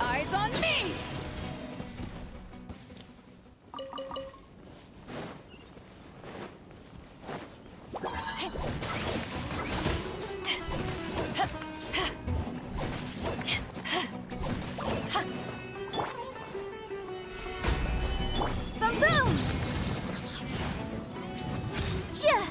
Eyes on me! Boom boom! Chia!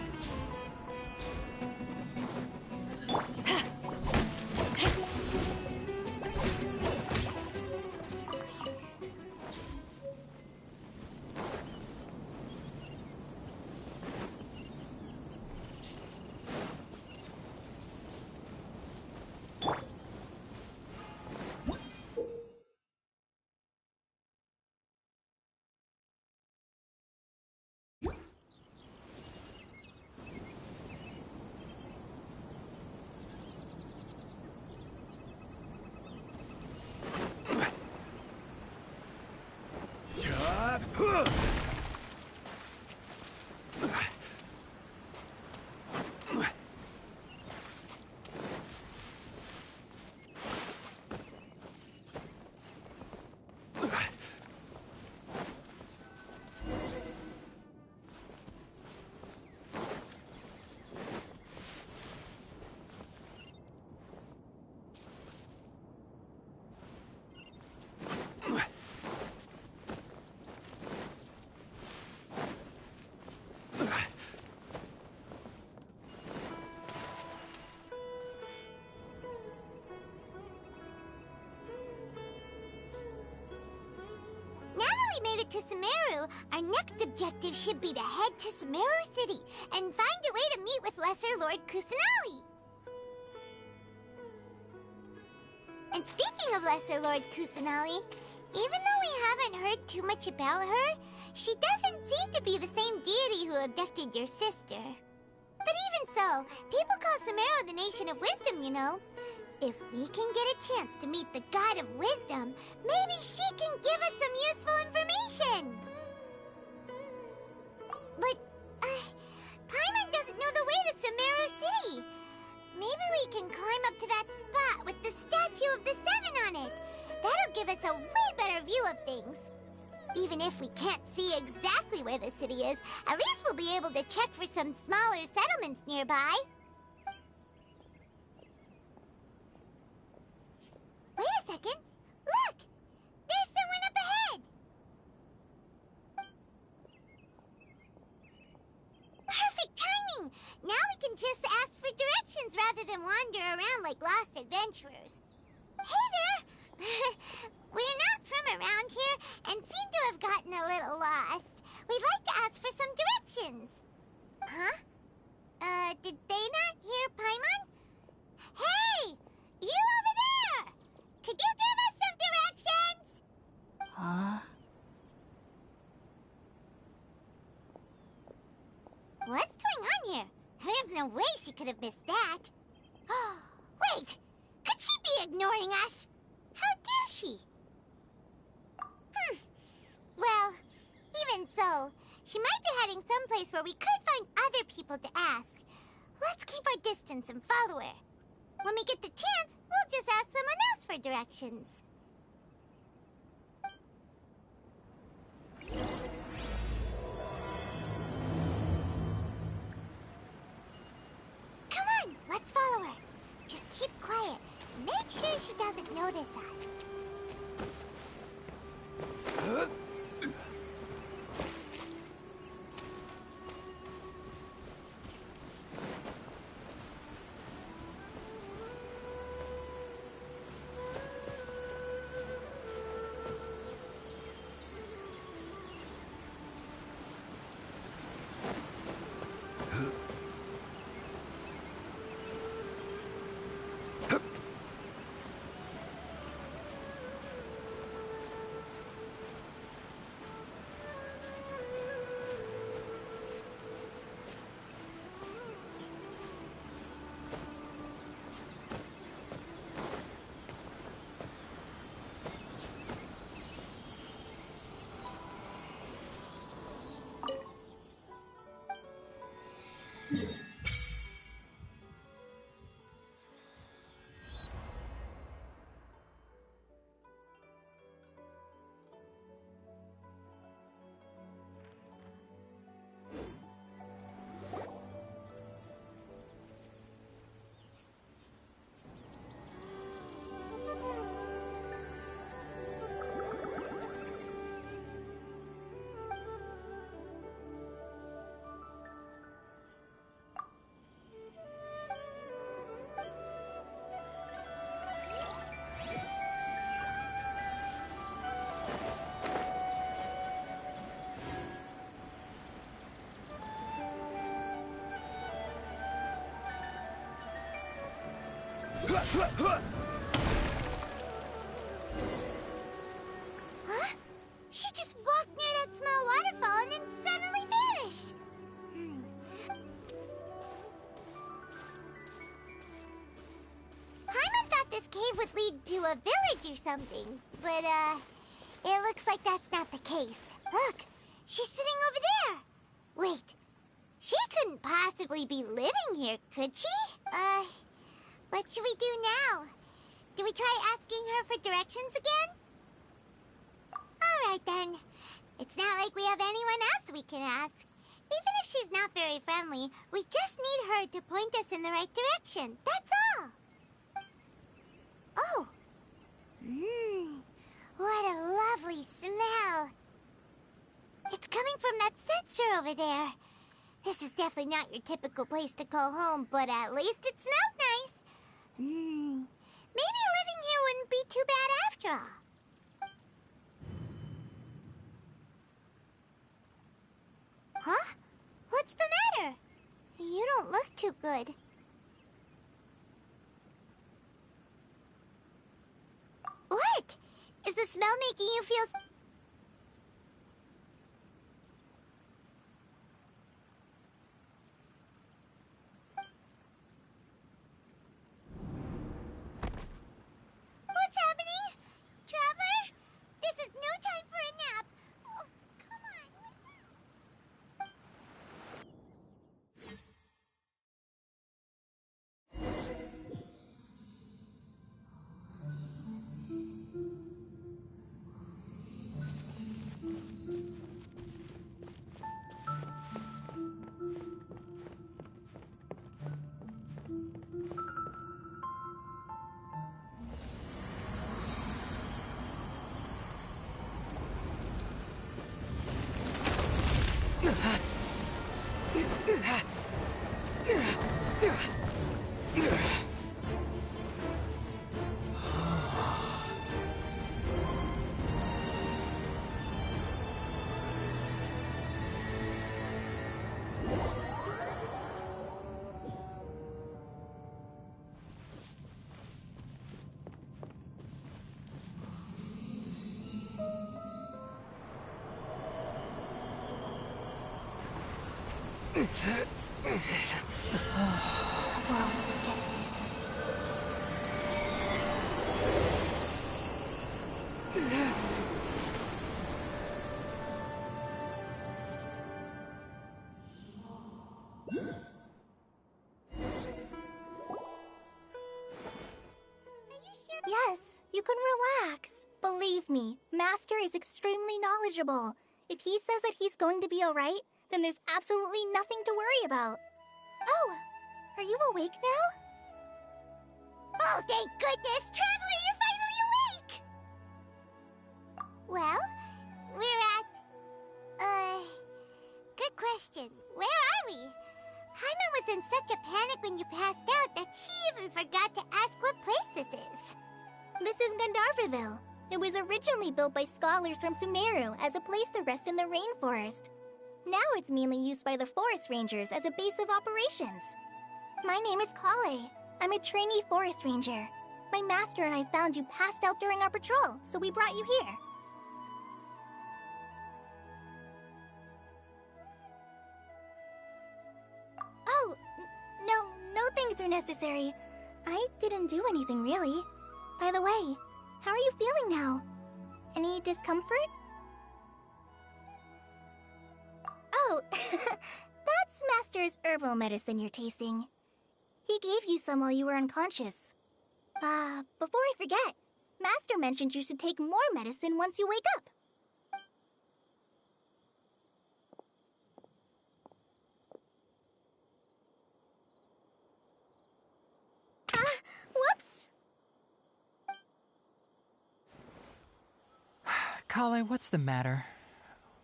To Sumeru, our next objective should be to head to Sumeru City and find a way to meet with Lesser Lord Kusanali. And speaking of Lesser Lord Kusanali, even though we haven't heard too much about her, she doesn't seem to be the same deity who abducted your sister. But even so, people call Sumeru the Nation of Wisdom, you know. If we can get a chance to meet the God of Wisdom, maybe she can give us some useful information. But, Paimon doesn't know the way to Sumeru City. Maybe we can climb up to that spot with the statue of the Seven on it. That'll give us a way better view of things. Even if we can't see exactly where the city is, at least we'll be able to check for some smaller settlements nearby. Wait a second. Look! There's someone up ahead! Perfect timing! Now we can just ask for directions rather than wander around like lost adventurers. Hey there! We're not from around here and seem to have gotten a little lost. We'd like to ask for some directions. Huh? Did they not hear Paimon? Hey! You over there! Could you give us some directions? Huh? What's going on here? There's no way she could have missed that. Oh, wait! Could she be ignoring us? How dare she? Well, even so, she might be heading someplace where we could find other people to ask. Let's keep our distance and follow her. When we get the chance, we'll just ask someone else for directions. Come on, let's follow her. Just keep quiet. Make sure she doesn't notice us. Huh? She just walked near that small waterfall and then suddenly vanished. Paimon thought this cave would lead to a village or something, but, it looks like that's not the case. Look, she's sitting over there. Wait, she couldn't possibly be living here, could she? What should we do now? Do we try asking her for directions again? Alright then. It's not like we have anyone else we can ask. Even if she's not very friendly, we just need her to point us in the right direction. That's all. Oh. What a lovely smell. It's coming from that sensor over there. This is definitely not your typical place to call home, but at least it smells nice. Maybe living here wouldn't be too bad after all. Huh? What's the matter? You don't look too good. What? Is the smell making you feel... What's happening? Traveler? This is no time for a nap. Oh, come on, wake up. Yes, you can relax. Believe me, Master is extremely knowledgeable. If he says that he's going to be alright, then there's absolutely nothing to worry about. Oh, are you awake now? Oh, thank goodness! Traveler, you're finally awake! Well, we're at... Good question. Where are we? Paimon was in such a panic when you passed out that she even forgot to ask what place this is. This is Gandharvaville. It was originally built by scholars from Sumeru as a place to rest in the rainforest. Now it's mainly used by the forest rangers as a base of operations. My name is Kale. I'm a trainee forest ranger. My master and I found you passed out during our patrol, so we brought you here. Oh, no things are necessary. I didn't do anything, really. By the way, how are you feeling now? Any discomfort? Oh, that's Master's herbal medicine you're tasting. He gave you some while you were unconscious. Before I forget, Master mentioned you should take more medicine once you wake up. Whoops! Kale, what's the matter?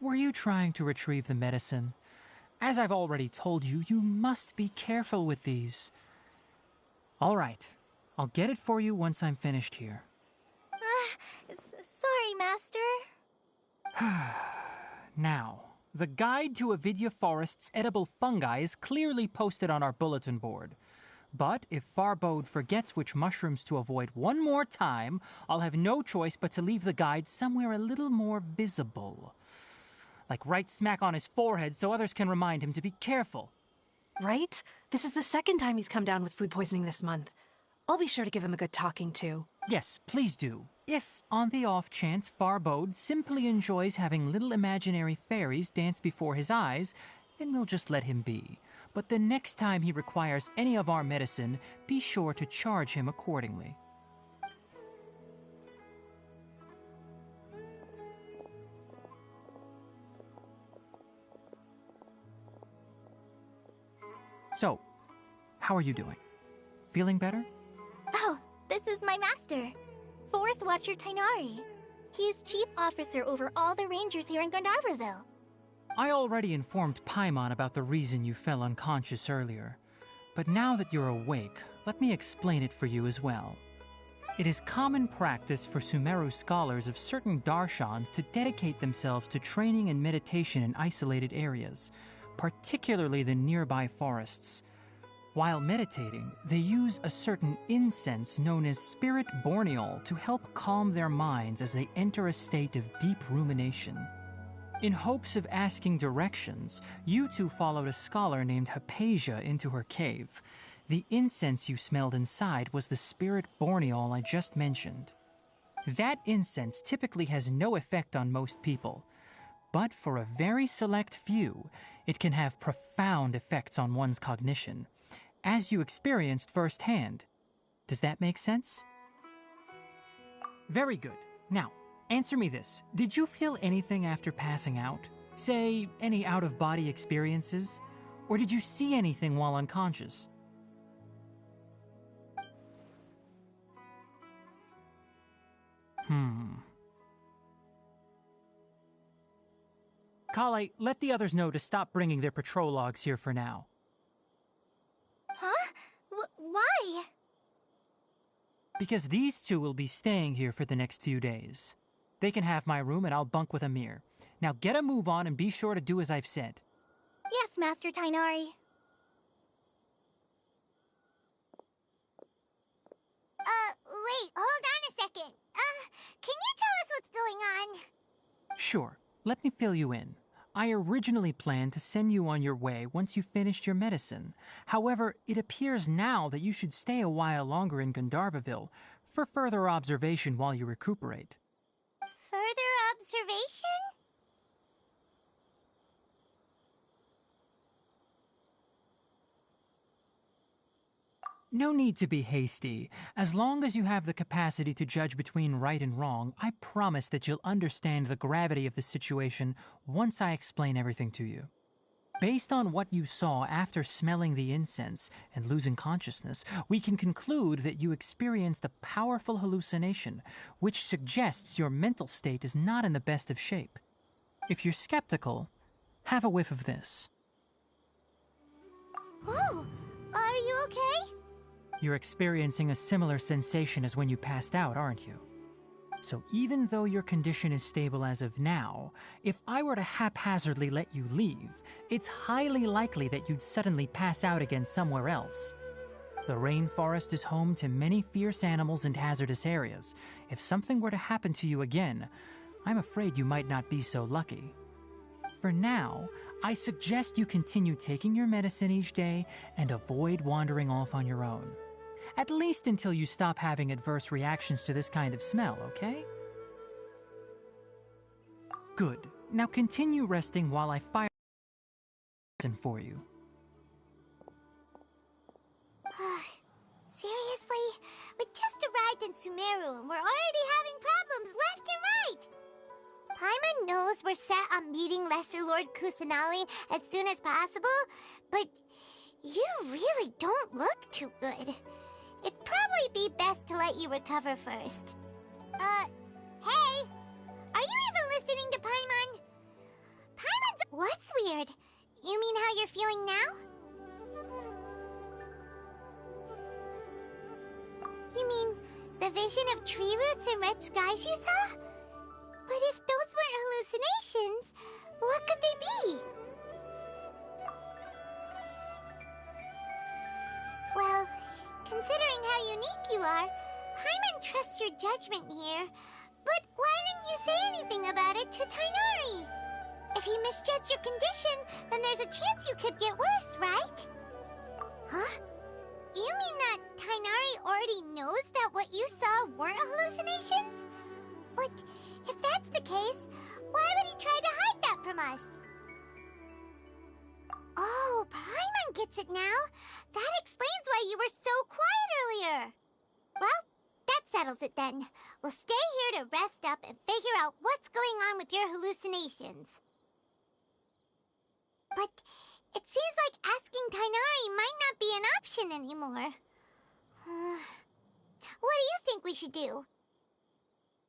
Were you trying to retrieve the medicine? As I've already told you, you must be careful with these. All right, I'll get it for you once I'm finished here. Sorry, Master. Now, the guide to Avidya Forest's edible fungi is clearly posted on our bulletin board. But if Farbode forgets which mushrooms to avoid one more time, I'll have no choice but to leave the guide somewhere a little more visible. Like right smack on his forehead so others can remind him to be careful. Right? This is the second time he's come down with food poisoning this month. I'll be sure to give him a good talking to. Yes, please do. If, on the off chance, Farbode simply enjoys having little imaginary fairies dance before his eyes, then we'll just let him be. But the next time he requires any of our medicine, be sure to charge him accordingly. So, how are you doing? Feeling better? Oh, this is my master, Forest Watcher Tainari. He is chief officer over all the rangers here in Gandharvaville. I already informed Paimon about the reason you fell unconscious earlier. But now that you're awake, let me explain it for you as well. It is common practice for Sumeru scholars of certain darshans to dedicate themselves to training and meditation in isolated areas, particularly the nearby forests. While meditating, they use a certain incense known as spirit borneol to help calm their minds as they enter a state of deep rumination. In hopes of asking directions, you two followed a scholar named Hypatia into her cave. The incense you smelled inside was the spirit borneol I just mentioned. That incense typically has no effect on most people, but for a very select few, it can have profound effects on one's cognition, as you experienced firsthand. Does that make sense? Very good. Now, answer me this. Did you feel anything after passing out? Say, any out-of-body experiences? Or did you see anything while unconscious? Kale, let the others know to stop bringing their patrol logs here for now. Huh? Why? Because these two will be staying here for the next few days. They can have my room and I'll bunk with Amir. Now get a move on and be sure to do as I've said. Yes, Master Tainari. Wait, hold on a second. Can you tell us what's going on? Sure, let me fill you in. I originally planned to send you on your way once you finished your medicine. However, it appears now that you should stay a while longer in Gandharvaville for further observation while you recuperate. Further observation? No need to be hasty. As long as you have the capacity to judge between right and wrong, I promise that you'll understand the gravity of the situation once I explain everything to you. Based on what you saw after smelling the incense and losing consciousness, we can conclude that you experienced a powerful hallucination, which suggests your mental state is not in the best of shape. If you're skeptical, have a whiff of this. Oh, are you okay? You're experiencing a similar sensation as when you passed out, aren't you? So even though your condition is stable as of now, if I were to haphazardly let you leave, it's highly likely that you'd suddenly pass out again somewhere else. The rainforest is home to many fierce animals and hazardous areas. If something were to happen to you again, I'm afraid you might not be so lucky. For now, I suggest you continue taking your medicine each day and avoid wandering off on your own. At least until you stop having adverse reactions to this kind of smell, okay? Good. Now continue resting while I fire for you. Seriously? We just arrived in Sumeru and we're already having problems left and right! Paimon knows we're set on meeting Lesser Lord Kusanali as soon as possible, but you really don't look too good. It'd probably be best to let you recover first. Hey! Are you even listening to Paimon? Paimon's... What's weird? You mean how you're feeling now? You mean the vision of tree roots and red skies you saw? But if those weren't hallucinations, what could they be? Well, unique you are. Paimon trusts your judgment here. But why didn't you say anything about it to Tighnari? If he misjudged your condition, then there's a chance you could get worse, right? Huh? You mean that Tighnari already knows that what you saw weren't hallucinations? But if that's the case, why would he try to hide that from us? Oh, Paimon gets it now. That explains why you were so quiet earlier. Well, that settles it then. We'll stay here to rest up and figure out what's going on with your hallucinations. But it seems like asking Tighnari might not be an option anymore. What do you think we should do?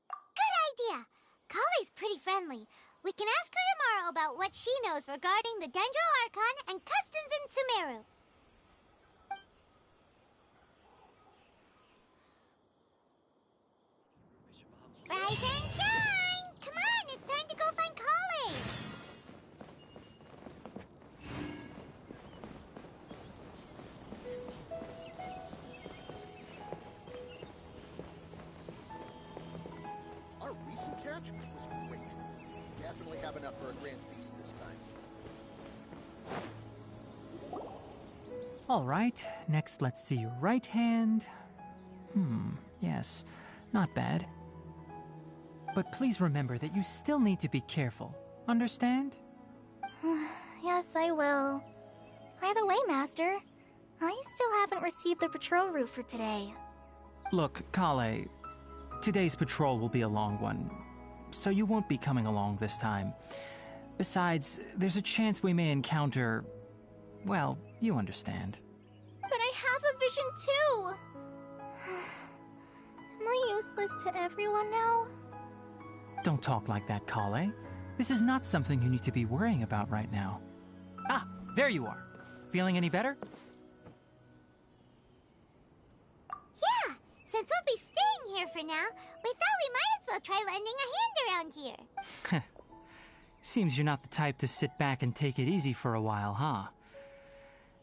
Good idea. Kale's pretty friendly. We can ask her tomorrow about what she knows regarding the Dendro Archon and customs in Sumeru. Rise and shine! Come on, it's time to go find Kale! Our recent catch was great. Definitely have enough for a grand feast this time. All right, next let's see your right hand. Yes, not bad. But please remember that you still need to be careful. Understand? Yes, I will. By the way, Master, I still haven't received the patrol route for today. Look, Kale, today's patrol will be a long one, so you won't be coming along this time. Besides, there's a chance we may encounter... well, you understand. But I have a vision too! Am I useless to everyone now? Don't talk like that, Kale. This is not something you need to be worrying about right now. Ah, there you are. Feeling any better? Yeah, since we'll be staying here for now, we thought we might as well try lending a hand around here. Seems you're not the type to sit back and take it easy for a while, huh?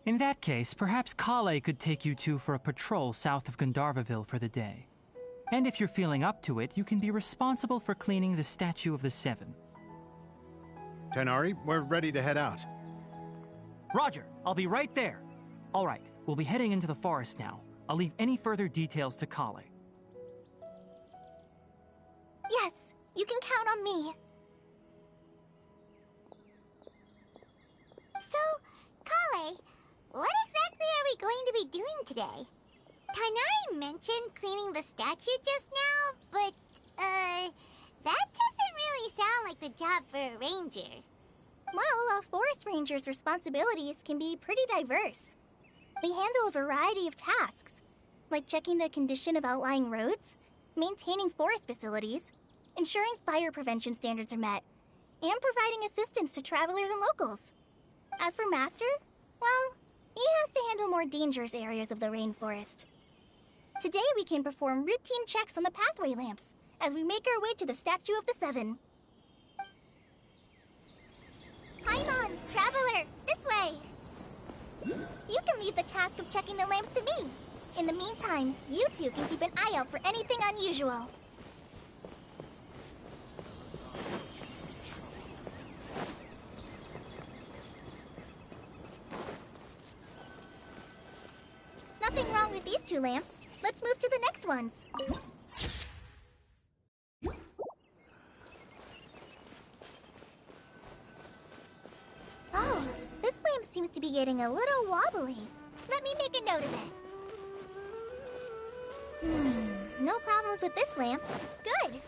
In that case, perhaps Kale could take you two for a patrol south of Gandharvaville for the day. And if you're feeling up to it, you can be responsible for cleaning the Statue of the Seven. Tighnari, we're ready to head out. Roger, I'll be right there. All right, we'll be heading into the forest now. I'll leave any further details to Kale. Yes, you can count on me. So, Kale, what exactly are we going to be doing today? Tighnari mentioned cleaning the statue just now, but, that doesn't really sound like the job for a ranger. Well, a forest ranger's responsibilities can be pretty diverse. They handle a variety of tasks, like checking the condition of outlying roads, maintaining forest facilities, ensuring fire prevention standards are met, and providing assistance to travelers and locals. As for Master, well, he has to handle more dangerous areas of the rainforest. Today we can perform routine checks on the pathway lamps as we make our way to the Statue of the Seven. Paimon, Traveler, this way! You can leave the task of checking the lamps to me. In the meantime, you two can keep an eye out for anything unusual. Nothing wrong with these two lamps. Let's move to the next ones. Oh, this lamp seems to be getting a little wobbly. Let me make a note of it. No problems with this lamp. Good.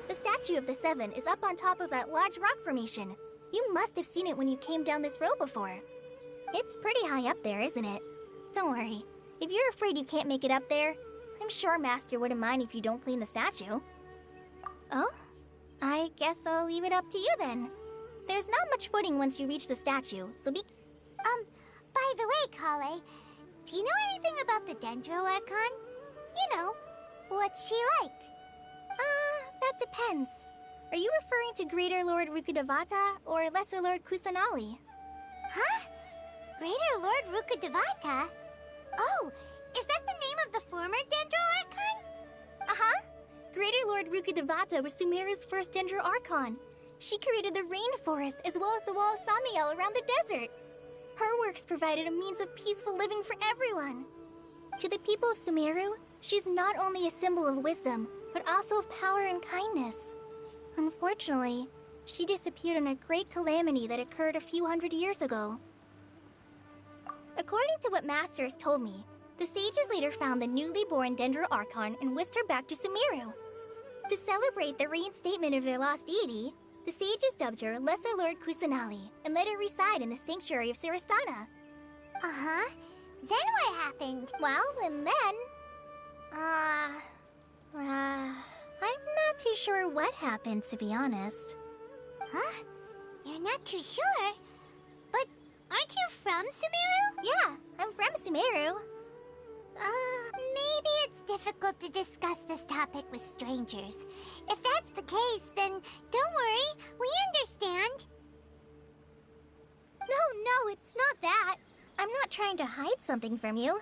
The Statue of the Seven is up on top of that large rock formation. You must have seen it when you came down this road before. It's pretty high up there, isn't it? Don't worry. If you're afraid you can't make it up there, I'm sure Master wouldn't mind if you don't clean the statue. Oh? I guess I'll leave it up to you then. There's not much footing once you reach the statue, so be... By the way, Kale, do you know anything about the Dendro Archon? You know, what's she like? That depends. Are you referring to Greater Lord Rukudavata or Lesser Lord Kusanali? Huh? Greater Lord Rukkhadevata? Oh, is that the name of the former Dendro Archon? Uh-huh. Greater Lord Rukkhadevata was Sumeru's first Dendro Archon. She created the rainforest as well as the wall of Samiel around the desert. Her works provided a means of peaceful living for everyone. To the people of Sumeru, she's not only a symbol of wisdom, but also of power and kindness. Unfortunately, she disappeared in a great calamity that occurred a few hundred years ago. According to what Masters told me, the sages later found the newly born Dendro Archon and whisked her back to Sumeru. To celebrate the reinstatement of their lost deity, the sages dubbed her Lesser Lord Kusanali and let her reside in the sanctuary of Siristana. Uh-huh. Then what happened? Well, and then... I'm not too sure what happened, to be honest. Huh? You're not too sure? But aren't you from Sumeru? Yeah, I'm from Sumeru. Maybe it's difficult to discuss this topic with strangers. If that's the case, then don't worry, we understand. No, it's not that. I'm not trying to hide something from you.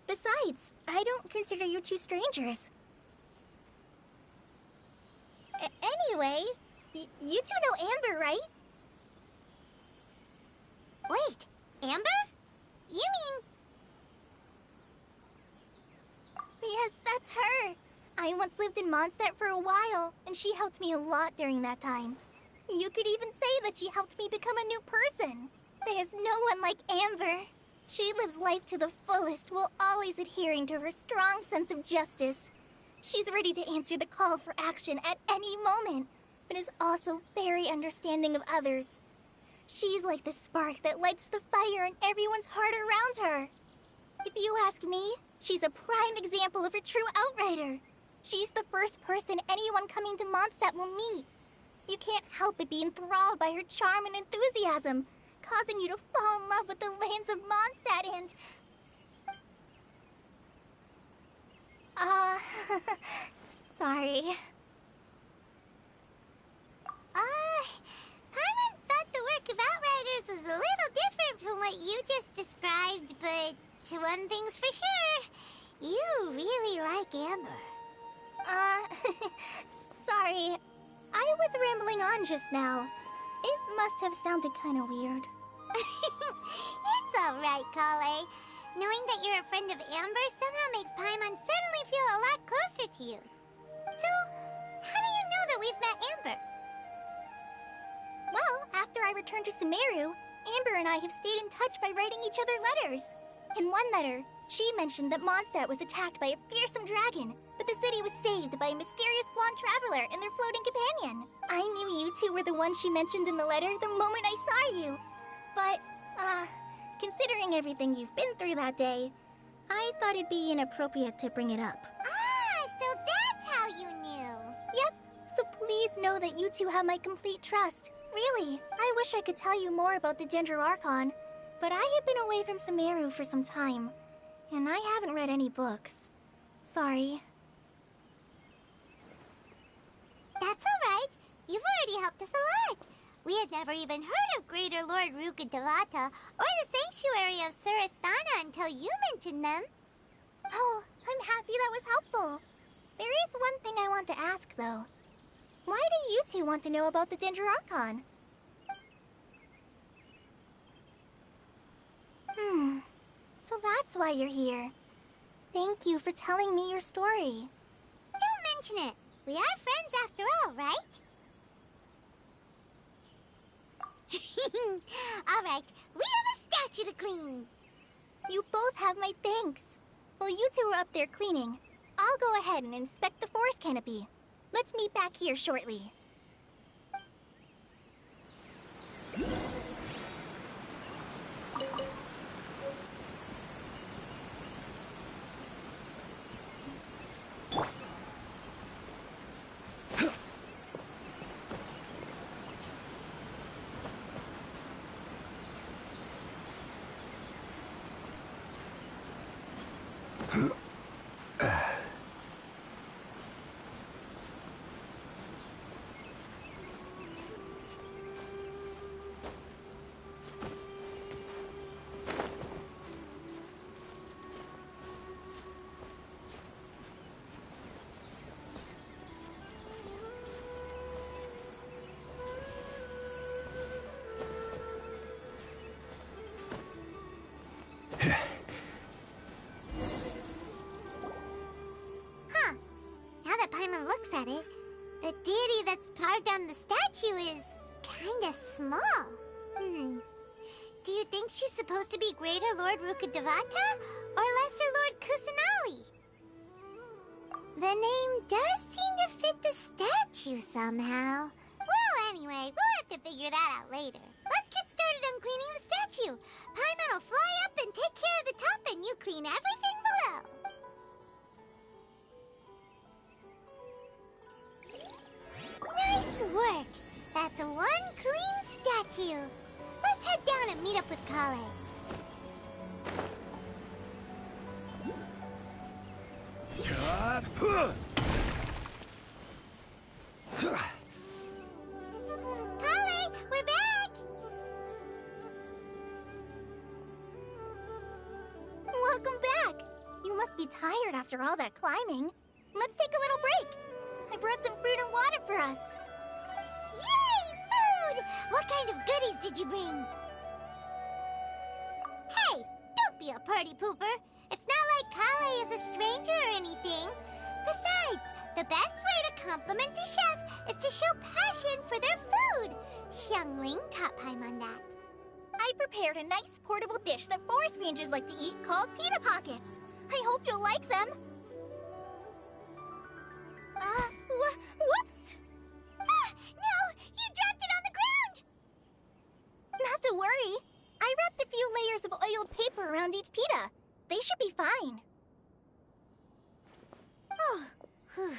Besides, I don't consider you two strangers. Anyway, you two know Amber, right? Wait, Amber? You mean... Yes, that's her. I once lived in Mondstadt for a while, and she helped me a lot during that time. You could even say that she helped me become a new person. There's no one like Amber. She lives life to the fullest while always adhering to her strong sense of justice. She's ready to answer the call for action at any moment, but is also very understanding of others. She's like the spark that lights the fire in everyone's heart around her. If you ask me, she's a prime example of a true outrider. She's the first person anyone coming to Mondstadt will meet. You can't help but be enthralled by her charm and enthusiasm, causing you to fall in love with the lands of Mondstadt and... sorry. Paimon thought the work of Outriders was a little different from what you just described, but one thing's for sure, you really like Amber. Sorry. I was rambling on just now. It must have sounded kind of weird. It's alright, Kale. Knowing that you're a friend of Amber somehow makes Paimon suddenly feel a lot closer to you. So, how do you know that we've met Amber? Well, after I returned to Sumeru, Amber and I have stayed in touch by writing each other letters. In one letter, she mentioned that Mondstadt was attacked by a fearsome dragon, but the city was saved by a mysterious blonde traveler and their floating companion. I knew you two were the ones she mentioned in the letter the moment I saw you. But, considering everything you've been through that day, I thought it'd be inappropriate to bring it up. So that's how you knew. Yep, so please know that you two have my complete trust. Really, I wish I could tell you more about the Dendro Archon, but I have been away from Sumeru for some time, and I haven't read any books. Sorry. That's alright. You've already helped us a lot. We had never even heard of Greater Lord Rukkhadevata or the Sanctuary of Suristana until you mentioned them. Oh, I'm happy that was helpful. There is one thing I want to ask, though. Why do you two want to know about the Dendro Archon? So that's why you're here. Thank you for telling me your story. Don't mention it. We are friends after all, right? Alright, we have a statue to clean. You both have my thanks. While you two are up there cleaning, I'll go ahead and inspect the forest canopy. Let's meet back here shortly. looks at it, the deity that's carved on the statue is kinda small. Do you think she's supposed to be Greater Lord Rukkhadevata or Lesser Lord Kusanali? The name does seem to fit the statue somehow. Well, anyway, we'll have to figure that out later. Let's get started on cleaning the statue. Paimon will fly up and take care of the top, and you clean everything below. Nice work! That's one clean statue. Let's head down and meet up with Kale. Kale, we're back! Welcome back! You must be tired after all that climbing. Let's take a little break. I brought some fruit and water for us. Yay, food! What kind of goodies did you bring? Hey, don't be a party pooper. It's not like Kale is a stranger or anything. Besides, the best way to compliment a chef is to show passion for their food. Xiangling taught Paimon that. I prepared a nice portable dish that forest rangers like to eat called pita pockets. I hope you'll like them. Whoops! Ah, no! You dropped it on the ground! Not to worry. I wrapped a few layers of oiled paper around each pita. They should be fine. Oh, whew.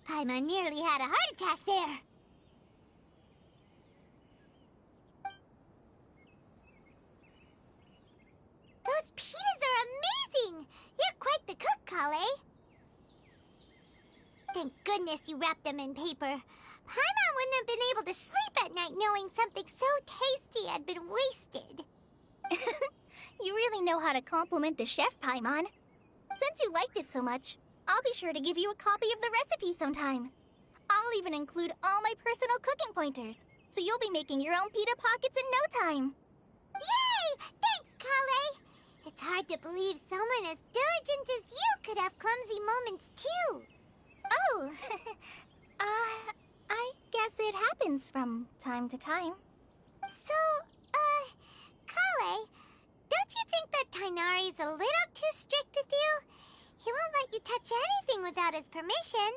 Paimon nearly had a heart attack there. Those pitas are amazing! You're quite the cook, Kale. Thank goodness you wrapped them in paper. Paimon wouldn't have been able to sleep at night knowing something so tasty had been wasted. You really know how to compliment the chef, Paimon. Since you liked it so much, I'll be sure to give you a copy of the recipe sometime. I'll even include all my personal cooking pointers, so you'll be making your own pita pockets in no time. Yay! Thanks, Kale! It's hard to believe someone as diligent as you could have clumsy moments, too. Oh, I guess it happens from time to time. So, Kale, don't you think that Tainari's a little too strict with you? He won't let you touch anything without his permission.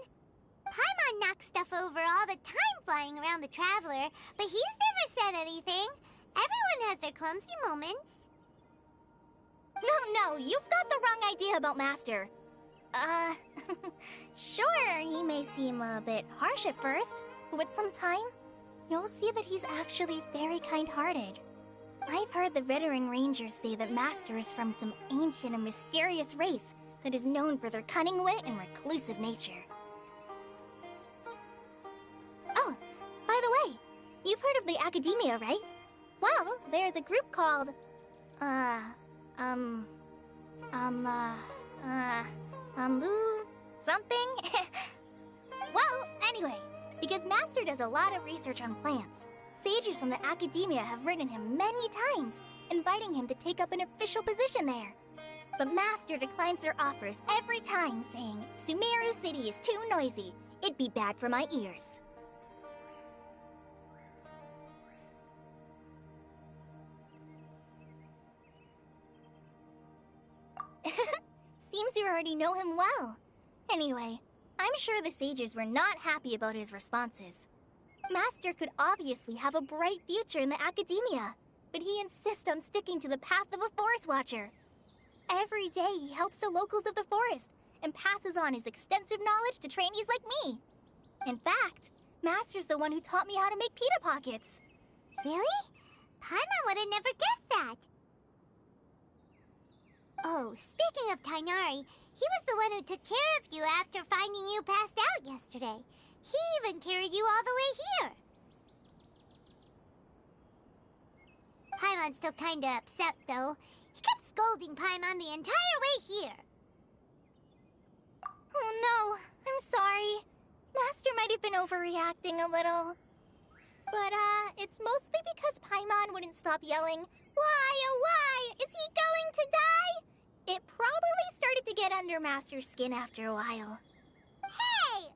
Paimon knocks stuff over all the time flying around the Traveler, but he's never said anything. Everyone has their clumsy moments. No, you've got the wrong idea about Master. Sure, he may seem a bit harsh at first, but with some time, you'll see that he's actually very kind-hearted. I've heard the veteran rangers say that Master is from some ancient and mysterious race that is known for their cunning wit and reclusive nature. Oh, by the way, you've heard of the Academia, right? Well, there's a group called, something? Well, anyway, because Master does a lot of research on plants, sages from the Academia have written him many times, inviting him to take up an official position there. But Master declines their offers every time, saying, Sumeru City is too noisy. It'd be bad for my ears. Seems you already know him well. Anyway, I'm sure the sages were not happy about his responses. Master could obviously have a bright future in the Academia, but he insists on sticking to the path of a forest watcher. Every day he helps the locals of the forest and passes on his extensive knowledge to trainees like me. In fact, Master's the one who taught me how to make pita pockets. Really? Paimon would have never guessed that. Oh, speaking of Tainari, he was the one who took care of you after finding you passed out yesterday. He even carried you all the way here. Paimon's still kinda upset, though. He kept scolding Paimon the entire way here. Oh no, I'm sorry. Master might have been overreacting a little. But, it's mostly because Paimon wouldn't stop yelling, "Why, oh why? Is he going to die?" It probably started to get under Master's skin after a while. Hey!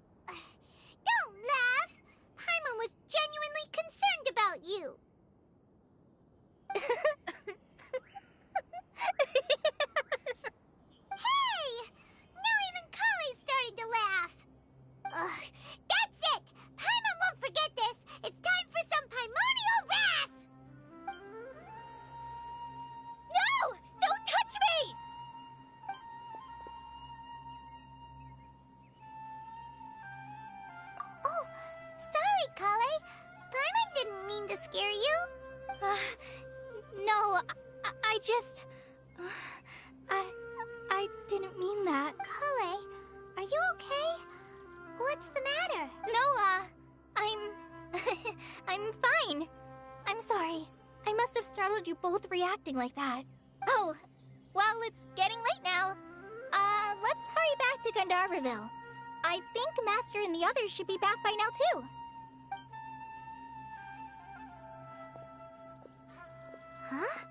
scare you? No, I just... I didn't mean that. Kale, are you okay? What's the matter? No, I'm fine. I'm sorry. I must have startled you both reacting like that. Oh, well, it's getting late now. Let's hurry back to Gandharville. I think Master and the others should be back by now, too. Huh?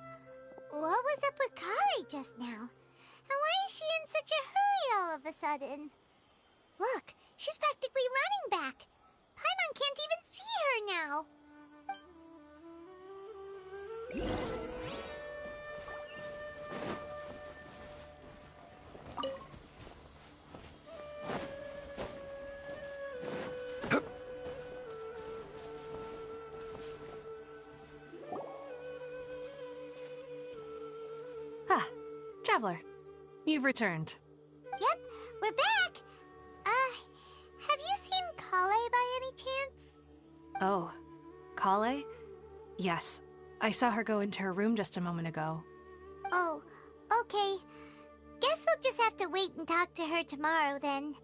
What was up with Kale just now? And why is she in such a hurry all of a sudden? Look, she's practically running back. Paimon can't even see her now. Ah, Traveler. You've returned. Yep, we're back. Have you seen Kale by any chance? Oh, Kale? Yes, I saw her go into her room just a moment ago. Oh, okay. Guess we'll just have to wait and talk to her tomorrow then.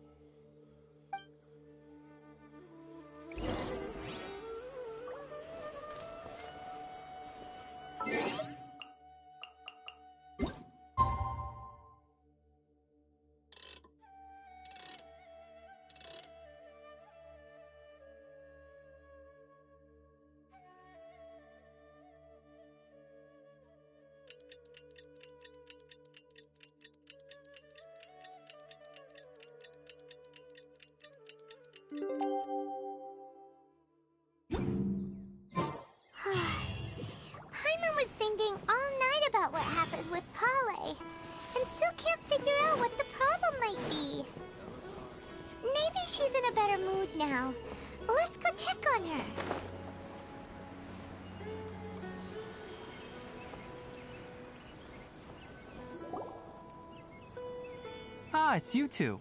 Paimon was thinking all night about what happened with Kale, and still can't figure out what the problem might be. Maybe she's in a better mood now. Let's go check on her. Ah, it's you two.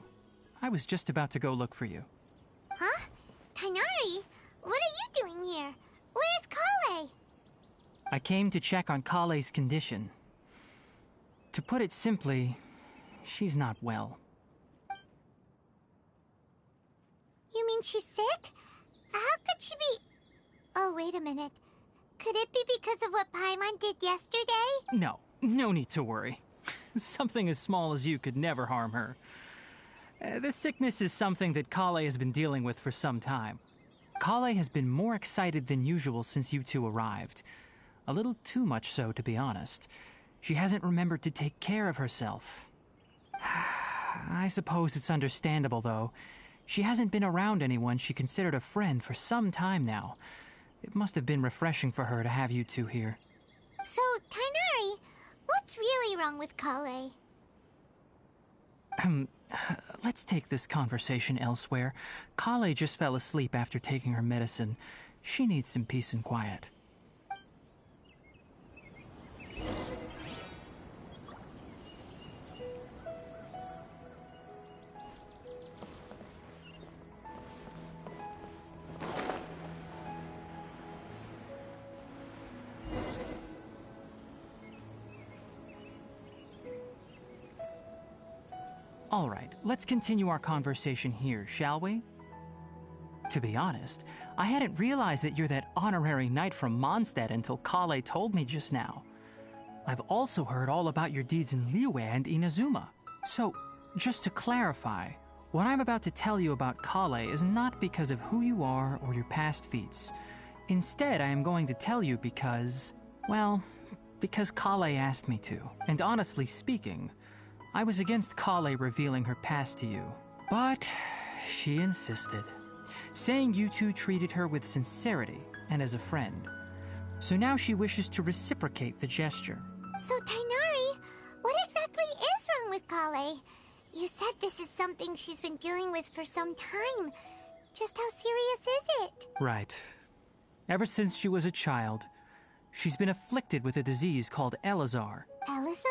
I was just about to go look for you. Huh? Tighnari? What are you doing here? Where's Kale? I came to check on Kale's condition. To put it simply, she's not well. You mean she's sick? How could she be... Oh, wait a minute. Could it be because of what Paimon did yesterday? No need to worry. Something as small as you could never harm her. This sickness is something that Kale has been dealing with for some time. Kale has been more excited than usual since you two arrived. A little too much so, to be honest. She hasn't remembered to take care of herself. I suppose it's understandable, though. She hasn't been around anyone she considered a friend for some time now. It must have been refreshing for her to have you two here. So, Tighnari, what's really wrong with Kale? Let's take this conversation elsewhere. Kale just fell asleep after taking her medicine. She needs some peace and quiet. All right, let's continue our conversation here, shall we? To be honest, I hadn't realized that you're that honorary knight from Mondstadt until Kale told me just now. I've also heard all about your deeds in Liyue and Inazuma. So, just to clarify, what I'm about to tell you about Kale is not because of who you are or your past feats. Instead, I am going to tell you because, well, because Kale asked me to. And honestly speaking, I was against Kale revealing her past to you. But she insisted, saying you two treated her with sincerity and as a friend. So now she wishes to reciprocate the gesture. So, Tighnari, what exactly is wrong with Kale? You said this is something she's been dealing with for some time. Just how serious is it? Right. Ever since she was a child, she's been afflicted with a disease called Elazar. Elazar?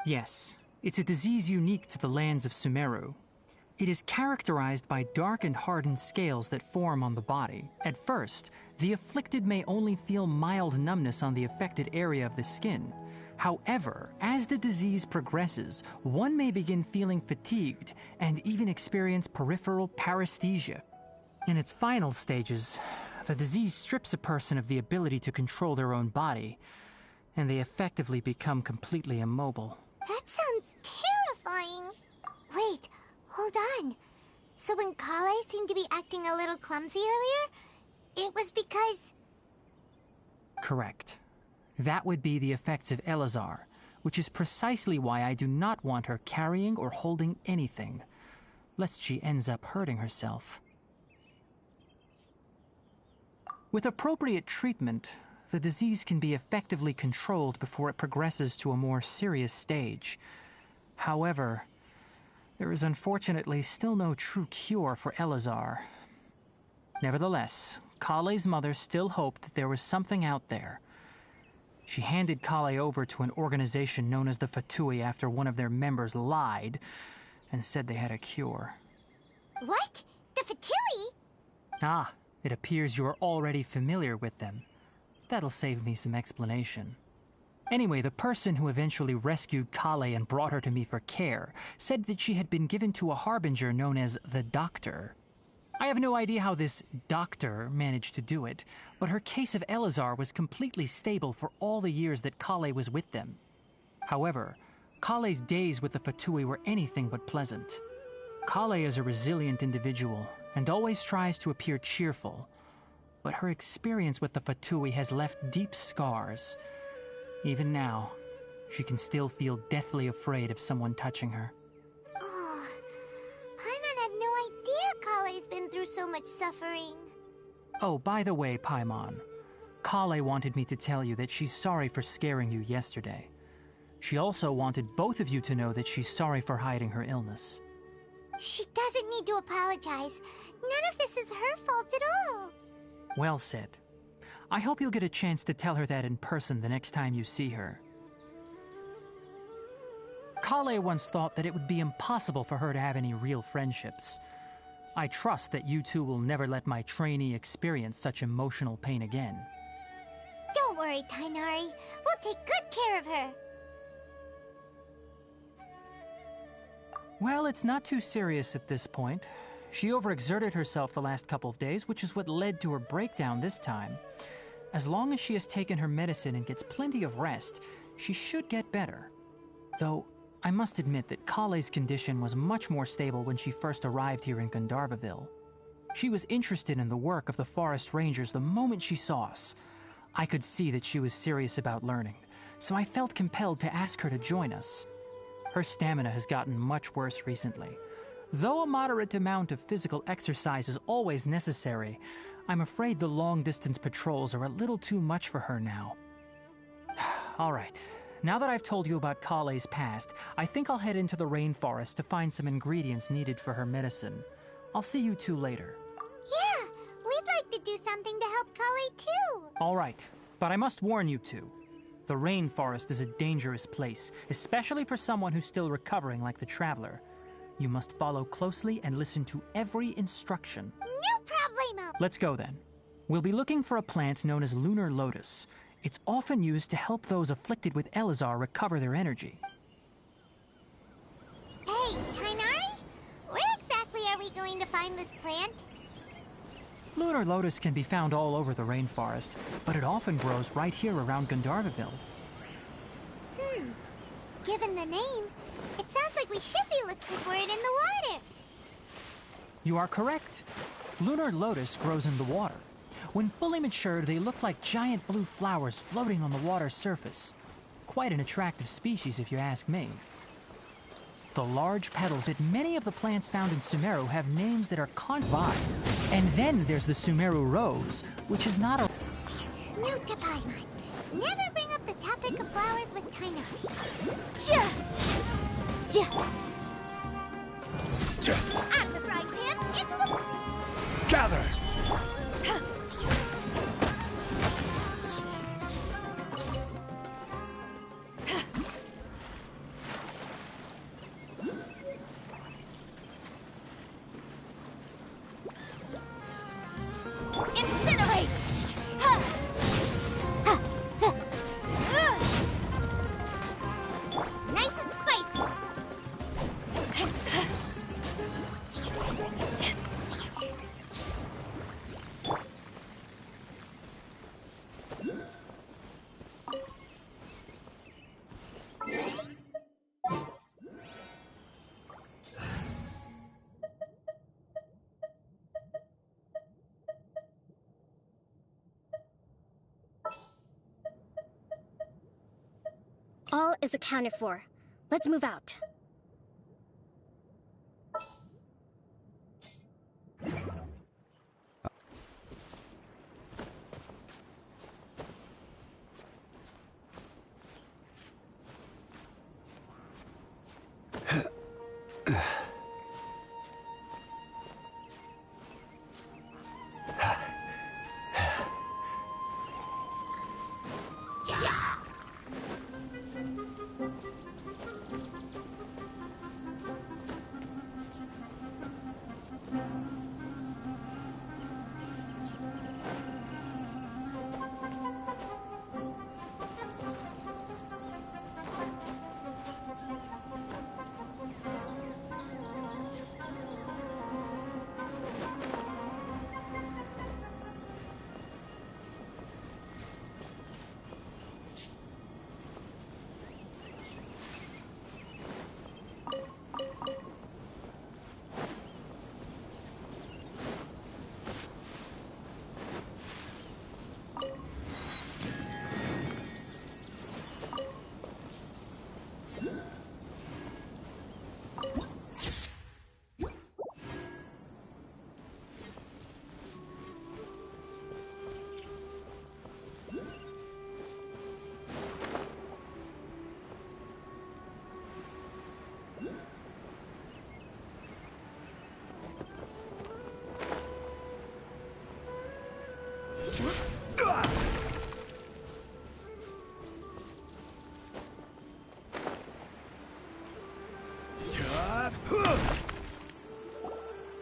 Yes, it's a disease unique to the lands of Sumeru. It is characterized by dark and hardened scales that form on the body. At first, the afflicted may only feel mild numbness on the affected area of the skin. However, as the disease progresses, one may begin feeling fatigued and even experience peripheral paresthesia. In its final stages, the disease strips a person of the ability to control their own body, and they effectively become completely immobile. That sounds terrifying. Wait, hold on. So when Kale seemed to be acting a little clumsy earlier, it was because... Correct. That would be the effects of Elazar, which is precisely why I do not want her carrying or holding anything, lest she ends up hurting herself. With appropriate treatment, the disease can be effectively controlled before it progresses to a more serious stage. However, there is unfortunately still no true cure for Elazar. Nevertheless, Kale's mother still hoped that there was something out there. She handed Kale over to an organization known as the Fatui after one of their members lied and said they had a cure. What? The Fatui? Ah, it appears you are already familiar with them. That'll save me some explanation. Anyway, the person who eventually rescued Kale and brought her to me for care said that she had been given to a harbinger known as the Doctor. I have no idea how this doctor managed to do it, but her case of Elazar was completely stable for all the years that Kale was with them. However, Kale's days with the Fatui were anything but pleasant. Kale is a resilient individual and always tries to appear cheerful, but her experience with the Fatui has left deep scars. Even now, she can still feel deathly afraid of someone touching her. Oh, Paimon had no idea Kale's been through so much suffering. Oh, by the way, Paimon, Kale wanted me to tell you that she's sorry for scaring you yesterday. She also wanted both of you to know that she's sorry for hiding her illness. She doesn't need to apologize. None of this is her fault at all. Well said. I hope you'll get a chance to tell her that in person the next time you see her. Kale once thought that it would be impossible for her to have any real friendships. I trust that you two will never let my trainee experience such emotional pain again. Don't worry, Tainari. We'll take good care of her. Well, it's not too serious at this point. She overexerted herself the last couple of days, which is what led to her breakdown this time. As long as she has taken her medicine and gets plenty of rest, she should get better. Though, I must admit that Kale's condition was much more stable when she first arrived here in Gandharvaville. She was interested in the work of the forest rangers the moment she saw us. I could see that she was serious about learning, so I felt compelled to ask her to join us. Her stamina has gotten much worse recently. Though a moderate amount of physical exercise is always necessary, I'm afraid the long-distance patrols are a little too much for her now. All right, now that I've told you about Kale's past, I think I'll head into the rainforest to find some ingredients needed for her medicine. I'll see you two later. Yeah, we'd like to do something to help Kale too. All right, but I must warn you two. The rainforest is a dangerous place, especially for someone who's still recovering like the Traveler. You must follow closely and listen to every instruction. No problemo. Let's go then. We'll be looking for a plant known as lunar lotus. It's often used to help those afflicted with Elazar recover their energy. Hey, Tainari, where exactly are we going to find this plant? Lunar lotus can be found all over the rainforest, but it often grows right here around Gandharvaville. Given the name, it sounds like we should be looking for it in the water. You are correct. Lunar lotus grows in the water. When fully matured, they look like giant blue flowers floating on the water's surface. Quite an attractive species, if you ask me. The large petals that many of the plants found in Sumeru have names that are vine. And then there's the Sumeru rose, which is not a... Note to Paimon. Never bring up the topic of flowers with Tainari. Out of the frying pan, into the... Gather! all is accounted for. Let's move out.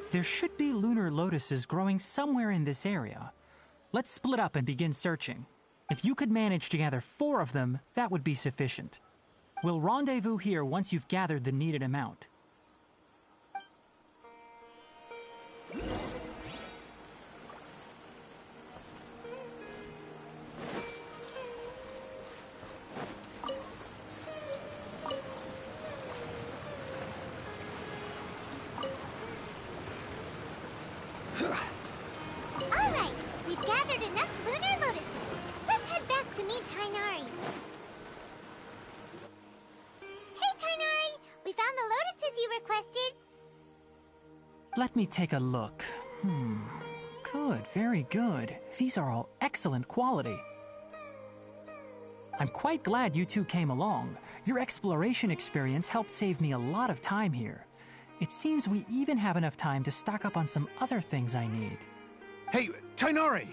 There should be lunar lotuses growing somewhere in this area. Let's split up and begin searching. If you could manage to gather 4 of them, that would be sufficient. We'll rendezvous here once you've gathered the needed amount. Alright, we've gathered enough lunar lotuses. Let's head back to meet Tainari. Hey, Tainari! We found the lotuses you requested. Let me take a look. Good, very good. These are all excellent quality. I'm quite glad you two came along. Your exploration experience helped save me a lot of time here. It seems we even have enough time to stock up on some other things I need. Hey, Tainari!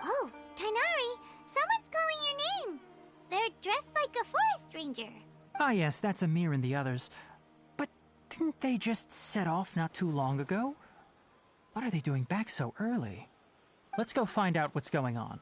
Oh, Tainari, someone's calling your name. They're dressed like a forest ranger. Ah yes, that's Amir and the others. But didn't they just set off not too long ago? What are they doing back so early? Let's go find out what's going on.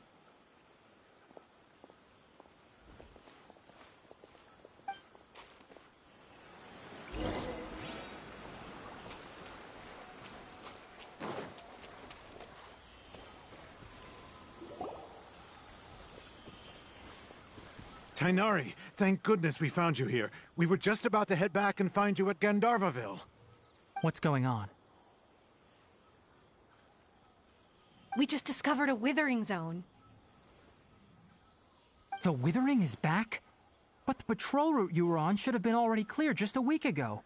Tainari, thank goodness we found you here. We were just about to head back and find you at Gandharvaville. What's going on? We just discovered a withering zone. The Withering is back? But the patrol route you were on should have been already cleared just a week ago.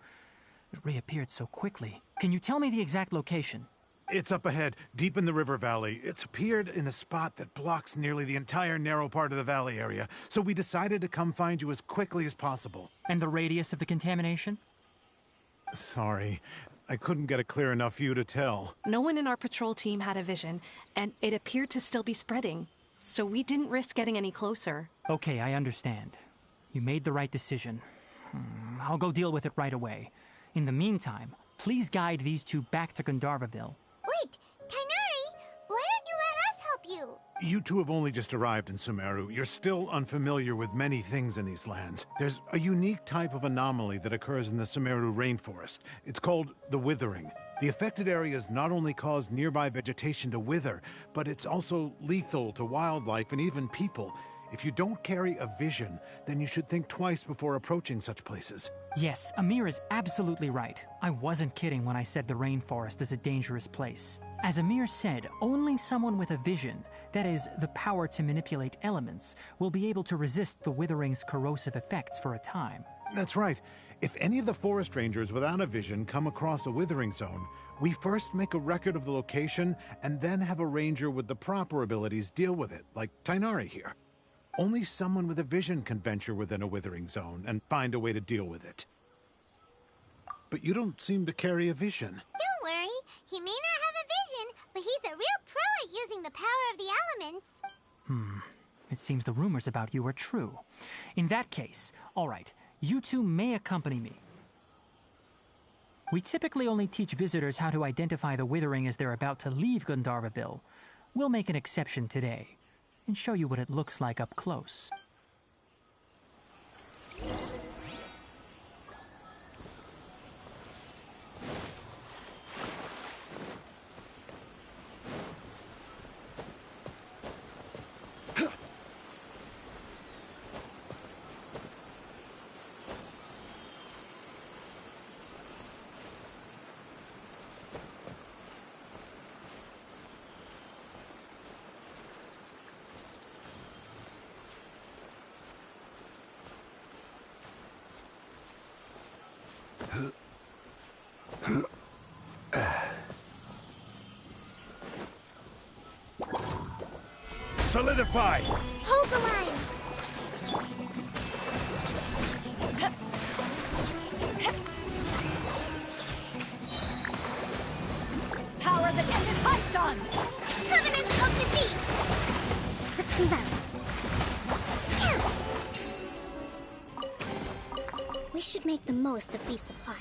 It reappeared so quickly. Can you tell me the exact location? It's up ahead, deep in the river valley. It's appeared in a spot that blocks nearly the entire narrow part of the valley area, so we decided to come find you as quickly as possible. And the radius of the contamination? Sorry, I couldn't get a clear enough view to tell. No one in our patrol team had a vision, and it appeared to still be spreading. So we didn't risk getting any closer. Okay, I understand. You made the right decision. I'll go deal with it right away. In the meantime, please guide these two back to Gandharvaville. Wait, Tainari, why don't you let us help you? You two have only just arrived in Sumeru. You're still unfamiliar with many things in these lands. There's a unique type of anomaly that occurs in the Sumeru rainforest. It's called the Withering. The affected areas not only cause nearby vegetation to wither, but it's also lethal to wildlife and even people. If you don't carry a vision, then you should think twice before approaching such places. Yes, Amir is absolutely right. I wasn't kidding when I said the rainforest is a dangerous place. As Amir said, only someone with a vision, that is, the power to manipulate elements, will be able to resist the withering's corrosive effects for a time. That's right. If any of the forest rangers without a vision come across a withering zone, we first make a record of the location and then have a ranger with the proper abilities deal with it, like Tainari here. Only someone with a vision can venture within a withering zone and find a way to deal with it. But you don't seem to carry a vision. Don't worry, he may not have a vision, but he's a real pro at using the power of the elements. It seems the rumors about you are true. In that case, all right, you two may accompany me. We typically only teach visitors how to identify the withering as they're about to leave Gandharvaville. We'll make an exception today and show you what it looks like up close. Solidify! Hold the line! Power the ended Python! Covenant of the Deep! Let's move out. We should make the most of these supplies.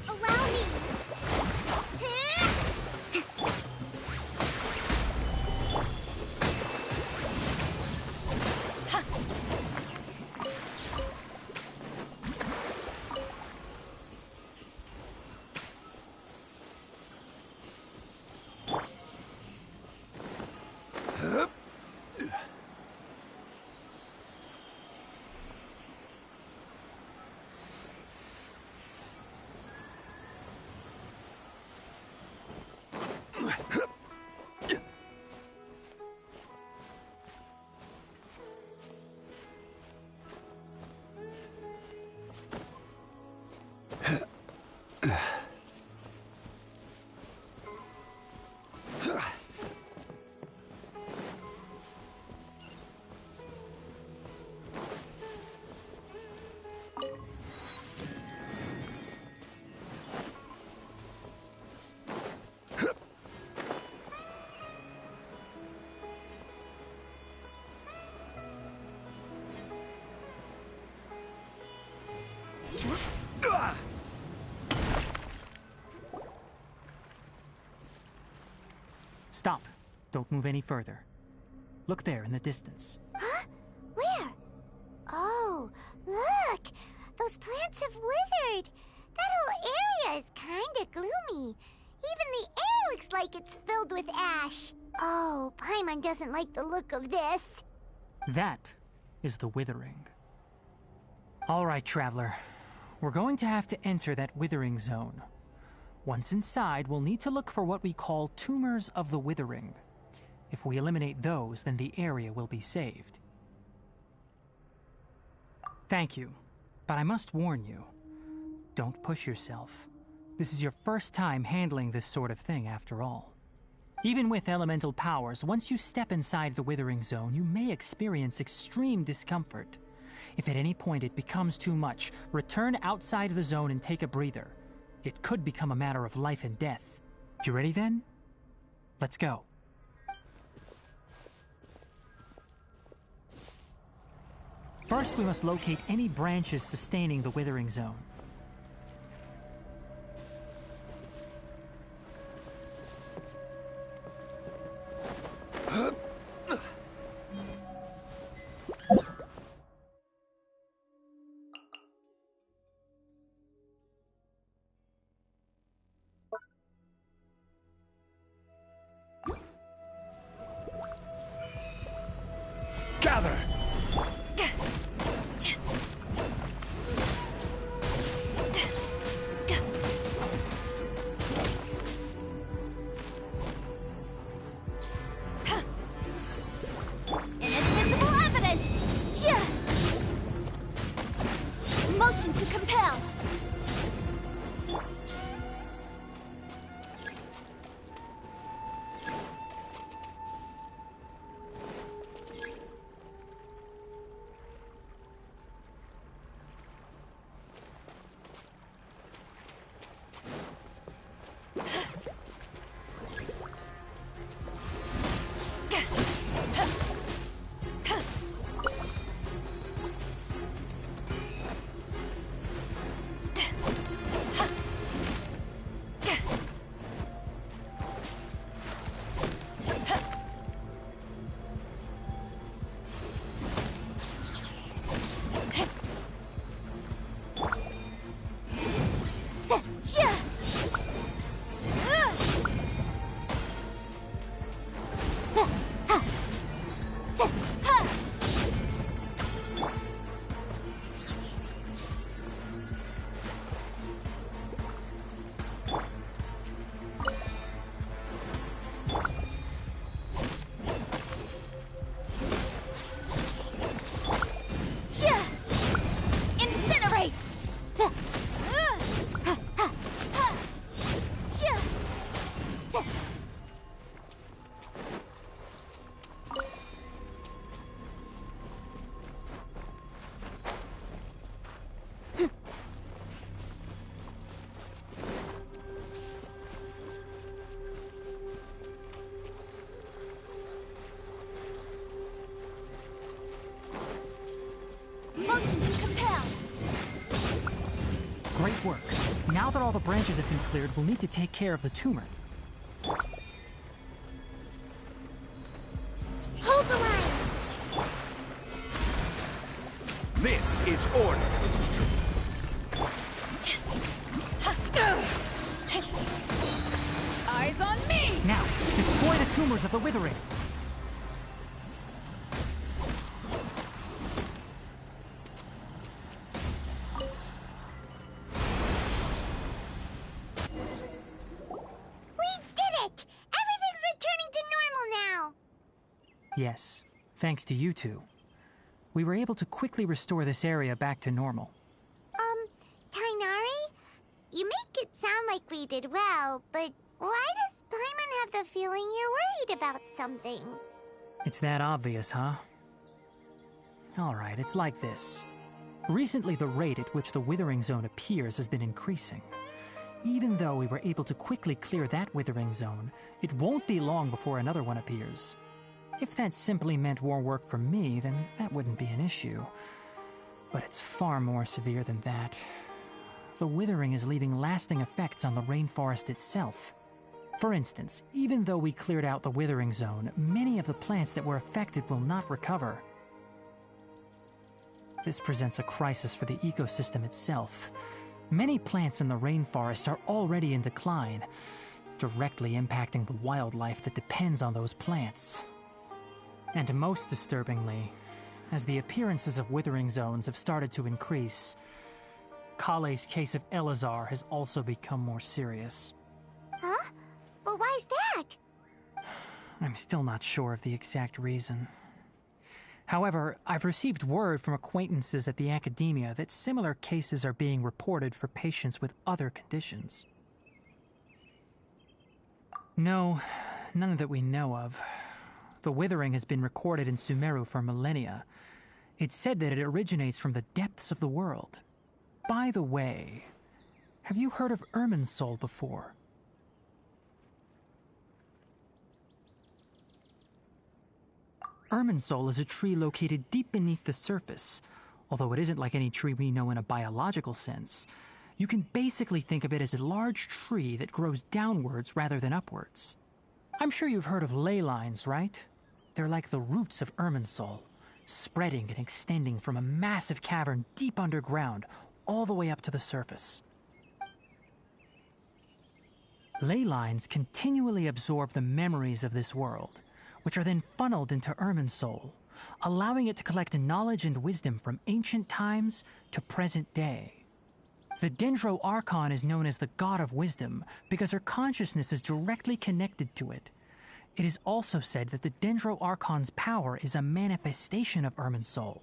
Allow me! Stop. Don't move any further. Look there in the distance. Huh? Where? Oh, look! Those plants have withered! That whole area is kinda gloomy. Even the air looks like it's filled with ash. Oh, Paimon doesn't like the look of this. That is the withering. All right, traveler. We're going to have to enter that withering zone. Once inside, we'll need to look for what we call tumors of the withering. If we eliminate those, then the area will be saved. Thank you, but I must warn you. Don't push yourself. This is your first time handling this sort of thing, after all. Even with elemental powers, once you step inside the Withering Zone, you may experience extreme discomfort. If at any point it becomes too much, return outside the zone and take a breather. It could become a matter of life and death. You ready then? Let's go. First, we must locate any branches sustaining the Withering Zone. Gather! Inadmissible evidence! Motion to compel! Motion to compel! Great work. Now that all the branches have been cleared, we'll need to take care of the tumor. Hold the line! This is order. Eyes on me! Now, destroy the tumors of the Withering. Yes, thanks to you two. We were able to quickly restore this area back to normal. Tainari? You make it sound like we did well, but why does Paimon have the feeling you're worried about something? It's that obvious, huh? Alright, it's like this. Recently, the rate at which the Withering Zone appears has been increasing. Even though we were able to quickly clear that Withering Zone, it won't be long before another one appears. If that simply meant more work for me, then that wouldn't be an issue. But it's far more severe than that. The Withering is leaving lasting effects on the rainforest itself. For instance, even though we cleared out the Withering Zone, many of the plants that were affected will not recover. This presents a crisis for the ecosystem itself. Many plants in the rainforest are already in decline, directly impacting the wildlife that depends on those plants. And most disturbingly, as the appearances of Withering Zones have started to increase, Kale's case of Elazar has also become more serious. Huh? But why's that? I'm still not sure of the exact reason. However, I've received word from acquaintances at the academia that similar cases are being reported for patients with other conditions. No, none that we know of. The withering has been recorded in Sumeru for millennia. It's said that it originates from the depths of the world. By the way, have you heard of Irminsul before? Irminsul is a tree located deep beneath the surface. Although it isn't like any tree we know in a biological sense, you can basically think of it as a large tree that grows downwards rather than upwards. I'm sure you've heard of ley lines, right? They're like the roots of Irminsul, spreading and extending from a massive cavern deep underground all the way up to the surface. Ley lines continually absorb the memories of this world, which are then funneled into Irminsul, allowing it to collect knowledge and wisdom from ancient times to present day. The Dendro Archon is known as the God of Wisdom because her consciousness is directly connected to it. It is also said that the Dendro Archon's power is a manifestation of Irminsul.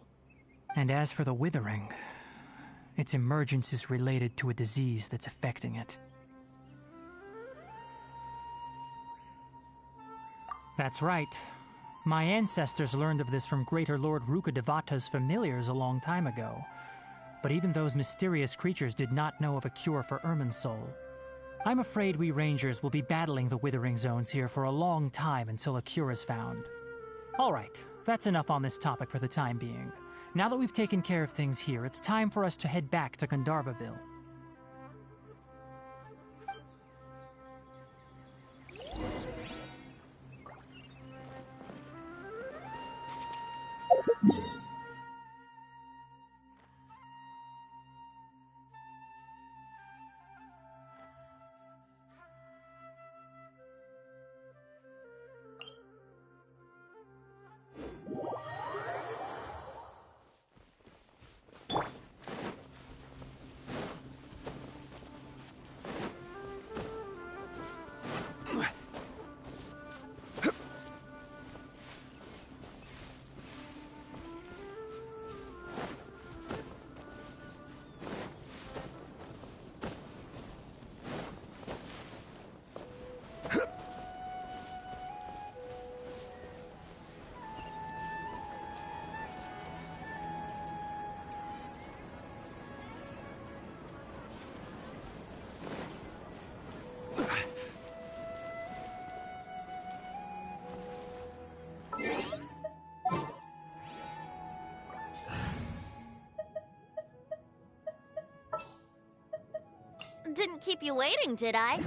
And as for the Withering, its emergence is related to a disease that's affecting it. That's right. My ancestors learned of this from Greater Lord Rukkhadevata's familiars a long time ago. But even those mysterious creatures did not know of a cure for Irminsul. I'm afraid we Rangers will be battling the Withering Zones here for a long time until a cure is found. Alright, that's enough on this topic for the time being. Now that we've taken care of things here, it's time for us to head back to Gandharvaville. Didn't keep you waiting, did I?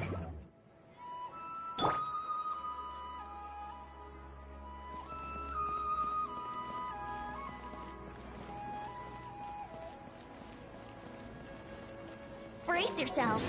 Brace yourselves.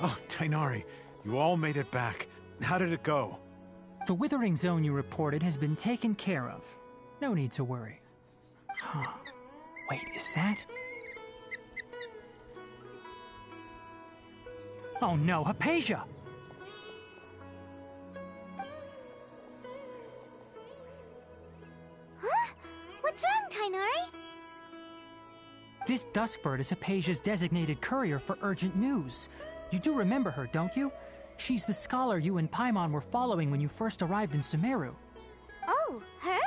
Oh, Tainari, you all made it back. How did it go? The withering zone you reported has been taken care of. No need to worry. Huh. Wait, is that? Oh no, Hypatia! Huh? What's wrong, Tainari? This Duskbird is Hypatia's designated courier for urgent news. You do remember her, don't you? She's the scholar you and Paimon were following when you first arrived in Sumeru. Oh, her?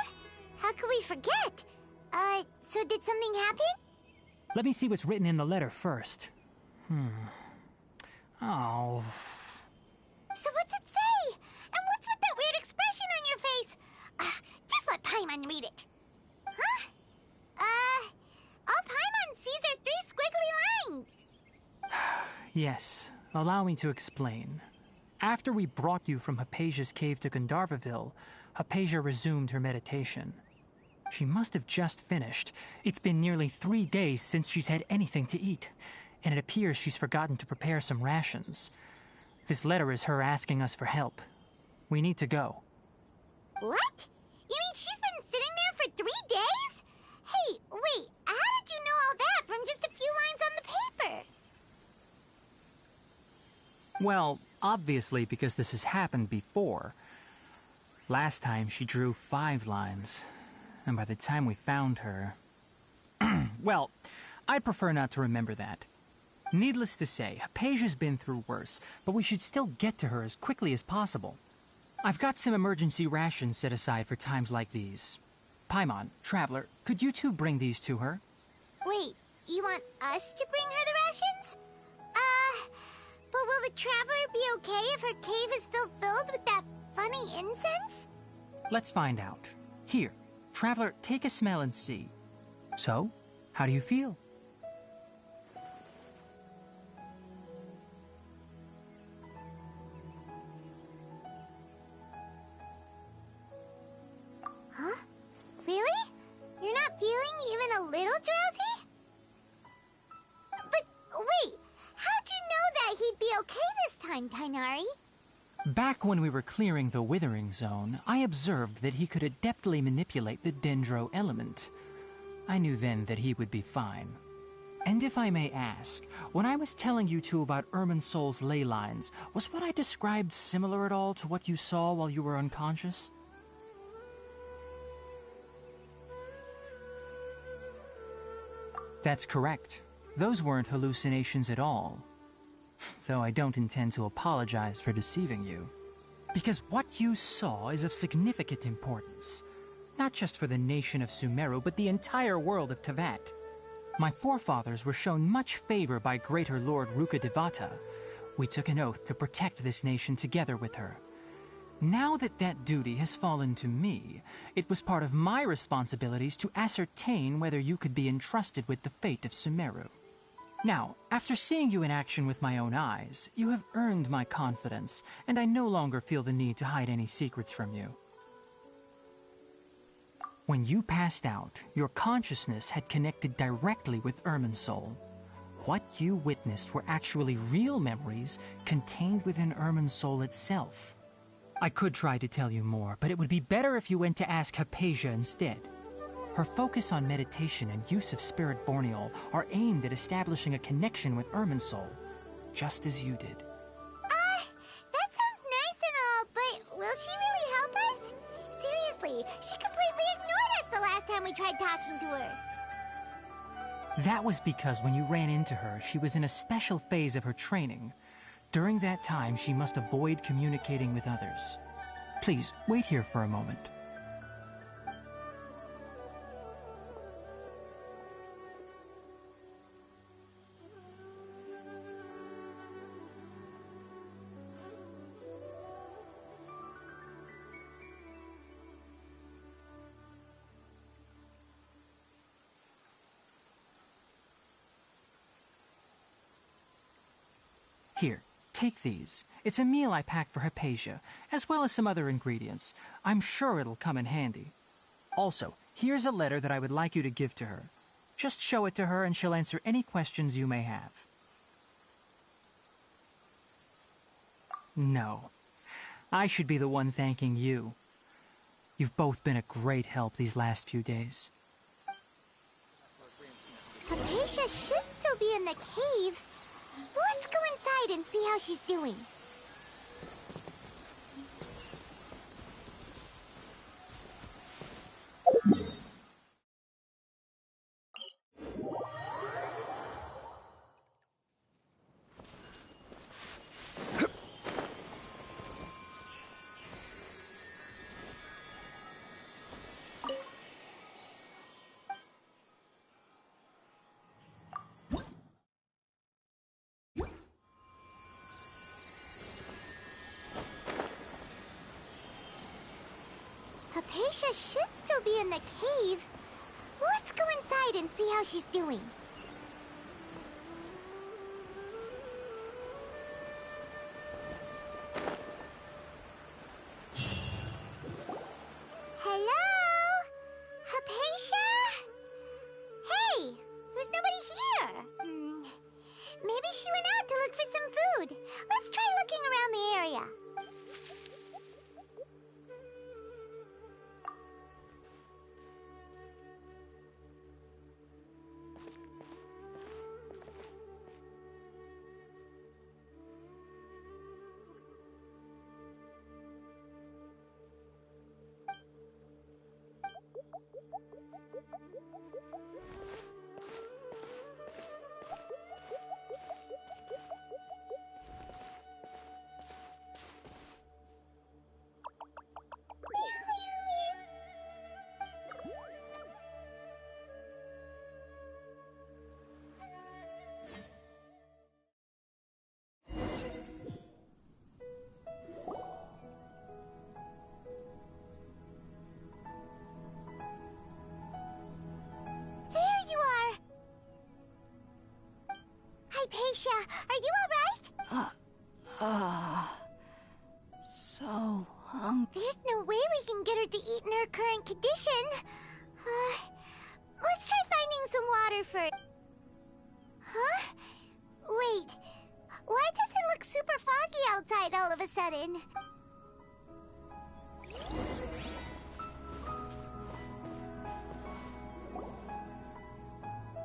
How could we forget? So did something happen? Let me see what's written in the letter first. Oh. So what's it say? And what's with that weird expression on your face? Just let Paimon read it. Huh? All Paimon sees are 3 squiggly lines. Yes, allow me to explain. After we brought you from Hypatia's cave to Gandharvaville, Hypatia resumed her meditation. She must have just finished. It's been nearly 3 days since she's had anything to eat, and it appears she's forgotten to prepare some rations. This letter is her asking us for help. We need to go. What? You mean she's been sitting there for 3 days? Hey, wait, how did you know all that from just a few lines on the paper? Well, obviously because this has happened before. Last time she drew 5 lines, and by the time we found her... Well, I'd prefer not to remember that. Needless to say, Hypatia's been through worse, but we should still get to her as quickly as possible. I've got some emergency rations set aside for times like these. Paimon, Traveler, could you two bring these to her? Wait, you want us to bring her the rations? But will the Traveler be okay if her cave is still filled with that funny incense? Let's find out. Here, Traveler, take a smell and see. So, how do you feel? Huh? Really? You're not feeling even a little drowsy? But wait, how'd you know that he'd be okay this time, Tainari? Back when we were clearing the Withering Zone, I observed that he could adeptly manipulate the Dendro element. I knew then that he would be fine. And if I may ask, when I was telling you two about Irminsol's ley lines, was what I described similar at all to what you saw while you were unconscious? That's correct. Those weren't hallucinations at all. Though I don't intend to apologize for deceiving you. Because what you saw is of significant importance. Not just for the nation of Sumeru, but the entire world of Tevat. My forefathers were shown much favor by Greater Lord Rukkhadevata. We took an oath to protect this nation together with her. Now that that duty has fallen to me, it was part of my responsibilities to ascertain whether you could be entrusted with the fate of Sumeru. Now, after seeing you in action with my own eyes, you have earned my confidence, and I no longer feel the need to hide any secrets from you. When you passed out, your consciousness had connected directly with Irminsul. What you witnessed were actually real memories contained within Irminsul itself. I could try to tell you more, but it would be better if you went to ask Hypatia instead. Her focus on meditation and use of Spirit Borneol are aimed at establishing a connection with Irminsul, just as you did. That sounds nice and all, but will she really help us? Seriously, she completely ignored us the last time we tried talking to her. That was because when you ran into her, she was in a special phase of her training. During that time, she must avoid communicating with others. Please, wait here for a moment. Here, take these. It's a meal I packed for Hypatia, as well as some other ingredients. I'm sure it'll come in handy. Also, here's a letter that I would like you to give to her. Just show it to her and she'll answer any questions you may have. No. I should be the one thanking you. You've both been a great help these last few days. Hypatia should still be in the cave. Let's go inside and see how she's doing. Hypatia should still be in the cave. Let's go inside and see how she's doing. Hello? Hypatia? Hey, there's nobody here. Maybe she went out to look for some food. Let's try looking around the area. Hypatia, are you alright? So hungry. There's no way we can get her to eat in her current condition. Let's try finding some water first. Huh? Wait, why does it look super foggy outside all of a sudden?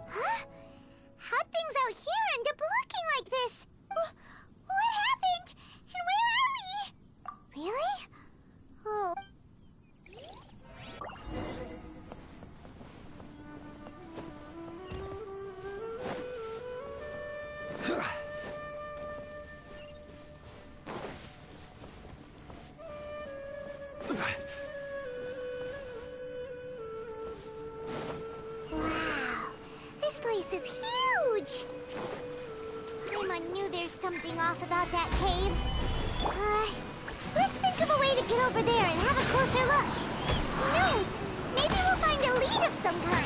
Huh? How'd things out here end up looking like this? What happened? And where are we? Really? Oh. Wow, this place is huge! I knew there's something off about that cave. Let's think of a way to get over there and have a closer look. Who knows? Maybe we'll find a lead of some kind.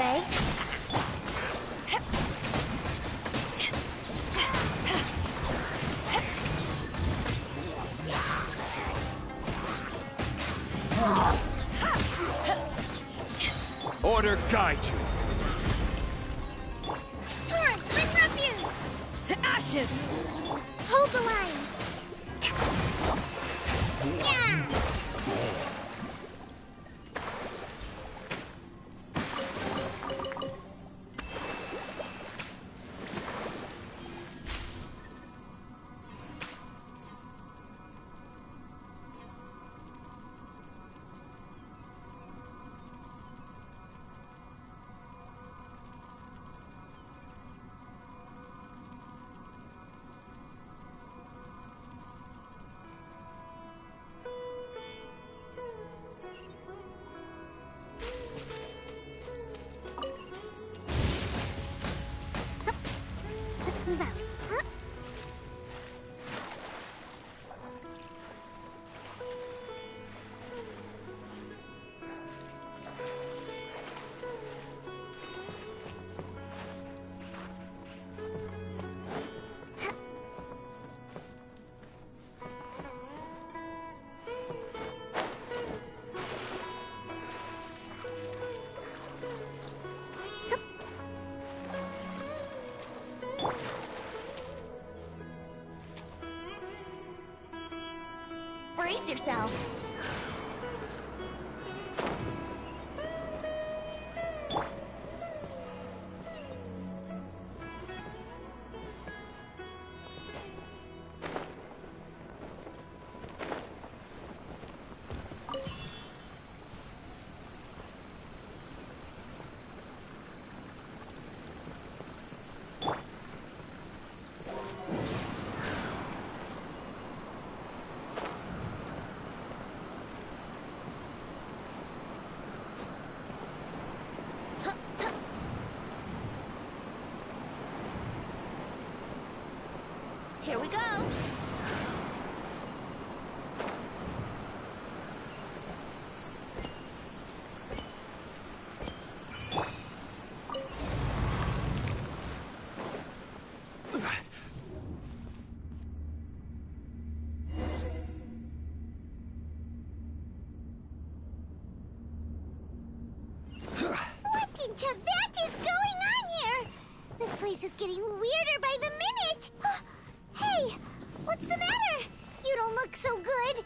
way. Order guide you. Torrent, bring refuge! To ashes! Hold the line! Yeah! Let's move out. Huh? Brace yourselves. Here we go. What in Tibet is going on here? This place is getting weirder by the minute! Hey, what's the matter? You don't look so good.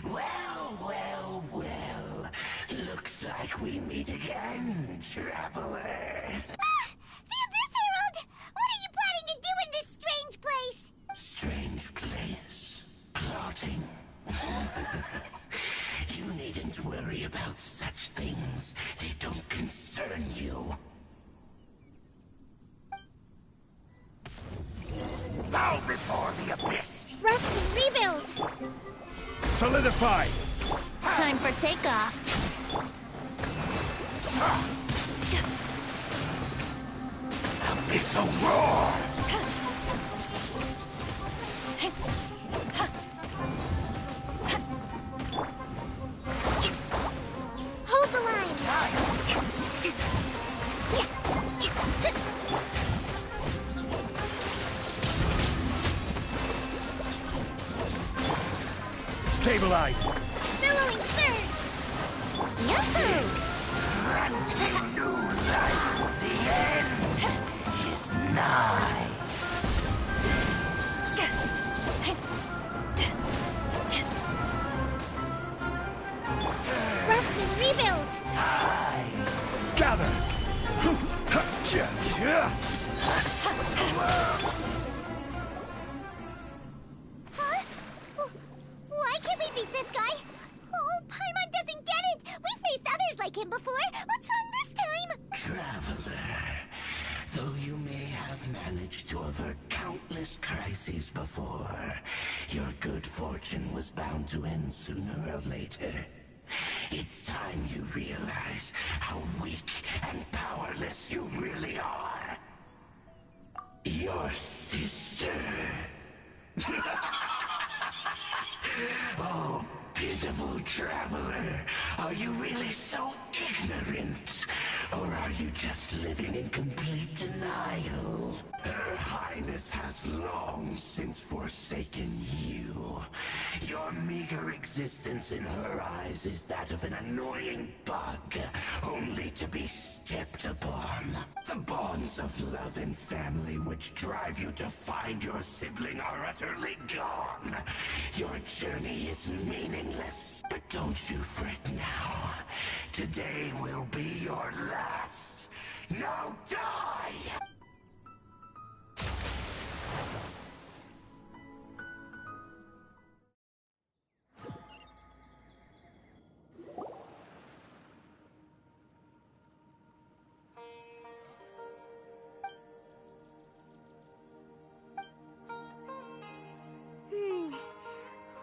Well, well, well. Looks like we meet again, traveler. The Abyss Herald! What are you planning to do in this strange place? Strange place. Plotting. You needn't worry about such things. They don't concern you. Bow before the abyss! Rest and rebuild! Solidify! Time for takeoff. Abyssal roar! Hold the line! Stabilize! Billowing surge! Yahoo! New life! The end is nigh! Rest and rebuild! Gather! Huh? Why can't we beat this guy? Oh, Paimon doesn't get it! We faced others like him before! What's wrong this time? Traveler, though you may have managed to avert countless crises before, your good fortune was bound to end sooner or later. It's time you realize how weak and powerless you really are. Your sister. Oh, pitiful traveler. Are you really so ignorant? Or are you just living in complete denial? Her Highness has long since forsaken you. Your meager existence in her eyes is that of an annoying bug, only to be stepped upon. The bonds of love and family which drive you to find your sibling are utterly gone. Your journey is meaningless. But don't you fret now. Today will be your last. Now die!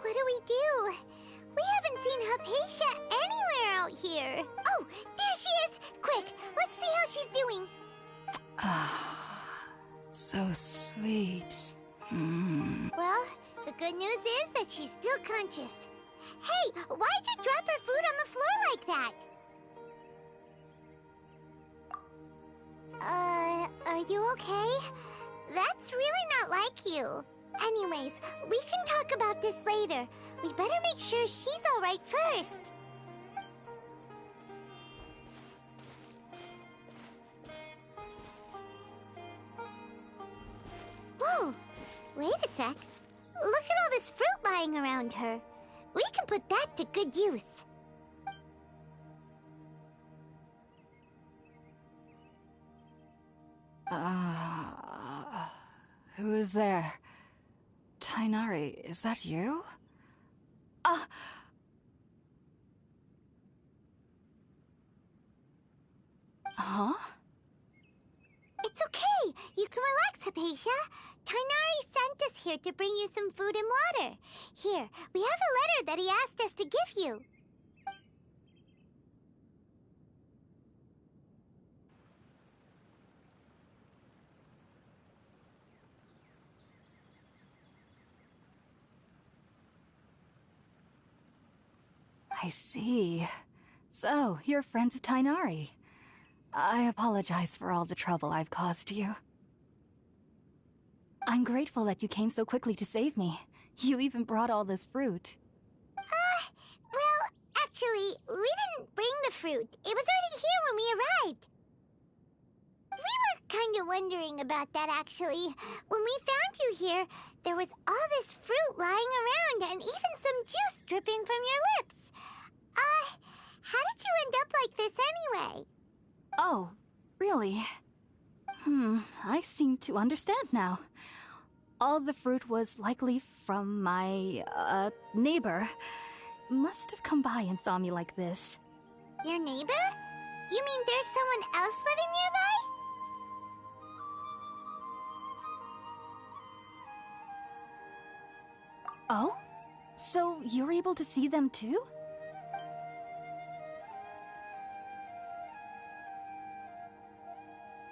What do we do? We haven't seen Hypatia anywhere out here. Oh, there she is! Quick, let's see how she's doing. So sweet. Well, the good news is that she's still conscious. Hey, why'd you drop her food on the floor like that? Are you okay? That's really not like you. Anyways, we can talk about this later. We better make sure she's alright first. Whoa! Wait a sec. Look at all this fruit lying around her. We can put that to good use. Who is there? Tainari, is that you? Huh? It's okay. You can relax, Hypatia. Tainari sent us here to bring you some food and water. Here, we have a letter that he asked us to give you. I see. So, you're friends of Tainari. I apologize for all the trouble I've caused you. I'm grateful that you came so quickly to save me. You even brought all this fruit. Well, actually, we didn't bring the fruit. It was already here when we arrived. We were kind of wondering about that, actually. When we found you here, there was all this fruit lying around and even some juice dripping from your lips. How did you end up like this anyway? Oh, really? I seem to understand now. All the fruit was likely from my, neighbor. Must have come by and saw me like this. Your neighbor? You mean there's someone else living nearby? Oh? So you're able to see them too?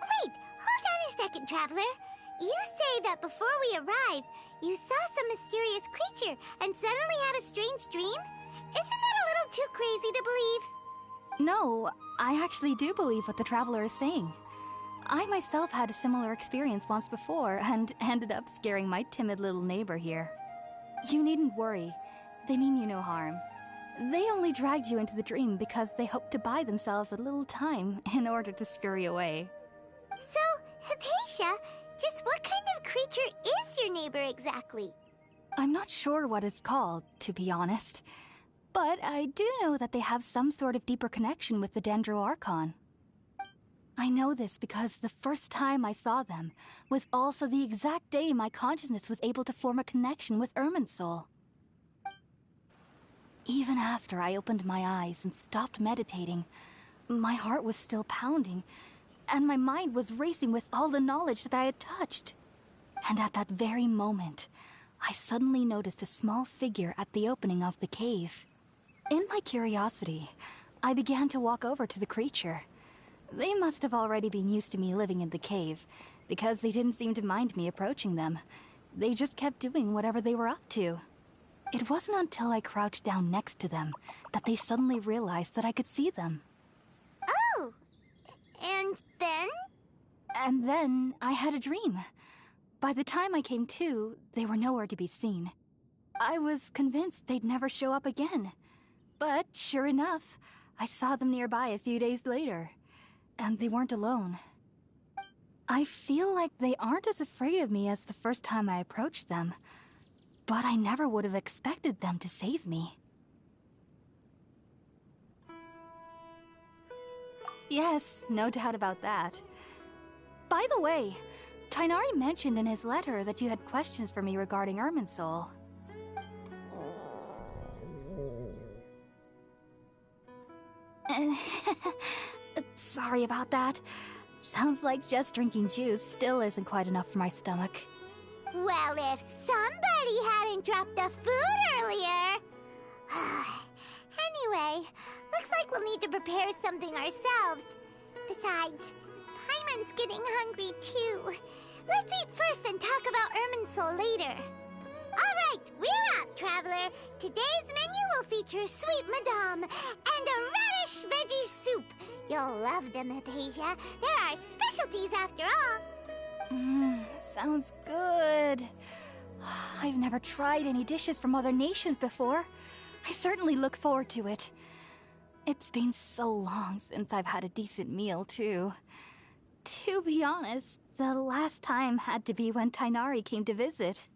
Wait, hold on a second, Traveler. You say that before we arrived, you saw some mysterious creature and suddenly had a strange dream? Isn't that a little too crazy to believe? No, I actually do believe what the Traveler is saying. I myself had a similar experience once before and ended up scaring my timid little neighbor here. You needn't worry. They mean you no harm. They only dragged you into the dream because they hoped to buy themselves a little time in order to scurry away. So, Hypatia, just what kind of creature is your neighbor exactly? I'm not sure what it's called, to be honest. But I do know that they have some sort of deeper connection with the Dendroarchon. I know this because the first time I saw them was also the exact day my consciousness was able to form a connection with Irminsul. Even after I opened my eyes and stopped meditating, my heart was still pounding, and my mind was racing with all the knowledge that I had touched. And at that very moment, I suddenly noticed a small figure at the opening of the cave. In my curiosity, I began to walk over to the creature. They must have already been used to me living in the cave, because they didn't seem to mind me approaching them. They just kept doing whatever they were up to. It wasn't until I crouched down next to them that they suddenly realized that I could see them. Oh! And then? And then I had a dream. By the time I came to, they were nowhere to be seen. I was convinced they'd never show up again. But sure enough, I saw them nearby a few days later. And they weren't alone. I feel like they aren't as afraid of me as the first time I approached them. But I never would have expected them to save me. Yes, no doubt about that. By the way, Tighnari mentioned in his letter that you had questions for me regarding Irminsul. Sorry about that. Sounds like just drinking juice still isn't quite enough for my stomach. Well, if somebody hadn't dropped the food earlier... Anyway, looks like we'll need to prepare something ourselves. Besides, Paimon's getting hungry too. Let's eat first and talk about Irminsul later. Alright, we're up, Traveler. Today's menu will feature Sweet Madame and a radish veggie soup. You'll love them, Hypatia. They're our specialties after all. Sounds good. I've never tried any dishes from other nations before. I certainly look forward to it. It's been so long since I've had a decent meal, too. To be honest, the last time had to be when Tighnari came to visit.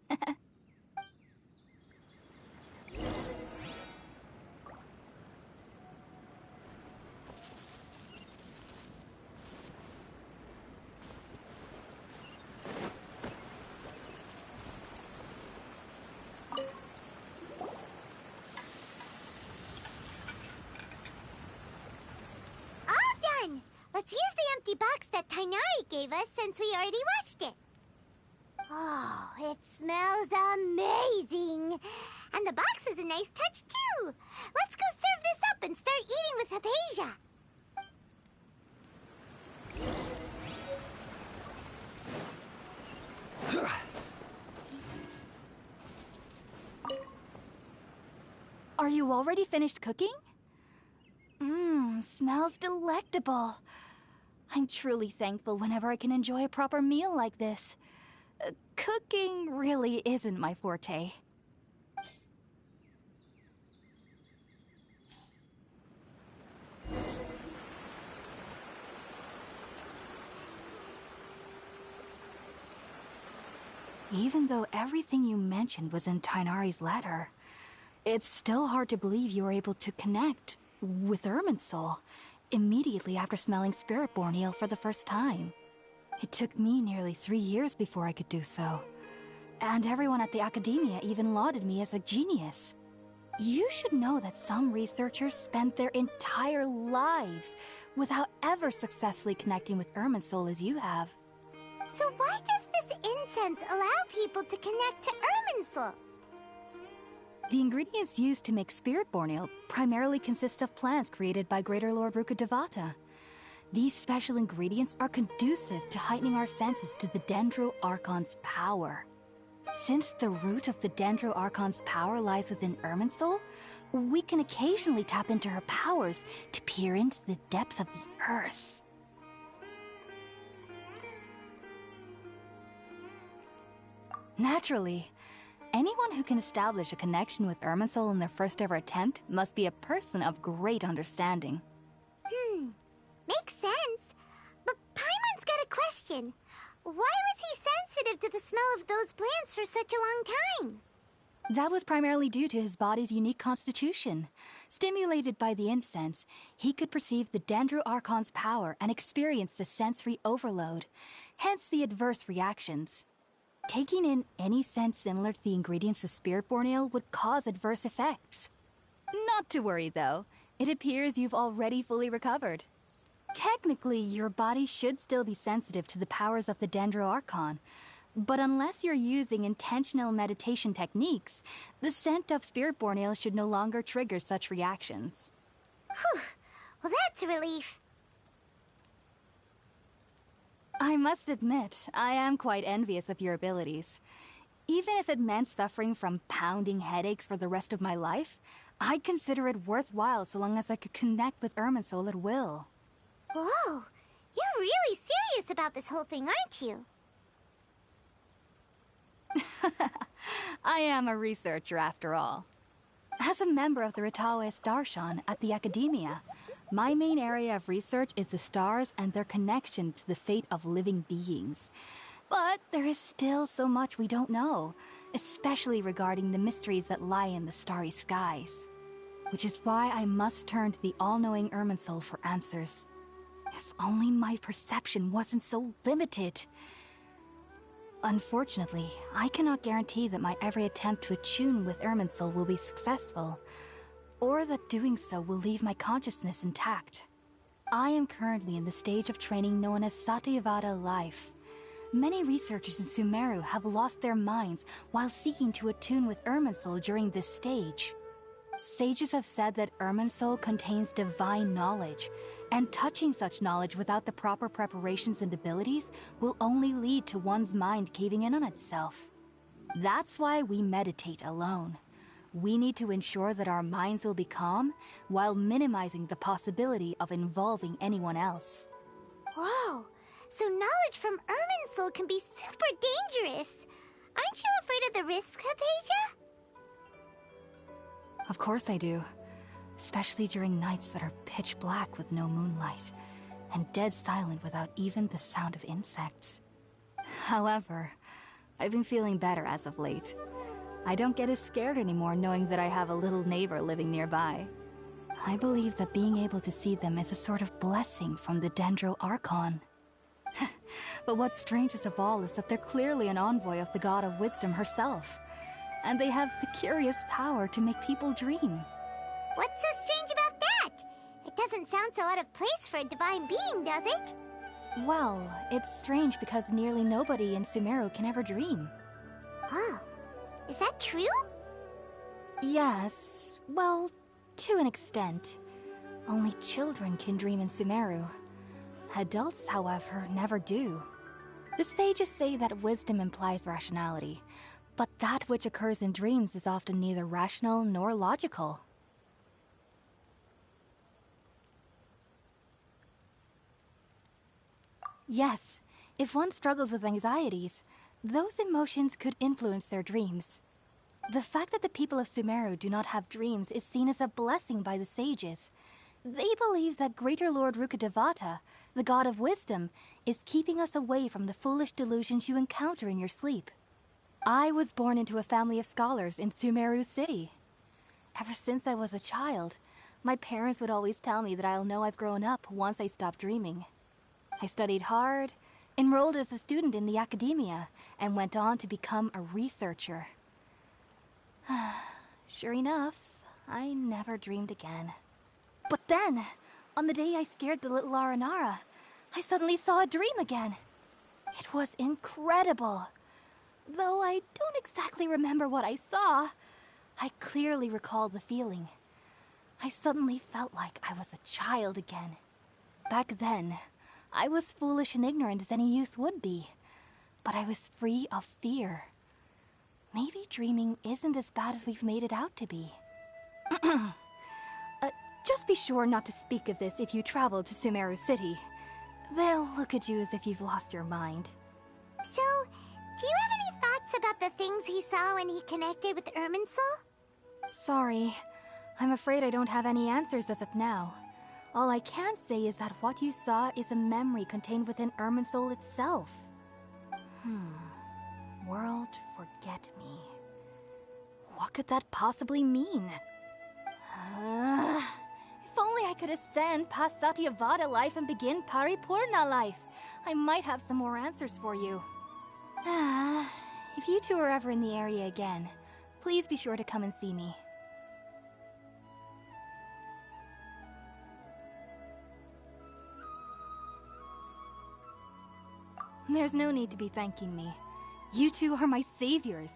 Let's use the empty box that Tighnari gave us since we already watched it. Oh, it smells amazing. And the box is a nice touch, too. Let's go serve this up and start eating with Hypatia. Are you already finished cooking? Smells delectable. I'm truly thankful whenever I can enjoy a proper meal like this. Cooking really isn't my forte. Even though everything you mentioned was in Tighnari's letter, it's still hard to believe you were able to connect with Irminsul immediately after smelling Spiritborn Ale for the first time. It took me nearly 3 years before I could do so. And everyone at the Academia even lauded me as a genius. You should know that some researchers spent their entire lives without ever successfully connecting with Irminsul as you have. So why does this incense allow people to connect to Irminsul? The ingredients used to make Spiritborn Ale primarily consist of plants created by Greater Lord Rukkhadevata. These special ingredients are conducive to heightening our senses to the Dendro Archon's power. Since the root of the Dendro Archon's power lies within Irminsul, we can occasionally tap into her powers to peer into the depths of the earth. Naturally, anyone who can establish a connection with Irminsul in their first ever attempt must be a person of great understanding. Makes sense. But Paimon's got a question. Why was he sensitive to the smell of those plants for such a long time? That was primarily due to his body's unique constitution. Stimulated by the incense, he could perceive the Dendro Archon's power and experienced a sensory overload, hence the adverse reactions. Taking in any scent similar to the ingredients of Spiritborn Ale would cause adverse effects. Not to worry, though. It appears you've already fully recovered. Technically, your body should still be sensitive to the powers of the Dendro Archon, but unless you're using intentional meditation techniques, the scent of Spiritborn Ale should no longer trigger such reactions. Whew. Well, that's a relief. I must admit, I am quite envious of your abilities. Even if it meant suffering from pounding headaches for the rest of my life, I'd consider it worthwhile so long as I could connect with Irminsul at will. Whoa, you're really serious about this whole thing, aren't you? I am a researcher after all. As a member of the Ritaoist Darshan at the Academia, my main area of research is the stars and their connection to the fate of living beings. But there is still so much we don't know, especially regarding the mysteries that lie in the starry skies. Which is why I must turn to the all-knowing Irminsul for answers. If only my perception wasn't so limited. Unfortunately, I cannot guarantee that my every attempt to attune with Irminsul will be successful, or that doing so will leave my consciousness intact. I am currently in the stage of training known as Satyavada life. Many researchers in Sumeru have lost their minds while seeking to attune with Irminsul during this stage. Sages have said that Irminsul contains divine knowledge, and touching such knowledge without the proper preparations and abilities will only lead to one's mind caving in on itself. That's why we meditate alone. We need to ensure that our minds will be calm while minimizing the possibility of involving anyone else. Whoa, so knowledge from Irminsul can be super dangerous. Aren't you afraid of the risks, Hypatia? Of course I do. Especially during nights that are pitch black with no moonlight, and dead silent without even the sound of insects. However, I've been feeling better as of late. I don't get as scared anymore knowing that I have a little neighbor living nearby. I believe that being able to see them is a sort of blessing from the Dendro Archon. But what's strangest of all is that they're clearly an envoy of the God of Wisdom herself, and they have the curious power to make people dream. What's so strange about that? It doesn't sound so out of place for a divine being, does it? Well, it's strange because nearly nobody in Sumeru can ever dream. Oh, is that true? Yes, well, to an extent. Only children can dream in Sumeru. Adults, however, never do. The sages say that wisdom implies rationality, but that which occurs in dreams is often neither rational nor logical. Yes, if one struggles with anxieties, those emotions could influence their dreams. The fact that the people of Sumeru do not have dreams is seen as a blessing by the sages. They believe that Greater Lord Rukkhadevata, the God of Wisdom, is keeping us away from the foolish delusions you encounter in your sleep. I was born into a family of scholars in Sumeru City. Ever since I was a child, my parents would always tell me that I'll know I've grown up once I stop dreaming. I studied hard, enrolled as a student in the academia, and went on to become a researcher. Sure enough, I never dreamed again. But then, on the day I scared the little Aranara, I suddenly saw a dream again. It was incredible. Though I don't exactly remember what I saw, I clearly recall the feeling. I suddenly felt like I was a child again. Back then, I was foolish and ignorant as any youth would be, but I was free of fear. Maybe dreaming isn't as bad as we've made it out to be. Just be sure not to speak of this if you travel to Sumeru City. They'll look at you as if you've lost your mind. So, do you have any thoughts about the things he saw when he connected with Irminsul? Sorry. I'm afraid I don't have any answers as of now. All I can say is that what you saw is a memory contained within Irminsul itself. World forget me. What could that possibly mean? If only I could ascend past Satyavada life and begin Paripurna life. I might have some more answers for you. If you two are ever in the area again, please be sure to come and see me. There's no need to be thanking me. You two are my saviors.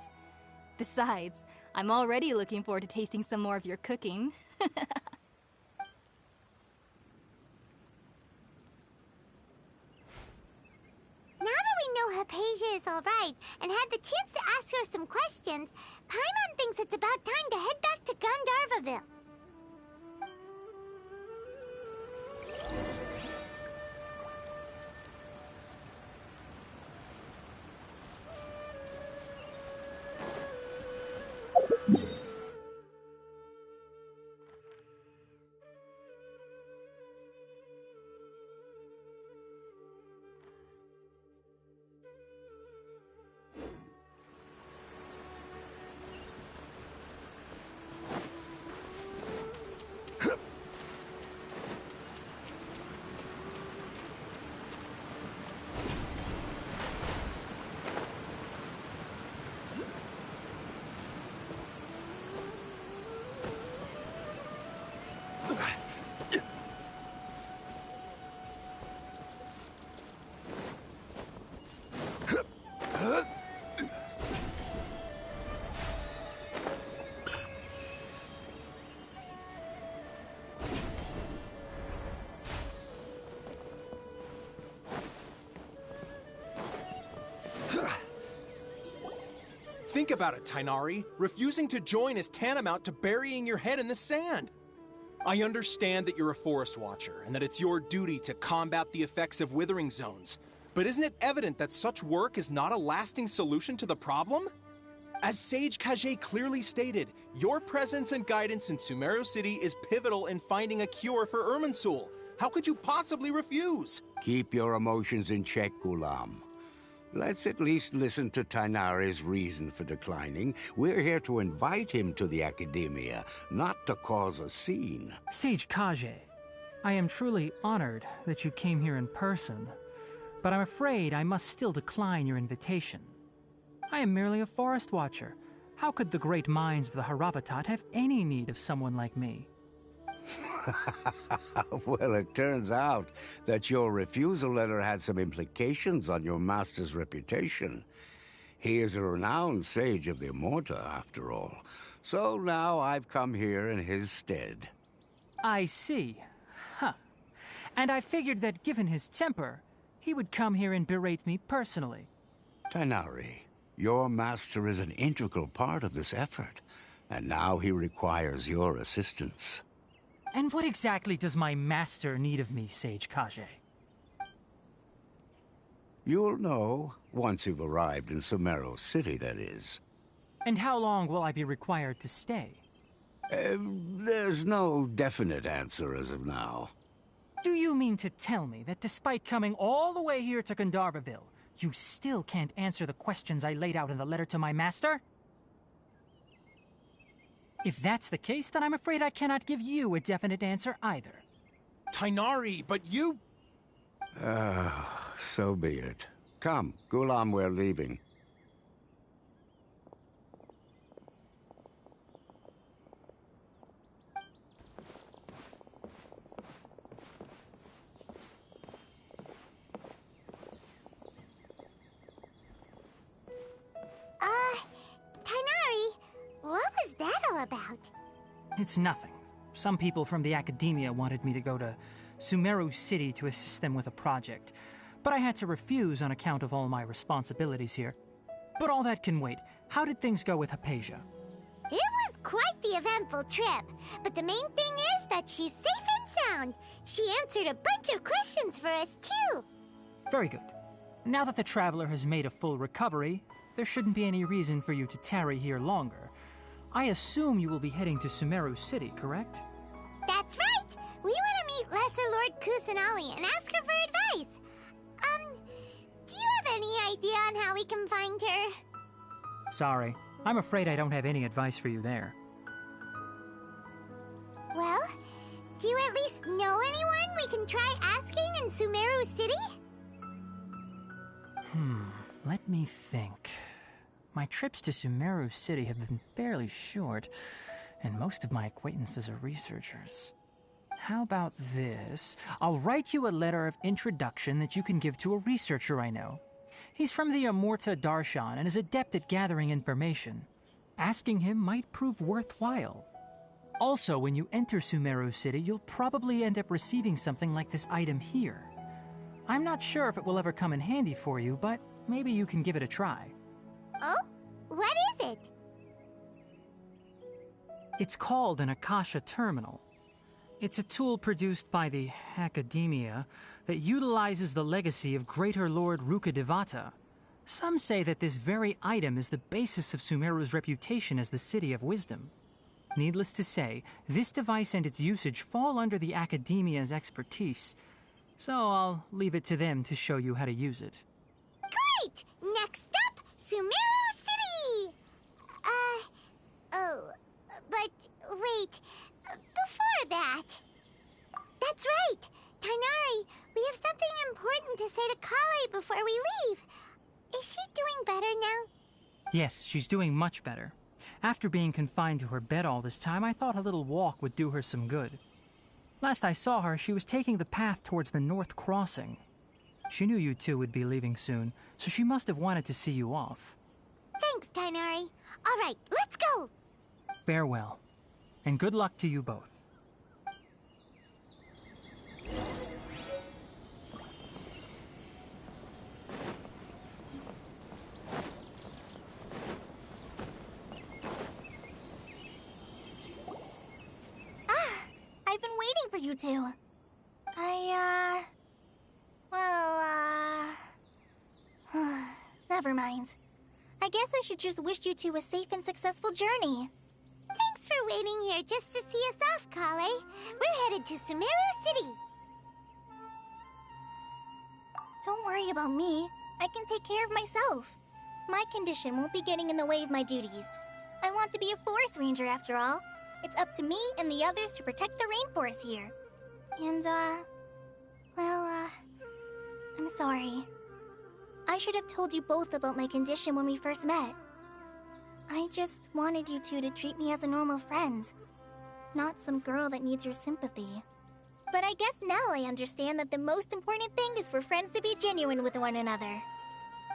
Besides, I'm already looking forward to tasting some more of your cooking. Now that we know Hypatia is alright and had the chance to ask her some questions, Paimon thinks it's about time to head back to Gandharvaville. Think about it, Tainari. Refusing to join is tantamount to burying your head in the sand. I understand that you're a forest watcher, and that it's your duty to combat the effects of withering zones. But isn't it evident that such work is not a lasting solution to the problem? As Sage Kage clearly stated, your presence and guidance in Sumeru City is pivotal in finding a cure for Irminsul. How could you possibly refuse? Keep your emotions in check, Gulam. Let's at least listen to Tainari's reason for declining. We're here to invite him to the Academia, not to cause a scene. Sage Kage, I am truly honored that you came here in person, but I'm afraid I must still decline your invitation. I am merely a forest watcher. How could the great minds of the Haravatat have any need of someone like me? Well, it turns out that your refusal letter had some implications on your master's reputation. He is a renowned sage of the Immorta, after all. So now I've come here in his stead. I see. Huh. And I figured that given his temper, he would come here and berate me personally. Tainari, your master is an integral part of this effort, and now he requires your assistance. And what exactly does my master need of me, Sage Kage? You'll know once you've arrived in Sumeru City, that is. And how long will I be required to stay? There's no definite answer as of now. Do you mean to tell me that despite coming all the way here to Gandharvaville, You still can't answer the questions I laid out in the letter to my master? If that's the case, then I'm afraid I cannot give you a definite answer either. Tighnari, but you... So be it. Come, Gulam, we're leaving. Tighnari, what was that all about? It's nothing. Some people from the academia wanted me to go to Sumeru City to assist them with a project, but I had to refuse on account of all my responsibilities here. But all that can wait. How did things go with Hypatia? It was quite the eventful trip, but the main thing is that she's safe and sound. She answered a bunch of questions for us, too. Very good. Now that the traveler has made a full recovery, there shouldn't be any reason for you to tarry here longer. I assume you will be heading to Sumeru City, correct? That's right! We want to meet Lesser Lord Kusanali and ask her for advice. Do you have any idea on how we can find her? Sorry, I'm afraid I don't have any advice for you there. Well, do you at least know anyone we can try asking in Sumeru City? Let me think. My trips to Sumeru City have been fairly short, and most of my acquaintances are researchers. How about this? I'll write you a letter of introduction that you can give to a researcher I know. He's from the Amurta Darshan and is adept at gathering information. Asking him might prove worthwhile. Also, when you enter Sumeru City, you'll probably end up receiving something like this item here. I'm not sure if it will ever come in handy for you, but maybe you can give it a try. Oh? What is it? It's called an Akasha Terminal. It's a tool produced by the Academia that utilizes the legacy of Greater Lord Rukkhadevata. Some say that this very item is the basis of Sumeru's reputation as the City of Wisdom. Needless to say, this device and its usage fall under the Academia's expertise, so I'll leave it to them to show you how to use it. Great! Next up, Sumeru City! But wait, before that... That's right! Tighnari, we have something important to say to Kale before we leave. Is she doing better now? Yes, she's doing much better. After being confined to her bed all this time, I thought a little walk would do her some good. Last I saw her, she was taking the path towards the North Crossing. She knew you two would be leaving soon, so she must have wanted to see you off. Thanks, Tighnari. All right, let's go! Farewell, and good luck to you both. I've been waiting for you two. Never mind. I guess I should just wish you two a safe and successful journey. Thanks for waiting here just to see us off, Kale. We're headed to Sumeru City. Don't worry about me. I can take care of myself. My condition won't be getting in the way of my duties. I want to be a forest ranger after all. It's up to me and the others to protect the rainforest here. And, I'm sorry. I should have told you both about my condition when we first met. I just wanted you two to treat me as a normal friend, not some girl that needs your sympathy. But I guess now I understand that the most important thing is for friends to be genuine with one another.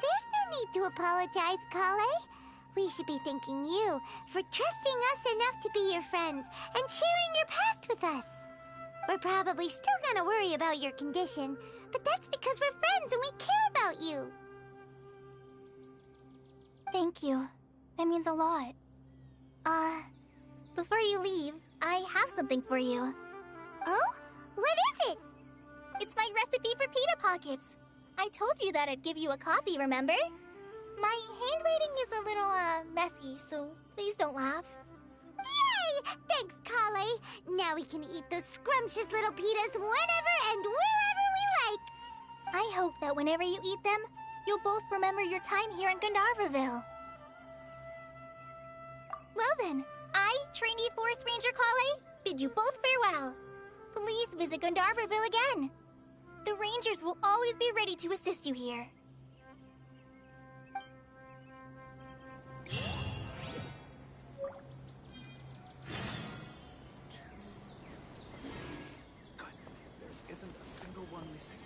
There's no need to apologize, Kale. We should be thanking you for trusting us enough to be your friends and sharing your past with us. We're probably still gonna worry about your condition, but that's because we're friends and we care about you. Thank you. That means a lot. Before you leave, I have something for you. Oh? What is it? It's my recipe for pita pockets. I told you that I'd give you a copy, remember? My handwriting is a little, messy, so please don't laugh. Yay! Thanks, Kale. Now we can eat those scrumptious little pitas whenever and wherever we like. I hope that whenever you eat them, You'll both remember your time here in Gandharvaville. Well then, I, trainee Forest Ranger Kale, bid you both farewell. Please visit Gandharvaville again. The Rangers will always be ready to assist you here. There isn't a single one missing.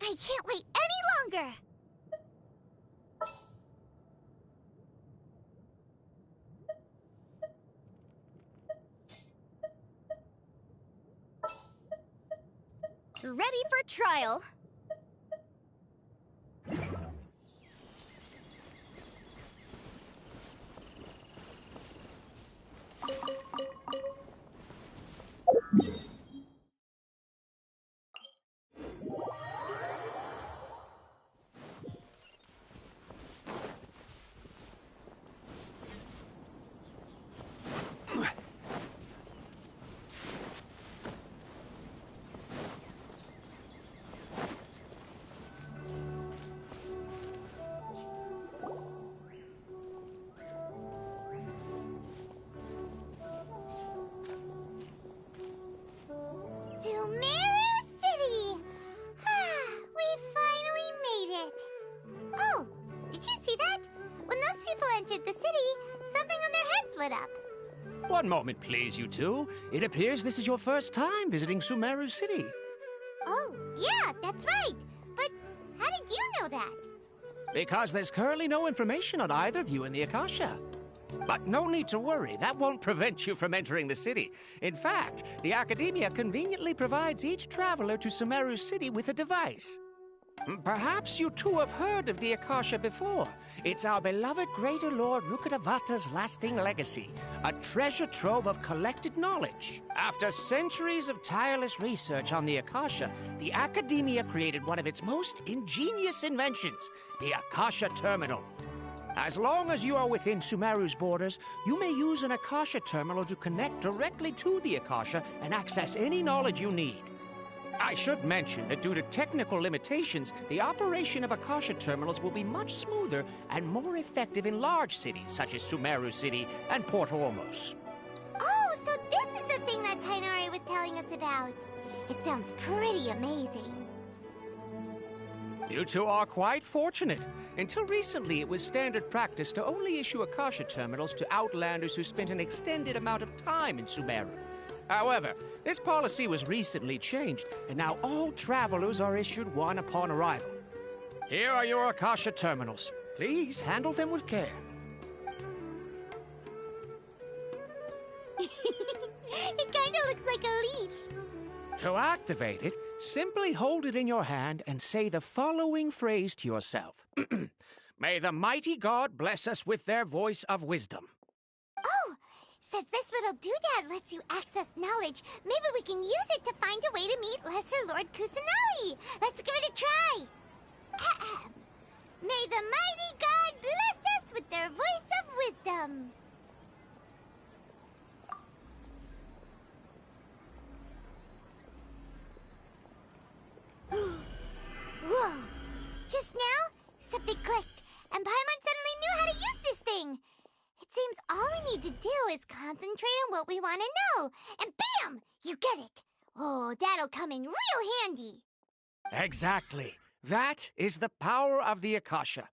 I can't wait any longer! Ready for trial. Sumeru City! We finally made it! Oh, did you see that? When those people entered the city, something on their heads lit up. One moment, please, you two. It appears this is your first time visiting Sumeru City. Oh, yeah, that's right. But how did you know that? Because there's currently no information on either of you in the Akasha. But no need to worry, that won't prevent you from entering the city. In fact, the Academia conveniently provides each traveler to Sumeru City with a device. Perhaps you two have heard of the Akasha before. It's our beloved Greater Lord Rukkhadevata's lasting legacy, a treasure trove of collected knowledge. After centuries of tireless research on the Akasha, the Academia created one of its most ingenious inventions, the Akasha Terminal. As long as you are within Sumeru's borders, you may use an Akasha terminal to connect directly to the Akasha and access any knowledge you need. I should mention that due to technical limitations, the operation of Akasha terminals will be much smoother and more effective in large cities such as Sumeru City and Port Ormos. Oh, so this is the thing that Tainari was telling us about. It sounds pretty amazing. You two are quite fortunate. Until recently, it was standard practice to only issue Akasha terminals to outlanders who spent an extended amount of time in Sumeru. However, this policy was recently changed, and now all travelers are issued one upon arrival. Here are your Akasha terminals. Please handle them with care. It kinda looks like a leash. To activate it, simply hold it in your hand and say the following phrase to yourself. May the mighty God bless us with their voice of wisdom. Oh, since this little doodad lets you access knowledge, maybe we can use it to find a way to meet Lesser Lord Kusanali. Let's give it a try. Ahem. May the mighty God bless us with their voice of wisdom. Whoa! Just now, something clicked, and Paimon suddenly knew how to use this thing. It seems all we need to do is concentrate on what we want to know, and bam! You get it. Oh, that'll come in real handy. Exactly. That is the power of the Akasha.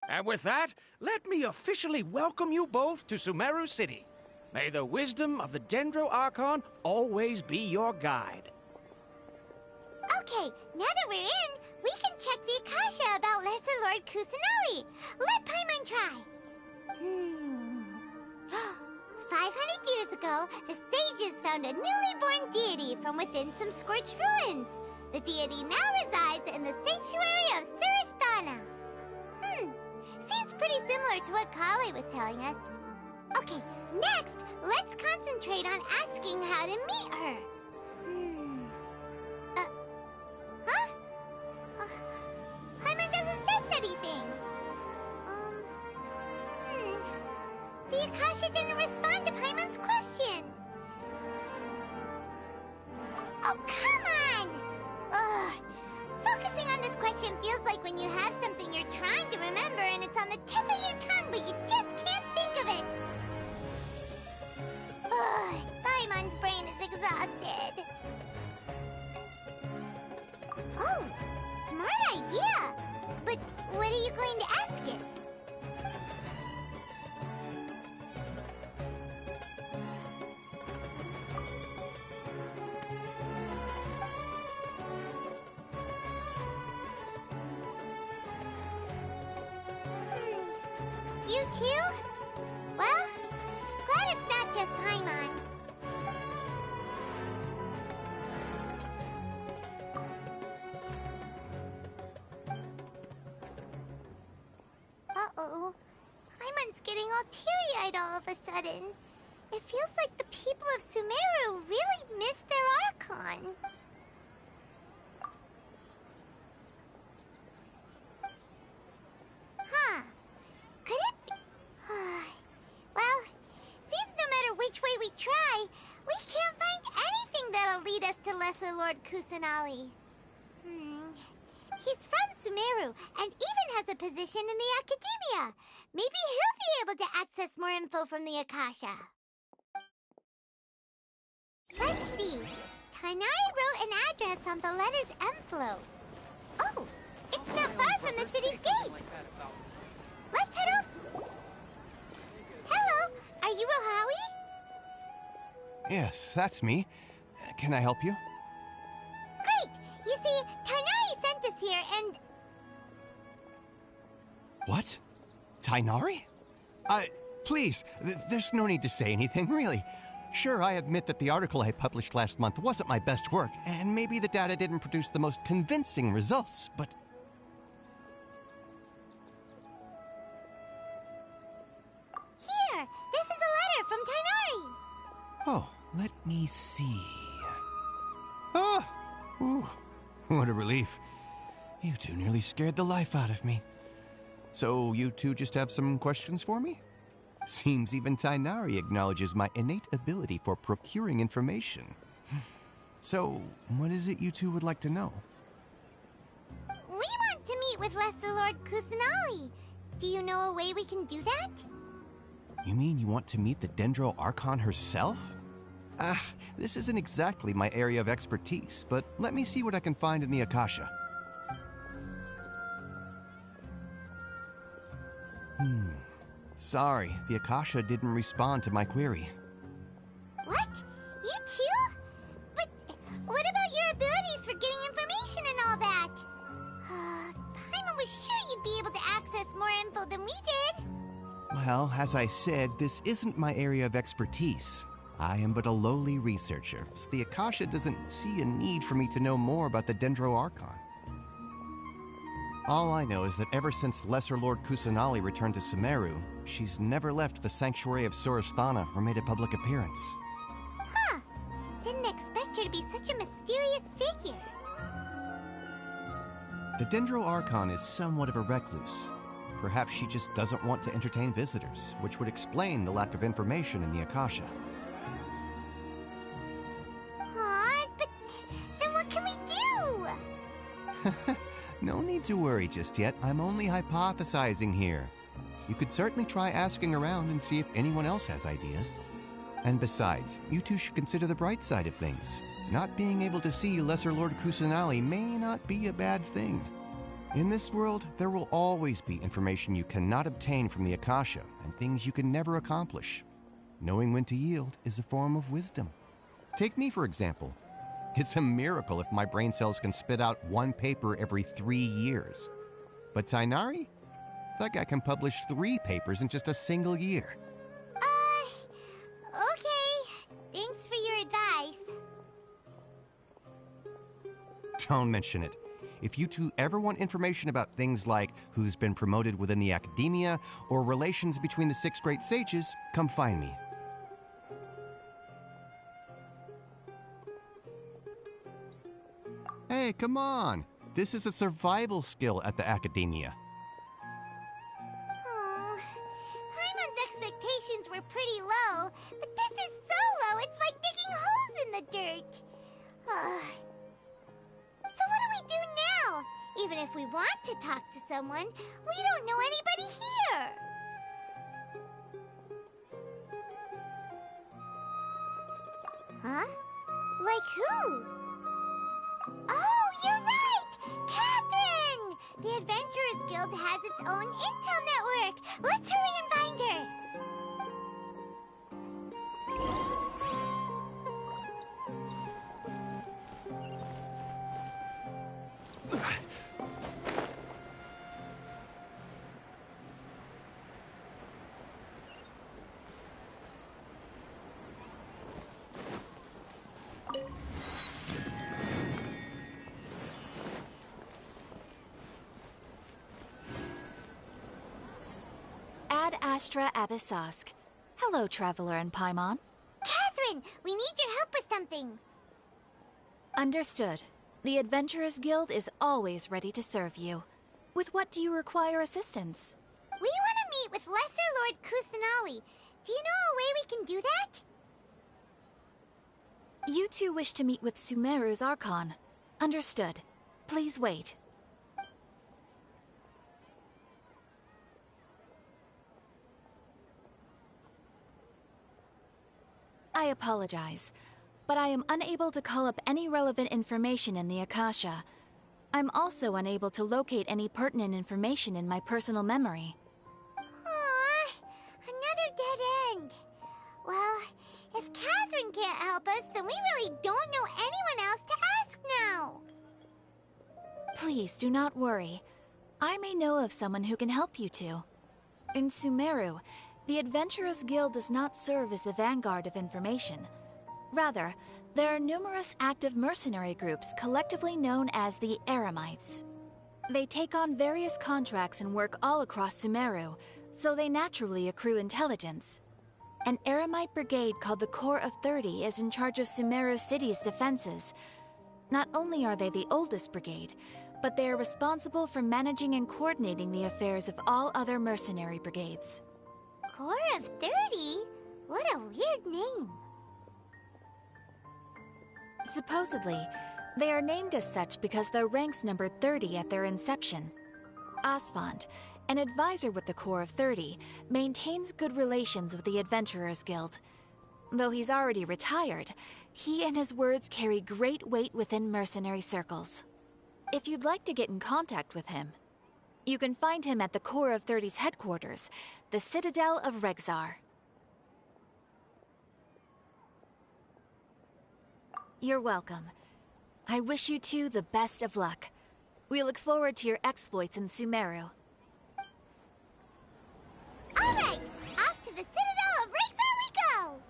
And with that, let me officially welcome you both to Sumeru City. May the wisdom of the Dendro Archon always be your guide. Okay, now that we're in, we can check the Akasha about Lesser Lord Kusanali. Let Paimon try. 500 years ago, the sages found a newly born deity from within some scorched ruins. The deity now resides in the sanctuary of Suristana. Seems pretty similar to what Kale was telling us. Okay, Next, let's concentrate on asking how to meet her. Huh? Paimon doesn't sense anything. The Akasha didn't respond to Paimon's question. Oh, come on! Ugh. Focusing on this question feels like when you have something you're trying to remember and it's on the tip of your tongue, but you just can't think of it. Ugh. Paimon's brain is exhausted. Oh, smart idea. But what are you going to ask it? You too? Well, glad it's not just Paimon. Uh-oh. Paimon's getting all teary-eyed all of a sudden. It feels like the people of Sumeru really missed their Archon. Huh. Could it be? Well, seems no matter which way we try, we can't find anything that'll lead us to Lesser Lord Kusanali. He's from Sumeru and even has a position in the Academia. Maybe he'll be able to access more info from the Akasha. Let's see. Tainari wrote an address on the letter's envelope. Oh, it's not far from the city's gate. Let's head up. Hello, are you Rohawi? Yes, that's me. Can I help you? Great! You see, Tainari sent us here and... What? Tainari? Please, there's no need to say anything, really. Sure, I admit that the article I published last month wasn't my best work, and maybe the data didn't produce the most convincing results, but... Here! This is a letter from Tainari! Oh, let me see... Ah! Ooh, what a relief. You two nearly scared the life out of me. So, you two just have some questions for me? Seems even Tainari acknowledges my innate ability for procuring information. So, what is it you two would like to know? We want to meet with Lesser Lord Kusanali. Do you know a way we can do that? You mean you want to meet the Dendro Archon herself? This isn't exactly my area of expertise, but let me see what I can find in the Akasha. Sorry, the Akasha didn't respond to my query. What? You too? But what about your abilities for getting information and all that? Paimon was sure you'd be able to access more info than we did. Well, as I said, this isn't my area of expertise. I am but a lowly researcher, so the Akasha doesn't see a need for me to know more about the Dendro Archon. All I know is that ever since Lesser Lord Kusanali returned to Sumeru, she's never left the Sanctuary of Surasthana or made a public appearance. Huh. Didn't expect her to be such a mysterious figure. The Dendro Archon is somewhat of a recluse. Perhaps she just doesn't want to entertain visitors, which would explain the lack of information in the Akasha. But then what can we do? No need to worry just yet. I'm only hypothesizing here. You could certainly try asking around and see if anyone else has ideas. And besides, you two should consider the bright side of things. Not being able to see Lesser Lord Kusanali may not be a bad thing. In this world, there will always be information you cannot obtain from the Akasha and things you can never accomplish. Knowing when to yield is a form of wisdom. Take me, for example. It's a miracle if my brain cells can spit out one paper every 3 years. But Tainari? That guy can publish 3 papers in just a single year. Okay. Thanks for your advice. Don't mention it. If you two ever want information about things like who's been promoted within the Academia or relations between the 6 great sages, come find me. Hey, come on. This is a survival skill at the Academia. Oh, Paimon's expectations were pretty low, but this is so low, it's like digging holes in the dirt. So what do we do now? Even if we want to talk to someone, we don't know anybody here. Huh? Like who? Oh, you're right! Catherine! The Adventurers Guild has its own intel network. Let's hurry and find her. Ad Astra Abyssosk. Hello, Traveler and Paimon. Catherine, we need your help with something. Understood. The Adventurers Guild is always ready to serve you. With what do you require assistance? We want to meet with Lesser Lord Kusanali. Do you know a way we can do that? You two wish to meet with Sumeru's Archon. Understood. Please wait. I apologize, but I am unable to call up any relevant information in the Akasha. I'm also unable to locate any pertinent information in my personal memory. Aww, another dead end. Well, if Catherine can't help us, then we really don't know anyone else to ask now. Please do not worry. I may know of someone who can help you two. In Sumeru, the Adventurers Guild does not serve as the vanguard of information. Rather, there are numerous active mercenary groups collectively known as the Eremites. They take on various contracts and work all across Sumeru, so they naturally accrue intelligence. An Eremite brigade called the Corps of 30 is in charge of Sumeru City's defenses. Not only are they the oldest brigade, but they are responsible for managing and coordinating the affairs of all other mercenary brigades. Corps of 30? What a weird name. Supposedly, they are named as such because their ranks numbered 30 at their inception. Asfand, an advisor with the Corps of 30, maintains good relations with the Adventurers Guild. Though he's already retired, he and his words carry great weight within mercenary circles. If you'd like to get in contact with him, you can find him at the Corps of 30's headquarters, the Citadel of Rexar. You're welcome. I wish you two the best of luck. We look forward to your exploits in Sumeru. All right, off to the Citadel of Rexar we go!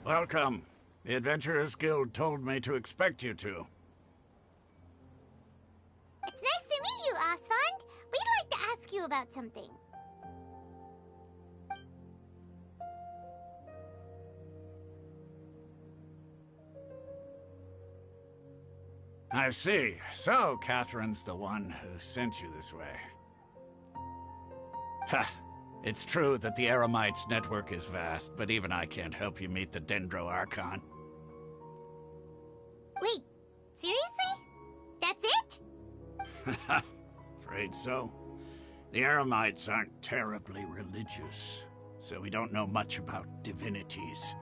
Welcome. The Adventurers Guild told me to expect you two. It's nice to meet you, Asfand. We'd like to ask you about something. I see. So, Catherine's the one who sent you this way. Ha! It's true that the Eremites' network is vast, but even I can't help you meet the Dendro Archon. Wait, seriously? That's it? Afraid so. The Eremites aren't terribly religious, so we don't know much about divinities.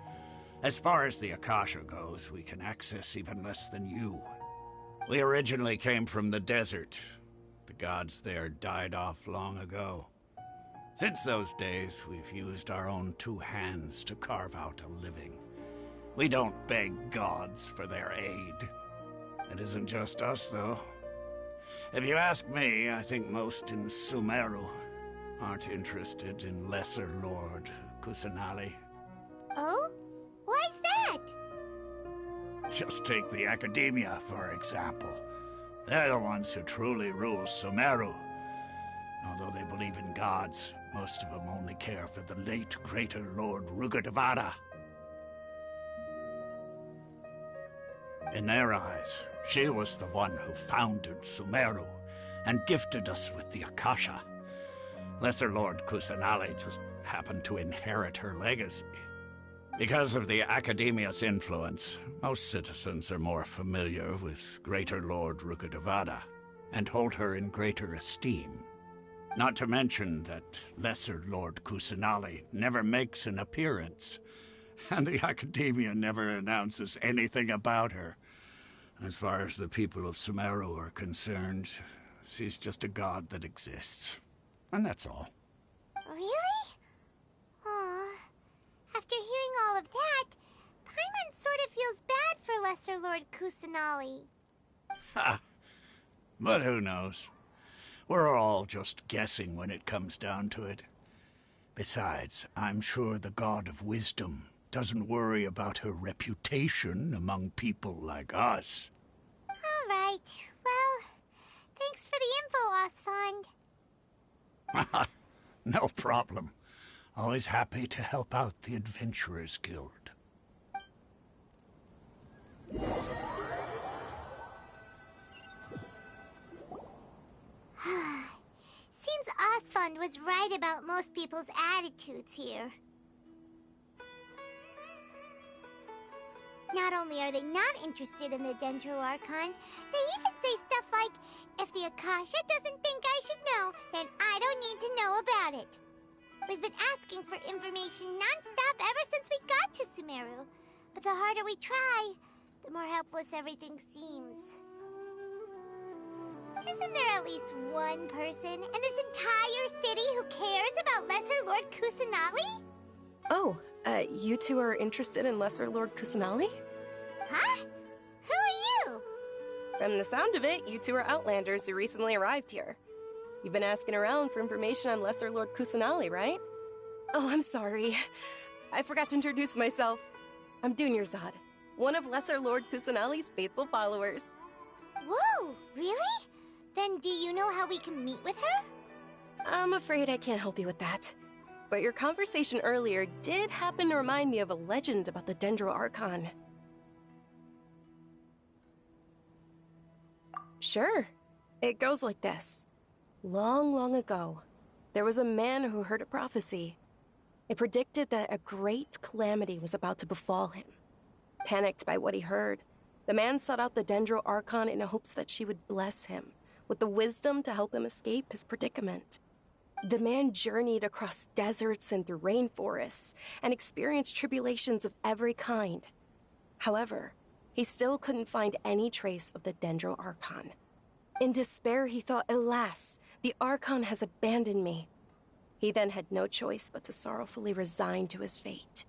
As far as the Akasha goes, we can access even less than you. We originally came from the desert. The gods there died off long ago. Since those days, we've used our own two hands to carve out a living. We don't beg gods for their aid. It isn't just us, though. If you ask me, I think most in Sumeru aren't interested in Lesser Lord Kusanali. Oh? Why's that? Just take the Academia, for example. They're the ones who truly rule Sumeru. Although they believe in gods, most of them only care for the late Greater Lord Rugadavada. In their eyes, she was the one who founded Sumeru and gifted us with the Akasha. Lesser Lord Kusanali just happened to inherit her legacy. Because of the Academia's influence, most citizens are more familiar with Greater Lord Rugadavada and hold her in greater esteem. Not to mention that Lesser Lord Kusanali never makes an appearance, and the Academia never announces anything about her. As far as the people of Sumeru are concerned, she's just a god that exists. And that's all. Really? Aw. After hearing all of that, Paimon sort of feels bad for Lesser Lord Kusanali. Ha! But who knows? We're all just guessing when it comes down to it. Besides, I'm sure the God of Wisdom doesn't worry about her reputation among people like us. All right. Well, thanks for the info, Osfond. No problem. Always happy to help out the Adventurers Guild. Seems Osfond was right about most people's attitudes here. Not only are they not interested in the Dendro Archon, they even say stuff like, if the Akasha doesn't think I should know, then I don't need to know about it. We've been asking for information non-stop ever since we got to Sumeru. But the harder we try, the more helpless everything seems. Isn't there at least one person in this entire city who cares about Lesser Lord Kusanali? Oh, you two are interested in Lesser Lord Kusanali? Huh? Who are you? From the sound of it, you two are Outlanders who recently arrived here. You've been asking around for information on Lesser Lord Kusanali, right? Oh, I'm sorry. I forgot to introduce myself. I'm Dunyarzad, one of Lesser Lord Kusanali's faithful followers. Whoa, really? Then do you know how we can meet with her? I'm afraid I can't help you with that. But your conversation earlier did happen to remind me of a legend about the Dendro Archon. Sure. It goes like this. Long, long ago, there was a man who heard a prophecy. It predicted that a great calamity was about to befall him. Panicked by what he heard, the man sought out the Dendro Archon in hopes that she would bless him with the wisdom to help him escape his predicament. The man journeyed across deserts and through rainforests and experienced tribulations of every kind. However, he still couldn't find any trace of the Dendro Archon. In despair, he thought, alas, the Archon has abandoned me. He then had no choice but to sorrowfully resign to his fate.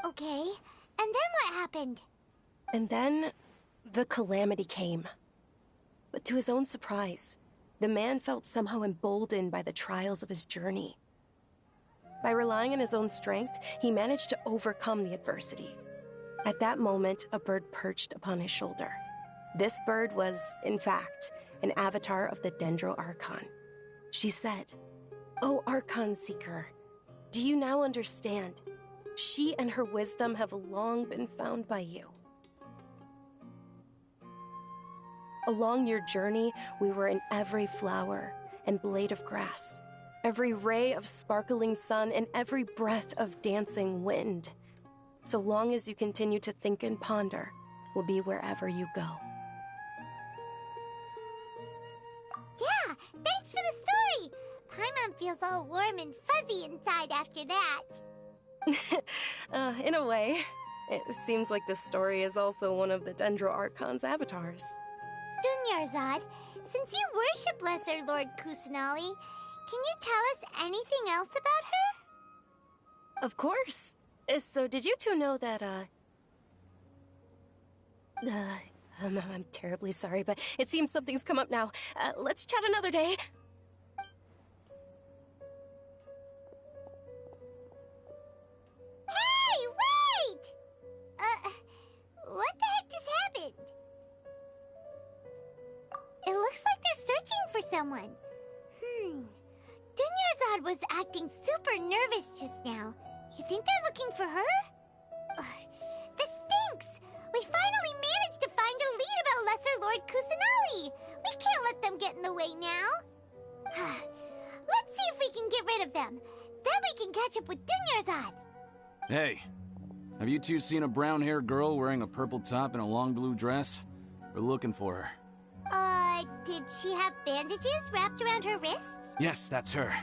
Okay, and then what happened? And then, the calamity came. But to his own surprise, the man felt somehow emboldened by the trials of his journey. By relying on his own strength, he managed to overcome the adversity. At that moment, a bird perched upon his shoulder. This bird was, in fact, an avatar of the Dendro Archon. She said, "O Archon Seeker, do you now understand? She and her wisdom have long been found by you. Along your journey, we were in every flower and blade of grass, every ray of sparkling sun, and every breath of dancing wind. So long as you continue to think and ponder, we'll be wherever you go." Yeah, thanks for the story! Paimon feels all warm and fuzzy inside after that. In a way, it seems like this story is also one of the Dendro Archon's avatars. Dunyarzad, since you worship Lesser Lord Kusanali, can you tell us anything else about her? Of course. So did you two know that, I'm terribly sorry, but it seems something's come up now. Let's chat another day. Hey, wait! What the heck just happened? It looks like they're searching for someone. Dunyarzad was acting super nervous just now. You think they're looking for her? This stinks! We finally managed to find a lead about Lesser Lord Kusanali! We can't let them get in the way now. Let's see if we can get rid of them. Then we can catch up with Dunyarzad. Hey, have you two seen a brown-haired girl wearing a purple top and a long blue dress? We're looking for her. Did she have bandages wrapped around her wrists? Yes, that's her.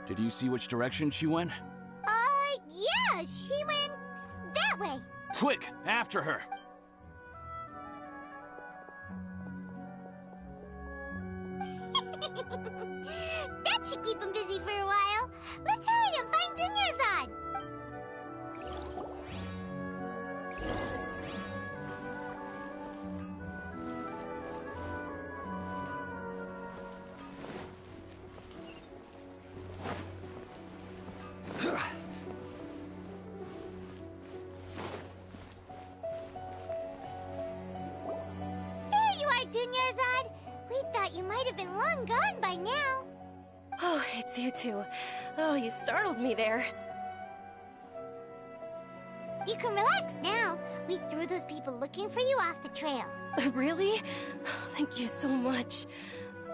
Did you see which direction she went? Yeah, she went that way. Quick, after her! That should keep him busy for a while. Let's hurry and find Dunyarzad. Dunyarzad, we thought you might have been long gone by now. Oh, it's you two. Oh, you startled me there. You can relax now. We threw those people looking for you off the trail. Really? Thank you so much.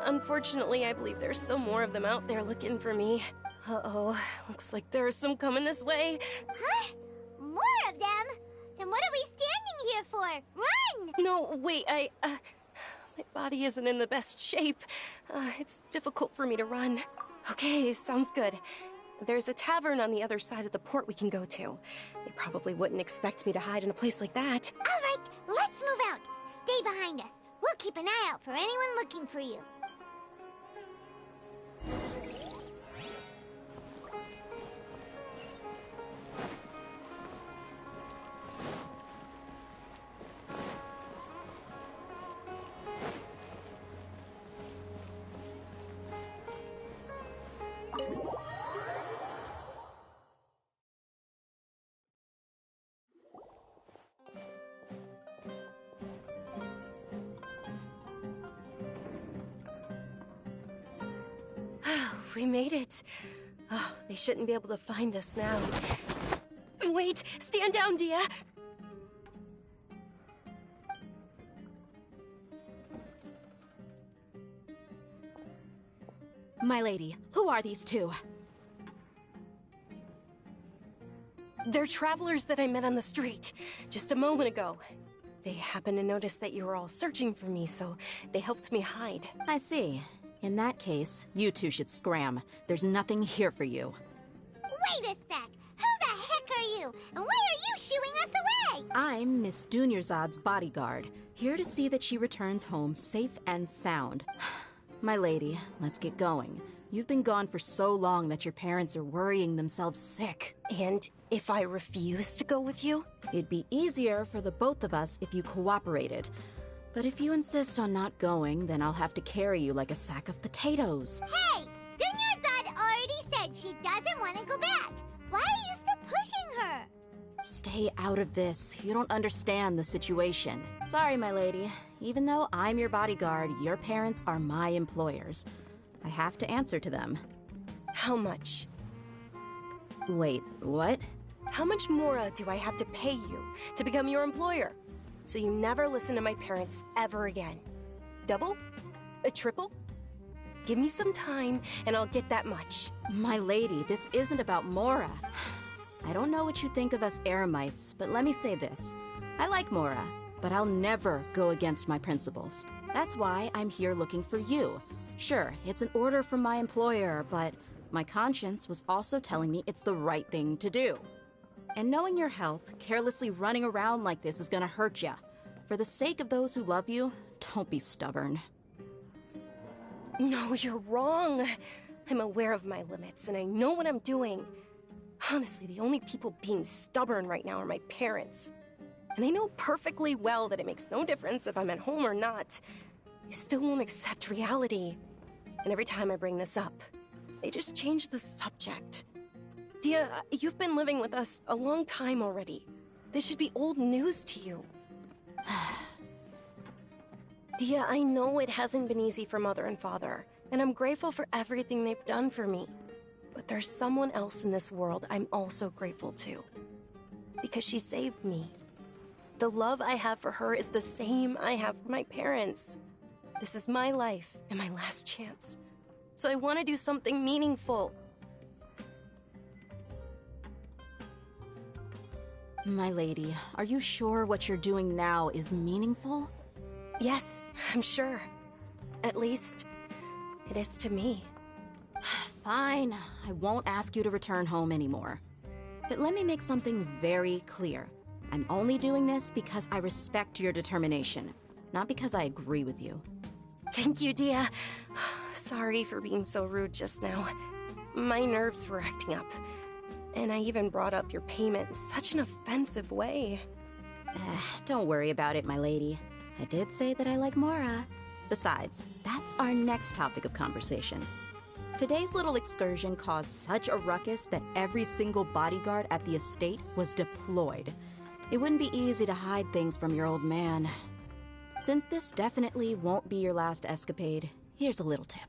Unfortunately, I believe there's still more of them out there looking for me. Uh-oh, looks like there's some coming this way. Huh? More of them? Then what are we standing here for? Run! No, wait, my body isn't in the best shape. It's difficult for me to run. Okay, sounds good. There's a tavern on the other side of the port we can go to. They probably wouldn't expect me to hide in a place like that. All right, let's move out. Stay behind us. We'll keep an eye out for anyone looking for you. We made it. Oh, they shouldn't be able to find us now. Wait! Stand down, Dia! My lady, who are these two? They're travelers that I met on the street just a moment ago. They happened to notice that you were all searching for me, so they helped me hide. I see. In that case, you two should scram. There's nothing here for you. Wait a sec! Who the heck are you? And why are you shooing us away? I'm Miss Dunyarzad's bodyguard, here to see that she returns home safe and sound. My lady, let's get going. You've been gone for so long that your parents are worrying themselves sick. And if I refuse to go with you? It'd be easier for the both of us if you cooperated. But if you insist on not going, then I'll have to carry you like a sack of potatoes. Hey! Dunyarzad already said she doesn't want to go back. Why are you still pushing her? Stay out of this. You don't understand the situation. Sorry, my lady. Even though I'm your bodyguard, your parents are my employers. I have to answer to them. How much? Wait, what? How much more do I have to pay you to become your employer? So you never listen to my parents ever again. Double? A triple? Give me some time and I'll get that much. My lady, this isn't about Mora. I don't know what you think of us Eremites, but let me say this. I like Mora, but I'll never go against my principles. That's why I'm here looking for you. Sure, it's an order from my employer, but my conscience was also telling me it's the right thing to do. And knowing your health, carelessly running around like this is gonna hurt ya. For the sake of those who love you, don't be stubborn. No, you're wrong. I'm aware of my limits, and I know what I'm doing. Honestly, the only people being stubborn right now are my parents. And I know perfectly well that it makes no difference if I'm at home or not. They still won't accept reality. And every time I bring this up, they just change the subject. Dia, you've been living with us a long time already. This should be old news to you. Dia, I know it hasn't been easy for Mother and Father, and I'm grateful for everything they've done for me. But there's someone else in this world I'm also grateful to. Because she saved me. The love I have for her is the same I have for my parents. This is my life and my last chance. So I want to do something meaningful. My lady, are you sure what you're doing now is meaningful? Yes, I'm sure. At least, it is to me. Fine, I won't ask you to return home anymore. But let me make something very clear. I'm only doing this because I respect your determination, not because I agree with you. Thank you, Dia. Sorry for being so rude just now. My nerves were acting up. And I even brought up your payment in such an offensive way. Don't worry about it, my lady. I did say that I like Mora. Besides, that's our next topic of conversation. Today's little excursion caused such a ruckus that every single bodyguard at the estate was deployed. It wouldn't be easy to hide things from your old man. Since this definitely won't be your last escapade, here's a little tip.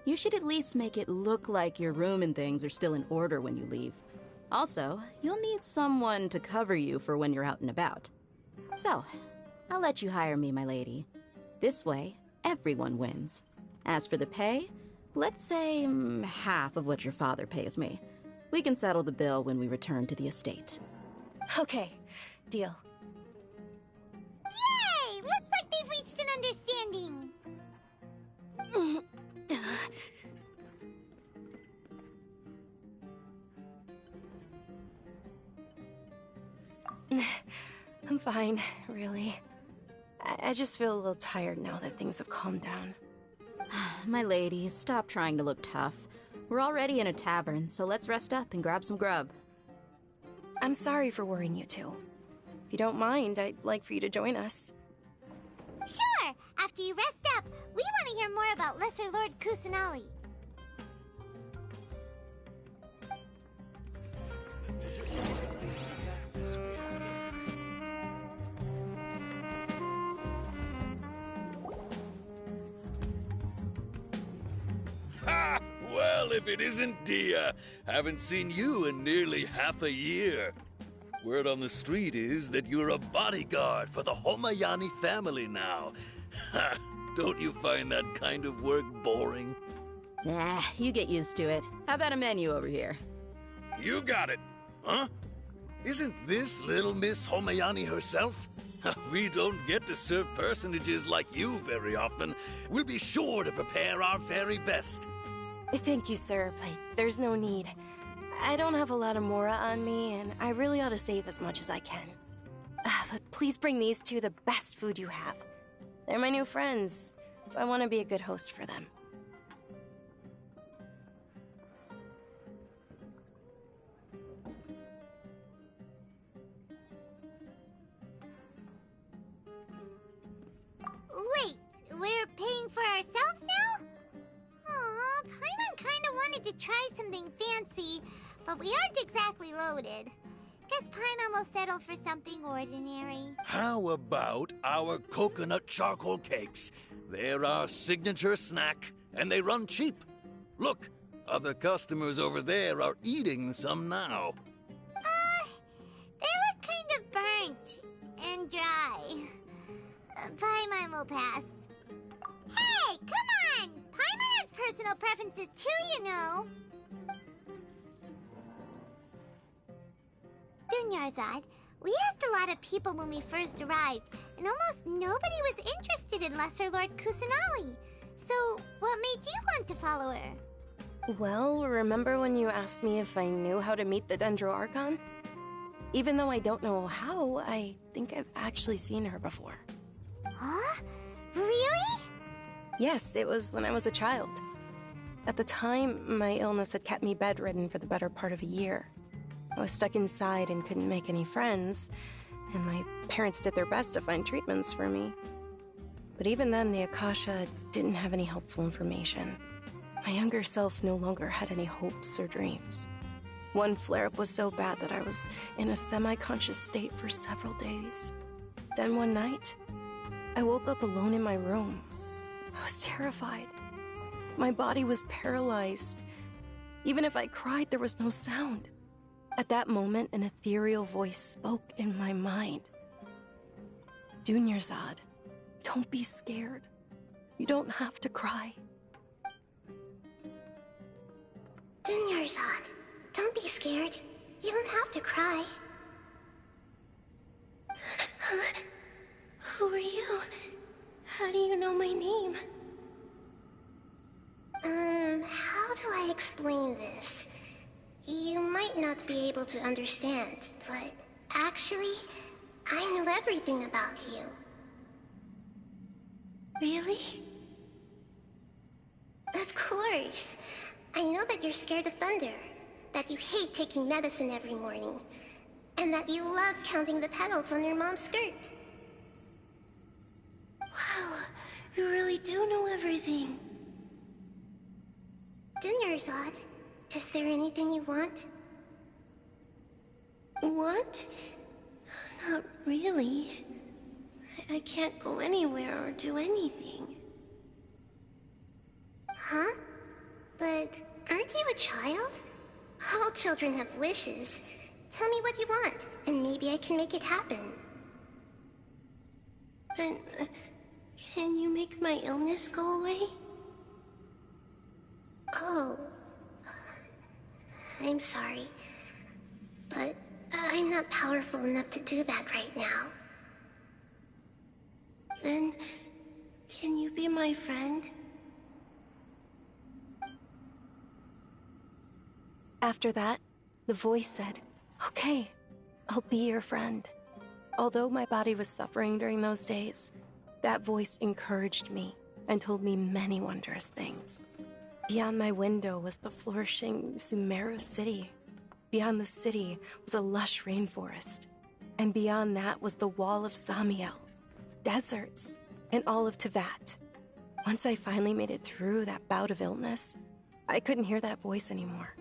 You should at least make it look like your room and things are still in order when you leave. Also, you'll need someone to cover you for when you're out and about. So, I'll let you hire me, my lady. This way, everyone wins. As for the pay, let's say half of what your father pays me. We can settle the bill when we return to the estate. Okay, deal. Yay! Looks like they've reached an understanding. I'm fine, really. I just feel a little tired now that things have calmed down. My lady, stop trying to look tough. We're already in a tavern, so let's rest up and grab some grub. I'm sorry for worrying you two. If you don't mind, I'd like for you to join us. Sure! After you rest up, we want to hear more about Lesser Lord Kusanali. Ha! Well, if it isn't Dia. Haven't seen you in nearly half a year. Word on the street is that you're a bodyguard for the Homayani family now. Ha! Don't you find that kind of work boring? Nah, you get used to it. How about a menu over here? You got it. Huh? Isn't this little Miss Homayani herself? We don't get to serve personages like you very often. We'll be sure to prepare our very best. Thank you, sir, but there's no need. I don't have a lot of Mora on me, and I really ought to save as much as I can. But please bring these two the best food you have. They're my new friends, so I want to be a good host for them. Wait, we're paying for ourselves now? Aw, Paimon kinda wanted to try something fancy, but we aren't exactly loaded. Guess Paimon will settle for something ordinary. How about our coconut charcoal cakes? They're our signature snack, and they run cheap. Look, other customers over there are eating some now. They look kind of burnt and dry. Paimon will pass. Hey, come on! Paimon has personal preferences too, you know. Dunyarzad, we asked a lot of people when we first arrived, and almost nobody was interested in Lesser Lord Kusanali. So, what made you want to follow her? Well, remember when you asked me if I knew how to meet the Dendro Archon? Even though I don't know how, I think I've actually seen her before. Huh? Really? Yes, it was when I was a child. At the time, my illness had kept me bedridden for the better part of a year. I was stuck inside and couldn't make any friends, and my parents did their best to find treatments for me. But even then, the Akasha didn't have any helpful information. My younger self no longer had any hopes or dreams. One flare-up was so bad that I was in a semi-conscious state for several days. Then one night, I woke up alone in my room. I was terrified. My body was paralyzed. Even if I cried, there was no sound. At that moment, an ethereal voice spoke in my mind. Dunyarzad, don't be scared. You don't have to cry. Dunyarzad, don't be scared. You don't have to cry. Who are you? How do you know my name? How do I explain this? You might not be able to understand, but actually, I know everything about you. Really? Of course. I know that you're scared of thunder, that you hate taking medicine every morning, and that you love counting the petals on your mom's skirt. Wow, you really do know everything. Dunyarzad, is there anything you want? Want? Not really. I can't go anywhere or do anything. Huh? But aren't you a child? All children have wishes. Tell me what you want, and maybe I can make it happen. But can you make my illness go away? Oh. I'm sorry. But I'm not powerful enough to do that right now. Then, can you be my friend? After that, the voice said, "Okay, I'll be your friend." Although my body was suffering during those days, that voice encouraged me and told me many wondrous things. Beyond my window was the flourishing Sumeru city. Beyond the city was a lush rainforest. And beyond that was the wall of Samiel, deserts, and all of Tevat. Once I finally made it through that bout of illness, I couldn't hear that voice anymore.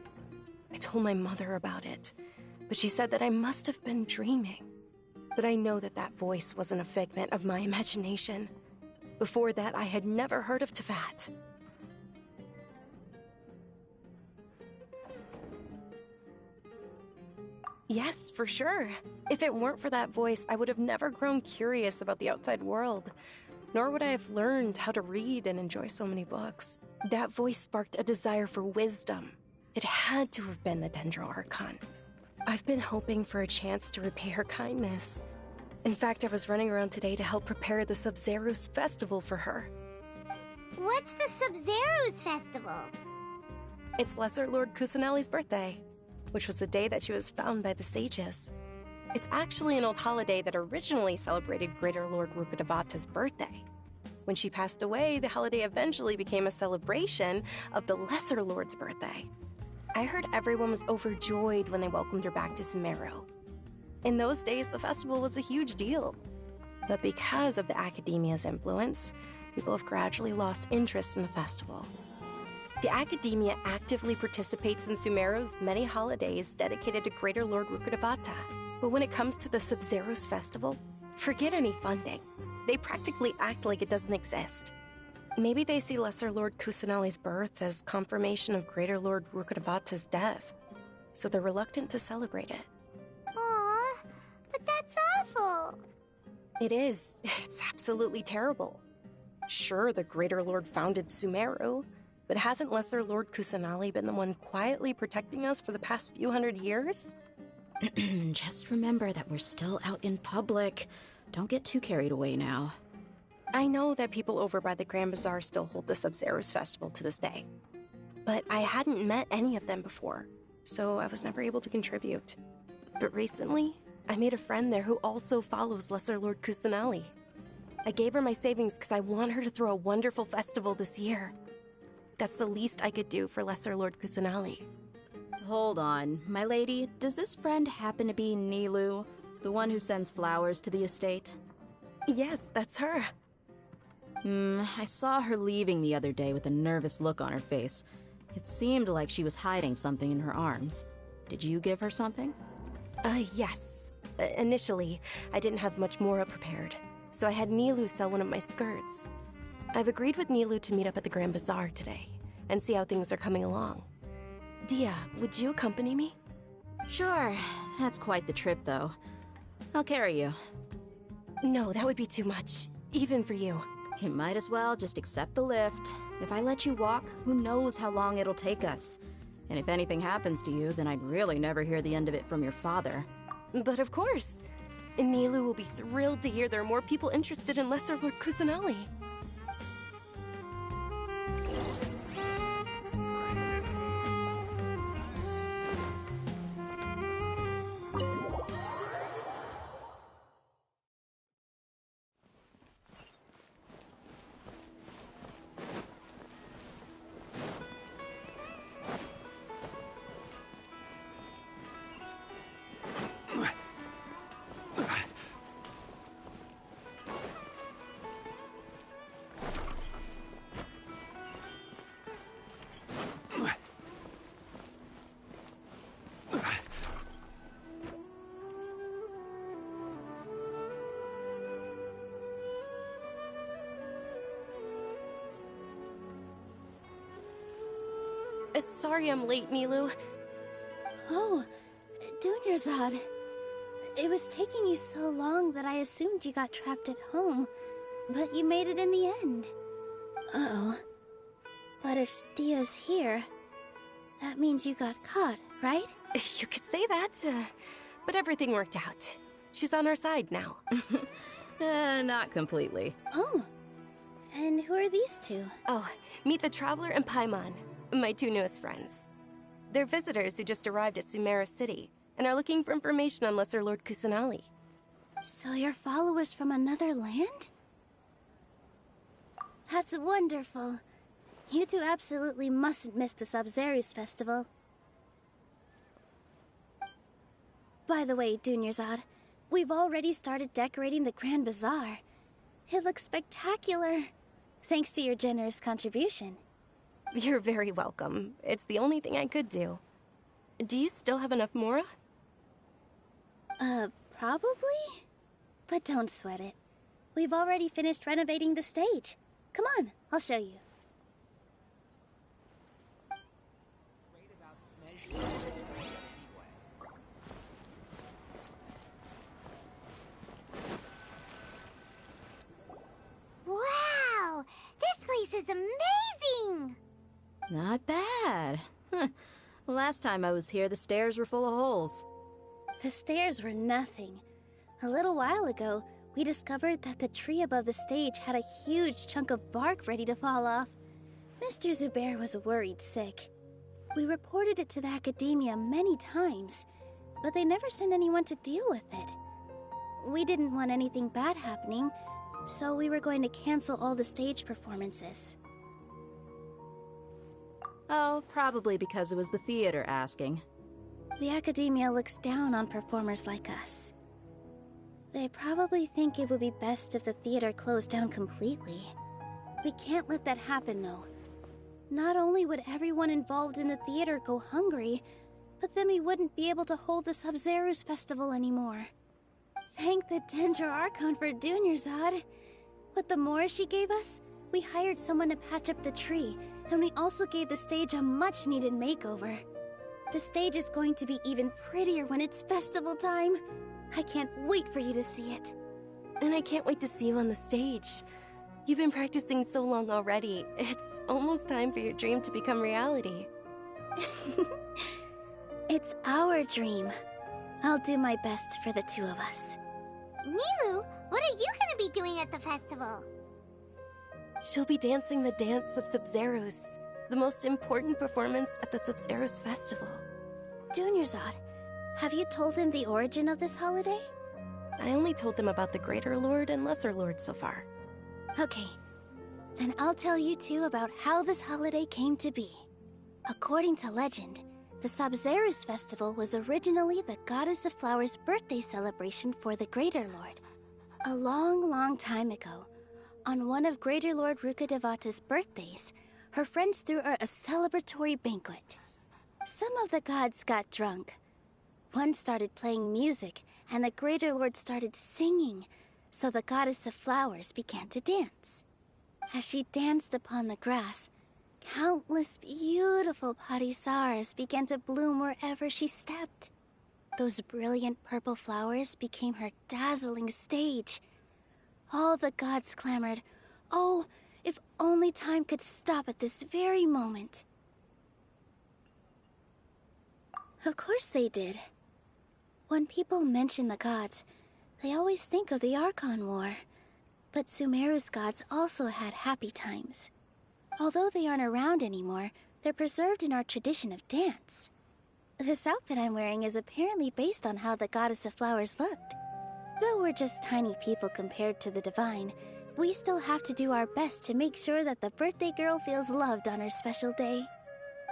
I told my mother about it, but she said that I must have been dreaming. But I know that that voice wasn't a figment of my imagination. Before that, I had never heard of Tevat. Yes, for sure. If it weren't for that voice, I would have never grown curious about the outside world. Nor would I have learned how to read and enjoy so many books. That voice sparked a desire for wisdom. It had to have been the Dendro Archon. I've been hoping for a chance to repay her kindness. In fact, I was running around today to help prepare the Sub-Zerus festival for her. What's the Sub-Zerus festival? It's Lesser Lord Kusanali's birthday, which was the day that she was found by the sages. It's actually an old holiday that originally celebrated Greater Lord Rukkhadevata's birthday. When she passed away, the holiday eventually became a celebration of the Lesser Lord's birthday. I heard everyone was overjoyed when they welcomed her back to Sumeru. In those days, the festival was a huge deal. But because of the Academia's influence, people have gradually lost interest in the festival. The Academia actively participates in Sumeru's many holidays dedicated to Greater Lord Rukkhadevata. But when it comes to the Sub-Zerus festival, forget any funding. They practically act like it doesn't exist. Maybe they see Lesser Lord Kusanali's birth as confirmation of Greater Lord Rukkhadevata's death, so they're reluctant to celebrate it. Aww, but that's awful. It is. It's absolutely terrible. Sure, the Greater Lord founded Sumeru, but hasn't Lesser Lord Kusanali been the one quietly protecting us for the past few hundred years? Just remember that we're still out in public. Don't get too carried away now. I know that people over by the Grand Bazaar still hold the Sub-Zerus festival to this day. But I hadn't met any of them before, so I was never able to contribute. But recently, I made a friend there who also follows Lesser Lord Kusanali. I gave her my savings because I want her to throw a wonderful festival this year. That's the least I could do for Lesser Lord Kusanali. Hold on, my lady. Does this friend happen to be Nilu? The one who sends flowers to the estate? Yes, that's her. I saw her leaving the other day with a nervous look on her face. It seemed like she was hiding something in her arms. Did you give her something? Yes. Initially, I didn't have much Mora prepared, so I had Nilu sell one of my skirts. I've agreed with Nilu to meet up at the Grand Bazaar today, and see how things are coming along. Dia, would you accompany me? Sure. That's quite the trip, though. I'll carry you. No, that would be too much, even for you. You might as well just accept the lift. If I let you walk, who knows how long it'll take us. And if anything happens to you, then I'd really never hear the end of it from your father. But of course. Nilu will be thrilled to hear there are more people interested in Lesser Lord Kusanali. Sorry I'm late, Nilu. Oh, Dunyarzad. It was taking you so long that I assumed you got trapped at home, but you made it in the end. Uh-oh. But if Dia's here, that means you got caught, right? You could say that, but everything worked out. She's on our side now. Not completely. Oh, and who are these two? Oh, meet the Traveler and Paimon, my two newest friends. They're visitors who just arrived at Sumeru City and are looking for information on Lesser Lord Kusanali. So you're followers from another land? That's wonderful. You two absolutely mustn't miss the Sabzeruz festival. By the way, Dunyarzad, we've already started decorating the Grand Bazaar. It looks spectacular, thanks to your generous contribution. You're very welcome. It's the only thing I could do. Do you still have enough Mora? Probably? But don't sweat it. We've already finished renovating the stage. Come on, I'll show you. Wow! This place is amazing! Not bad. Last time I was here, the stairs were full of holes. The stairs were nothing. A little while ago, we discovered that the tree above the stage had a huge chunk of bark ready to fall off. Mr. Zubair was worried sick. We reported it to the academia many times, but they never sent anyone to deal with it. We didn't want anything bad happening, so we were going to cancel all the stage performances. Oh, probably because it was the theater asking. The academia looks down on performers like us. They probably think it would be best if the theater closed down completely. We can't let that happen, though. Not only would everyone involved in the theater go hungry, but then we wouldn't be able to hold the Sabzeruz festival anymore. Thank the Dendra Archon for Dunyarzad. With the Mora she gave us, we hired someone to patch up the tree, and we also gave the stage a much-needed makeover. The stage is going to be even prettier when it's festival time. I can't wait for you to see it. And I can't wait to see you on the stage. You've been practicing so long already. It's almost time for your dream to become reality. It's our dream. I'll do my best for the two of us. Nilu, what are you gonna be doing at the festival? She'll be dancing the dance of Sabzeruz, the most important performance at the Sabzeruz festival. Dunyarzad, have you told him the origin of this holiday? I only told them about the Greater Lord and Lesser Lord so far. Okay, then I'll tell you two about how this holiday came to be. According to legend, The Sabzeruz festival was originally the Goddess of Flowers' birthday celebration for the Greater Lord. A long, long time ago, on one of Greater Lord Rukkhadevata's birthdays, her friends threw her a celebratory banquet. Some of the gods got drunk. One started playing music, and the Greater Lord started singing, so the Goddess of Flowers began to dance. As she danced upon the grass, countless beautiful parisaras began to bloom wherever she stepped. Those brilliant purple flowers became her dazzling stage. All the gods clamored, "Oh, if only time could stop at this very moment." Of course they did. When people mention the gods, they always think of the Archon War. But Sumeru's gods also had happy times. Although they aren't around anymore, they're preserved in our tradition of dance. This outfit I'm wearing is apparently based on how the Goddess of Flowers looked. Though we're just tiny people compared to the Divine, we still have to do our best to make sure that the birthday girl feels loved on her special day.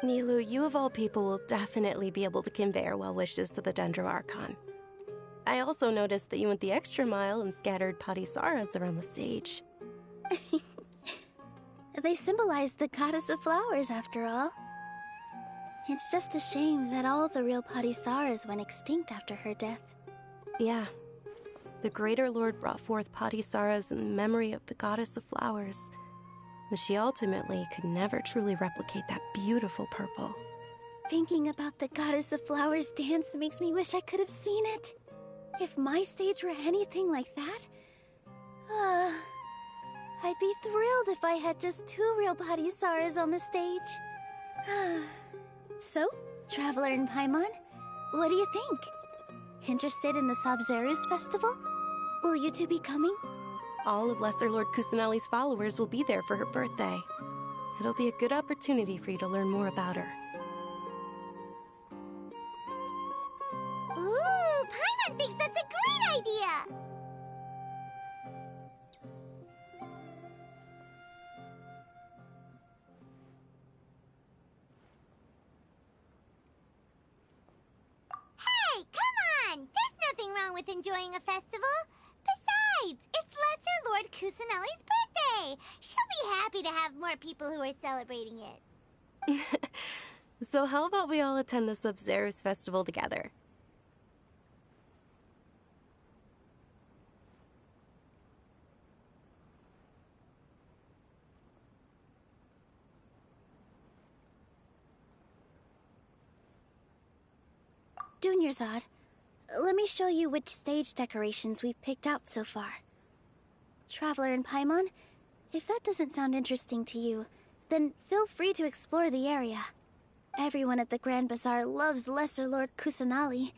Nilu, you of all people will definitely be able to convey our well wishes to the Dendro Archon. I also noticed that you went the extra mile and scattered parisaras around the stage. They symbolize the Goddess of Flowers, after all. It's just a shame that all the real parisaras went extinct after her death. Yeah. The Greater Lord brought forth parisaras in memory of the Goddess of Flowers, but she ultimately could never truly replicate that beautiful purple. Thinking about the Goddess of Flowers dance makes me wish I could have seen it. If my stage were anything like that, I'd be thrilled if I had just 2 real parisaras on the stage. So, Traveler and Paimon, what do you think? Interested in the Sabzeruz festival? Will you two be coming? All of Lesser Lord Kusanali's followers will be there for her birthday. It'll be a good opportunity for you to learn more about her. Ooh, Paimon thinks that's a great idea! Hey, come on! There's nothing wrong with enjoying a festival. Besides, it's Lesser Lord Kusanali's birthday. She'll be happy to have more people who are celebrating it. So how about we all attend the Sabzeruz festival together? Dunyarzad, let me show you which stage decorations we've picked out so far. Traveler and Paimon, if that doesn't sound interesting to you, then feel free to explore the area. Everyone at the Grand Bazaar loves Lesser Lord Kusanali,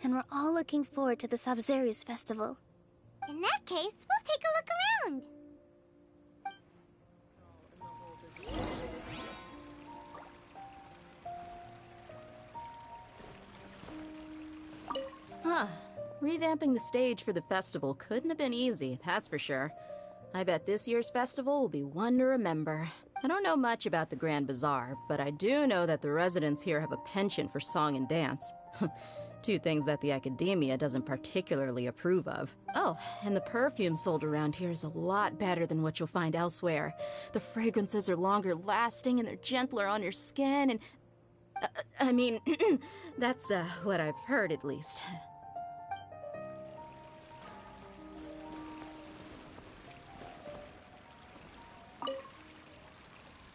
and we're all looking forward to the Sabzeruz festival. In that case, we'll take a look around. Huh. Revamping the stage for the festival couldn't have been easy, that's for sure. I bet this year's festival will be one to remember. I don't know much about the Grand Bazaar, but I do know that the residents here have a penchant for song and dance. 2 things that the Academia doesn't particularly approve of. Oh, and the perfume sold around here is a lot better than what you'll find elsewhere. The fragrances are longer lasting and they're gentler on your skin and... I mean, that's what I've heard at least.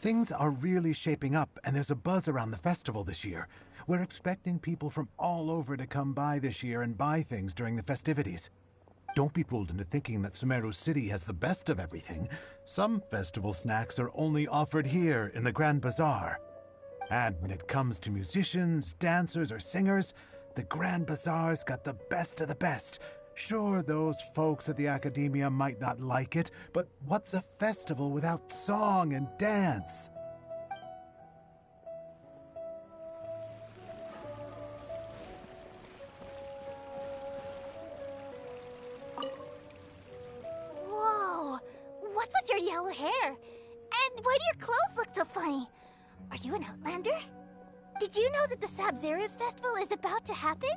Things are really shaping up, and there's a buzz around the festival this year. We're expecting people from all over to come by this year and buy things during the festivities. Don't be fooled into thinking that Sumeru City has the best of everything. Some festival snacks are only offered here in the Grand Bazaar. And when it comes to musicians, dancers, or singers, the Grand Bazaar's got the best of the best. Sure, those folks at the Academia might not like it, but what's a festival without song and dance? Whoa! What's with your yellow hair? And why do your clothes look so funny? Are you an outlander? Did you know that the Sabzeruz Festival is about to happen?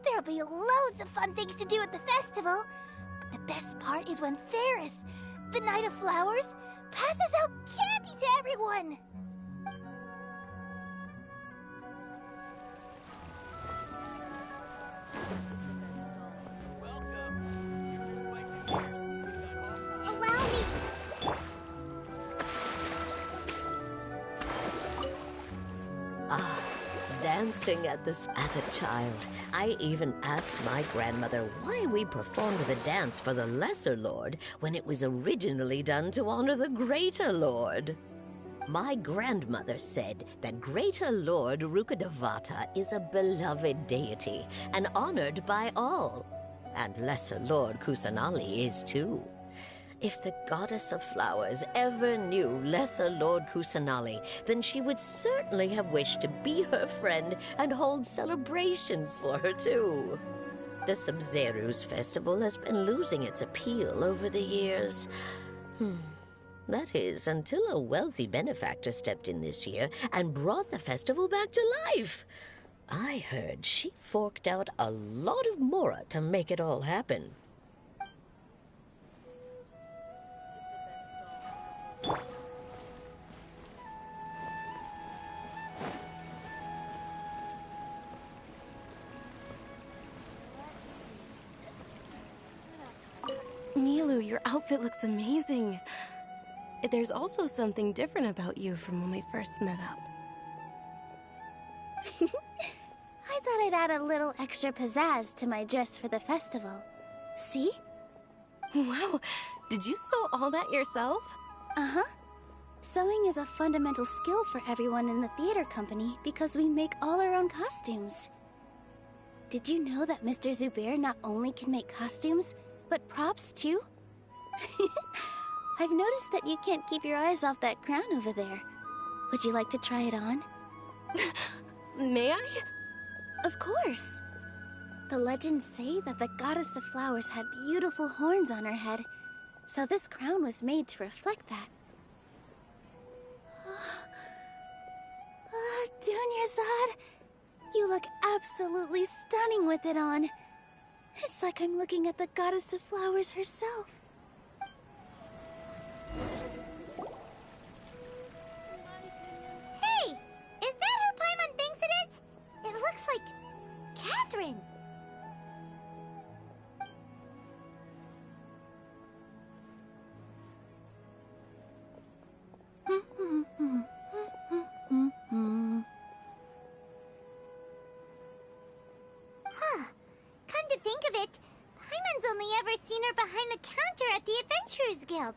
There'll be loads of fun things to do at the festival. But the best part is when Ferris, the Knight of Flowers, passes out candy to everyone. Allow me. Dancing at this as a child. I even asked my grandmother why we performed the dance for the Lesser Lord when it was originally done to honor the Greater Lord. My grandmother said that Greater Lord Rukkhadevata is a beloved deity and honored by all. And Lesser Lord Kusanali is too. If the Goddess of Flowers ever knew Lesser Lord Kusanali, then she would certainly have wished to be her friend and hold celebrations for her too. The Sabzeruz festival has been losing its appeal over the years. That is, until a wealthy benefactor stepped in this year and brought the festival back to life. I heard she forked out a lot of mora to make it all happen. Nilu, your outfit looks amazing. There's also something different about you from when we first met up. I thought I'd add a little extra pizzazz to my dress for the festival. See? Wow, did you sew all that yourself? Uh-huh. Sewing is a fundamental skill for everyone in the theater company because we make all our own costumes. Did you know that Mr. Zubair not only can make costumes, but props too? I've noticed that you can't keep your eyes off that crown over there. Would you like to try it on? May I? Of course. The legends say that the Goddess of Flowers had beautiful horns on her head, so this crown was made to reflect that. Dunyarzad, you look absolutely stunning with it on. It's like I'm looking at the Goddess of Flowers herself. Hey! Is that who Paimon thinks it is? It looks like Catherine. Huh. Come to think of it, Paimon's only ever seen her behind the counter at the Adventurers Guild.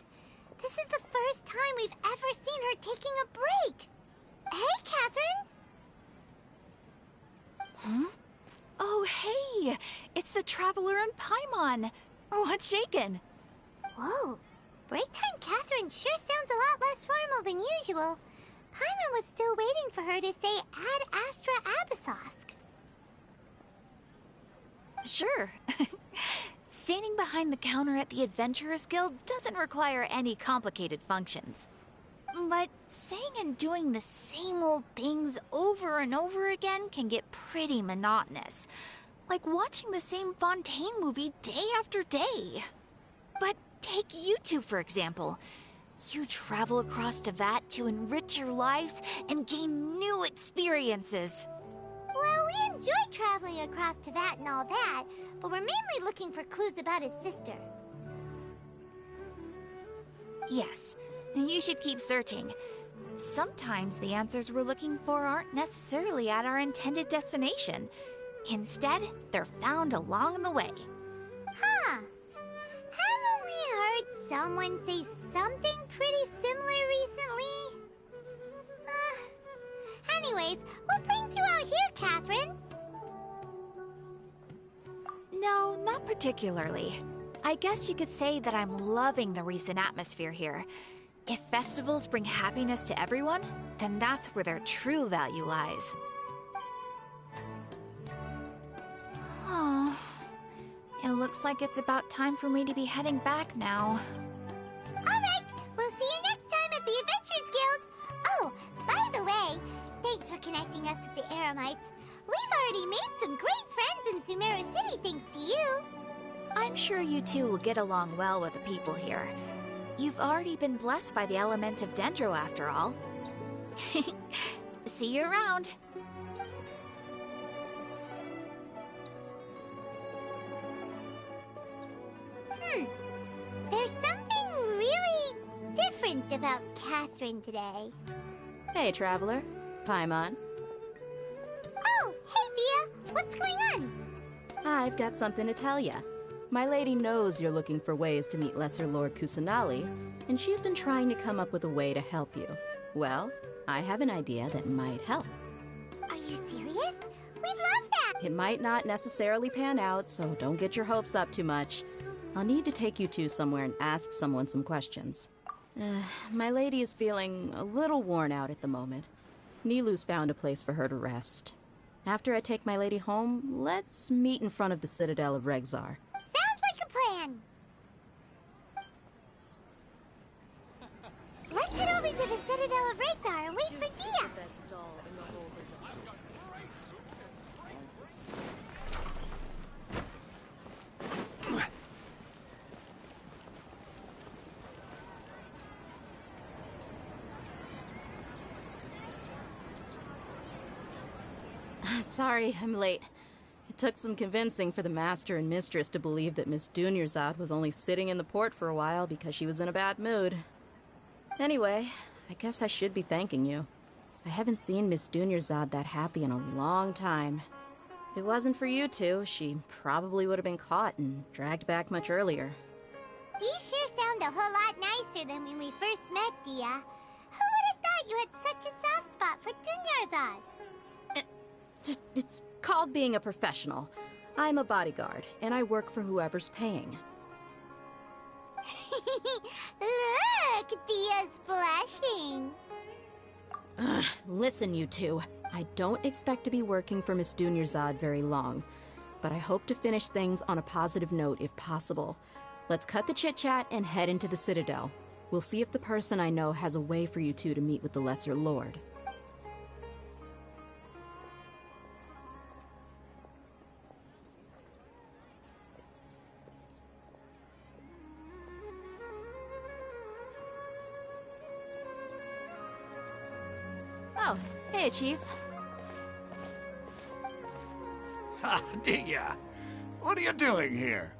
This is the first time we've ever seen her taking a break. Hey, Catherine! Huh? Oh, hey! It's the Traveler and Paimon! What's shaken? Whoa. Break time Catherine sure sounds a lot less formal than usual. Paimon was still waiting for her to say Ad Astra Abyssosque. Sure. Standing behind the counter at the Adventurers Guild doesn't require any complicated functions. But saying and doing the same old things over and over again can get pretty monotonous. Like watching the same Fontaine movie day after day. But take you two, for example. You travel across Teyvat to enrich your lives and gain new experiences. Well, we enjoy traveling across Teyvat and all that, but we're mainly looking for clues about his sister. Yes, you should keep searching. Sometimes the answers we're looking for aren't necessarily at our intended destination. Instead, they're found along the way. Huh. Haven't we heard someone say something pretty similar recently? Anyways, what brings you out here, Catherine? No, not particularly. I guess you could say that I'm loving the recent atmosphere here. If festivals bring happiness to everyone, then that's where their true value lies. Oh, it looks like it's about time for me to be heading back now. Alright, we'll see you next time at the Adventurers Guild. Oh, by the way, thanks for connecting us with Eremites. We've already made some great friends in Sumeru City thanks to you. I'm sure you two will get along well with the people here. You've already been blessed by the element of Dendro after all. See you around. There's something really different about Catherine today. Hey, Traveler. Paimon. Oh, hey, Dia. What's going on? I've got something to tell ya. My lady knows you're looking for ways to meet Lesser Lord Kusanali, and she's been trying to come up with a way to help you. Well, I have an idea that might help. Are you serious? We'd love that! It might not necessarily pan out, so don't get your hopes up too much. I'll need to take you two somewhere and ask someone some questions. My lady is feeling a little worn out at the moment. Nilu's found a place for her to rest. After I take my lady home, let's meet in front of the Citadel of Regzar. Sounds like a plan. Let's head over to the Citadel of Regzar and wait for Dia. Sorry, I'm late. It took some convincing for the Master and Mistress to believe that Miss Dunyarzad was only sitting in the port for a while because she was in a bad mood. Anyway, I guess I should be thanking you. I haven't seen Miss Dunyarzad that happy in a long time. If it wasn't for you two, she probably would have been caught and dragged back much earlier. You sure sound a whole lot nicer than when we first met, Dia. Who would have thought you had such a soft spot for Dunyarzad? It's called being a professional. I'm a bodyguard, and I work for whoever's paying. Look, Dia's blushing. Listen, you two. I don't expect to be working for Miss Dunyarzad very long, but I hope to finish things on a positive note if possible. Let's cut the chit-chat and head into the Citadel. We'll see if the person I know has a way for you two to meet with the Lesser Lord. Oh, hey, Chief. Ha, Dia! What are you doing here?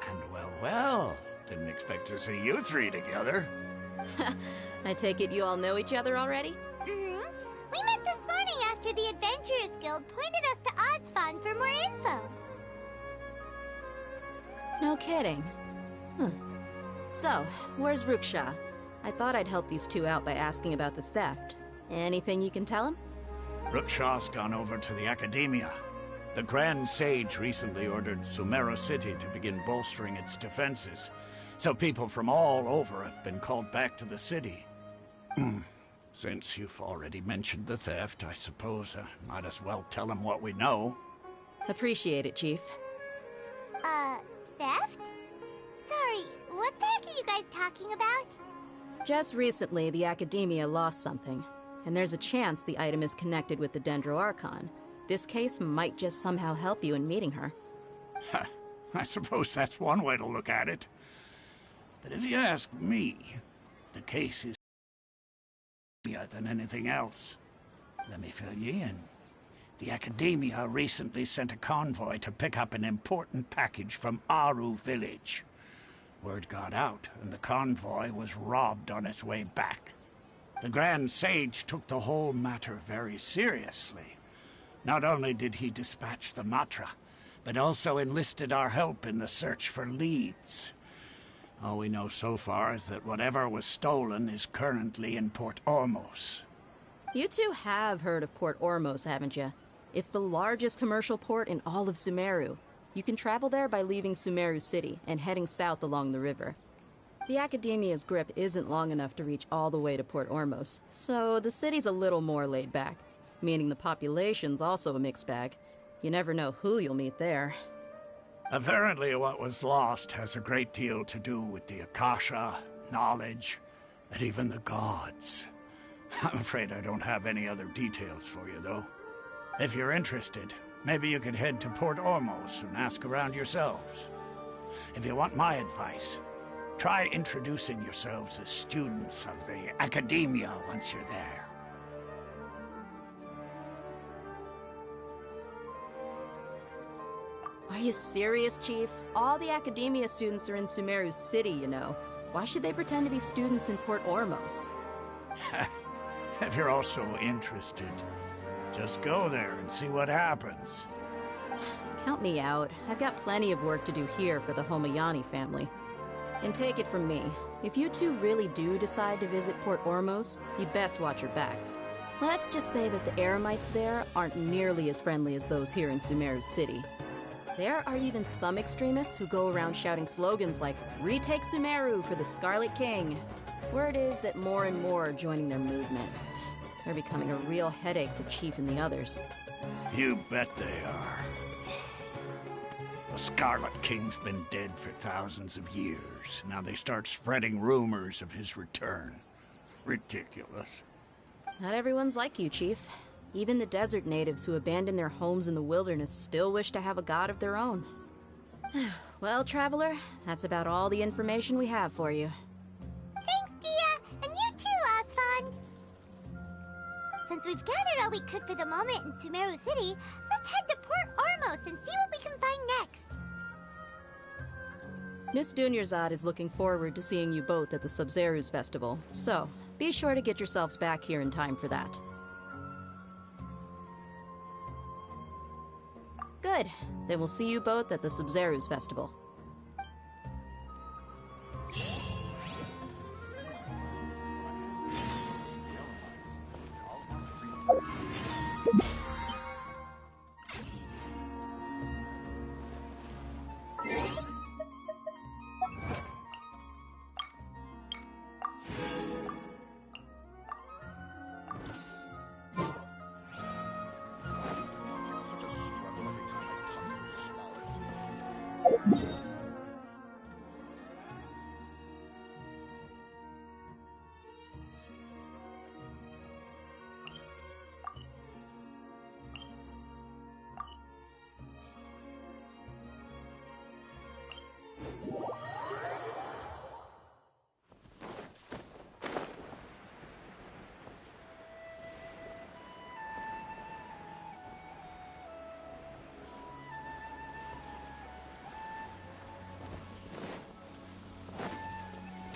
And well, didn't expect to see you three together. I take it you all know each other already? Mm-hmm. We met this morning after the Adventurers Guild pointed us to Ozfon for more info. No kidding. Huh. So, where's Ruksha? I thought I'd help these two out by asking about the theft. Anything you can tell him? Ruksha's gone over to the Academia. The Grand Sage recently ordered Sumeru City to begin bolstering its defenses, so people from all over have been called back to the city. Since you've already mentioned the theft, I suppose I might as well tell them what we know. Appreciate it, Chief. Theft? Sorry, what the heck are you guys talking about? Just recently, the Academia lost something, and there's a chance the item is connected with the Dendro Archon. This case might just somehow help you in meeting her. I suppose that's one way to look at it. But if you ask me, the case is more than anything else. Let me fill you in. The Academia recently sent a convoy to pick up an important package from Aru village. Word got out, and the convoy was robbed on its way back. The Grand Sage took the whole matter very seriously. Not only did he dispatch the Matra, but also enlisted our help in the search for leads. All we know so far is that whatever was stolen is currently in Port Ormos. You two have heard of Port Ormos, haven't you? It's the largest commercial port in all of Sumeru. You can travel there by leaving Sumeru City and heading south along the river. The Academia's grip isn't long enough to reach all the way to Port Ormos, so the city's a little more laid back, meaning the population's also a mixed bag. You never know who you'll meet there. Apparently what was lost has a great deal to do with the Akasha, knowledge, and even the gods. I'm afraid I don't have any other details for you, though. If you're interested, maybe you could head to Port Ormos and ask around yourselves. If you want my advice, try introducing yourselves as students of the Academia once you're there. Are you serious, Chief? All the Academia students are in Sumeru City, you know. Why should they pretend to be students in Port Ormos? If you're all so interested, just go there and see what happens. Count me out. I've got plenty of work to do here for the Homayani family. And take it from me, if you two really do decide to visit Port Ormos, you best watch your backs. Let's just say that the Eremites there aren't nearly as friendly as those here in Sumeru City. There are even some extremists who go around shouting slogans like, "Retake Sumeru for the Scarlet King." Word is that more and more are joining their movement. They're becoming a real headache for Chief and the others. You bet they are. The Scarlet King's been dead for thousands of years. Now they start spreading rumors of his return. Ridiculous. Not everyone's like you, Chief. Even the desert natives who abandoned their homes in the wilderness still wish to have a god of their own. Well, Traveler, that's about all the information we have for you. Thanks, Dia! And you too, Osfond! Since we've gathered all we could for the moment in Sumeru City, let's head to Port Ormos and see what we can find next. Miss Dunyarzad is looking forward to seeing you both at the Sub-Zerus Festival, so be sure to get yourselves back here in time for that. Good. Then we'll see you both at the Sub-Zerus Festival.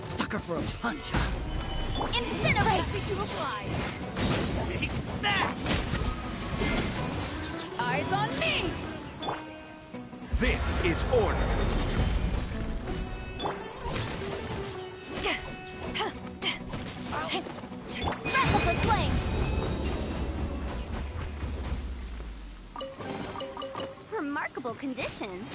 Sucker for a punch, huh? Incinerate! Did you apply? Take that! Eyes on me! This is order. Grapple for flame! Remarkable condition.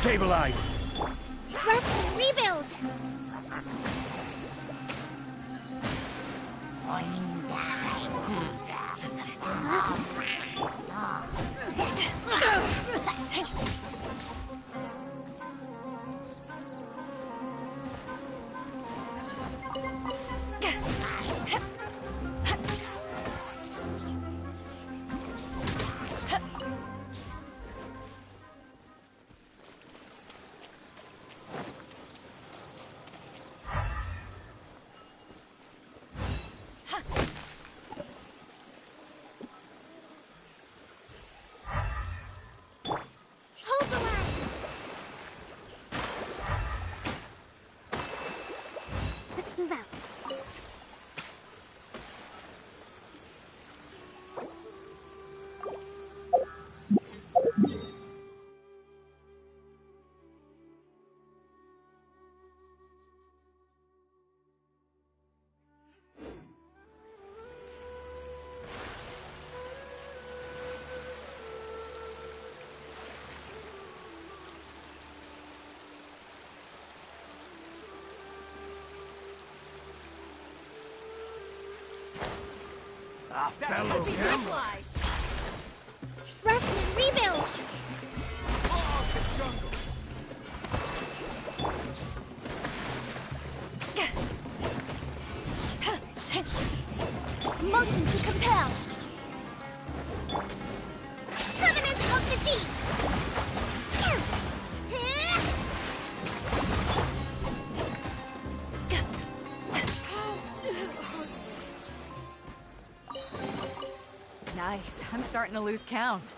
Stabilize! Rest and rebuild! Hold the line! Let's move out. Fellow gambler! Rest and rebuild! Motion to compel! Covenant of the Deep! Nice. I'm starting to lose count.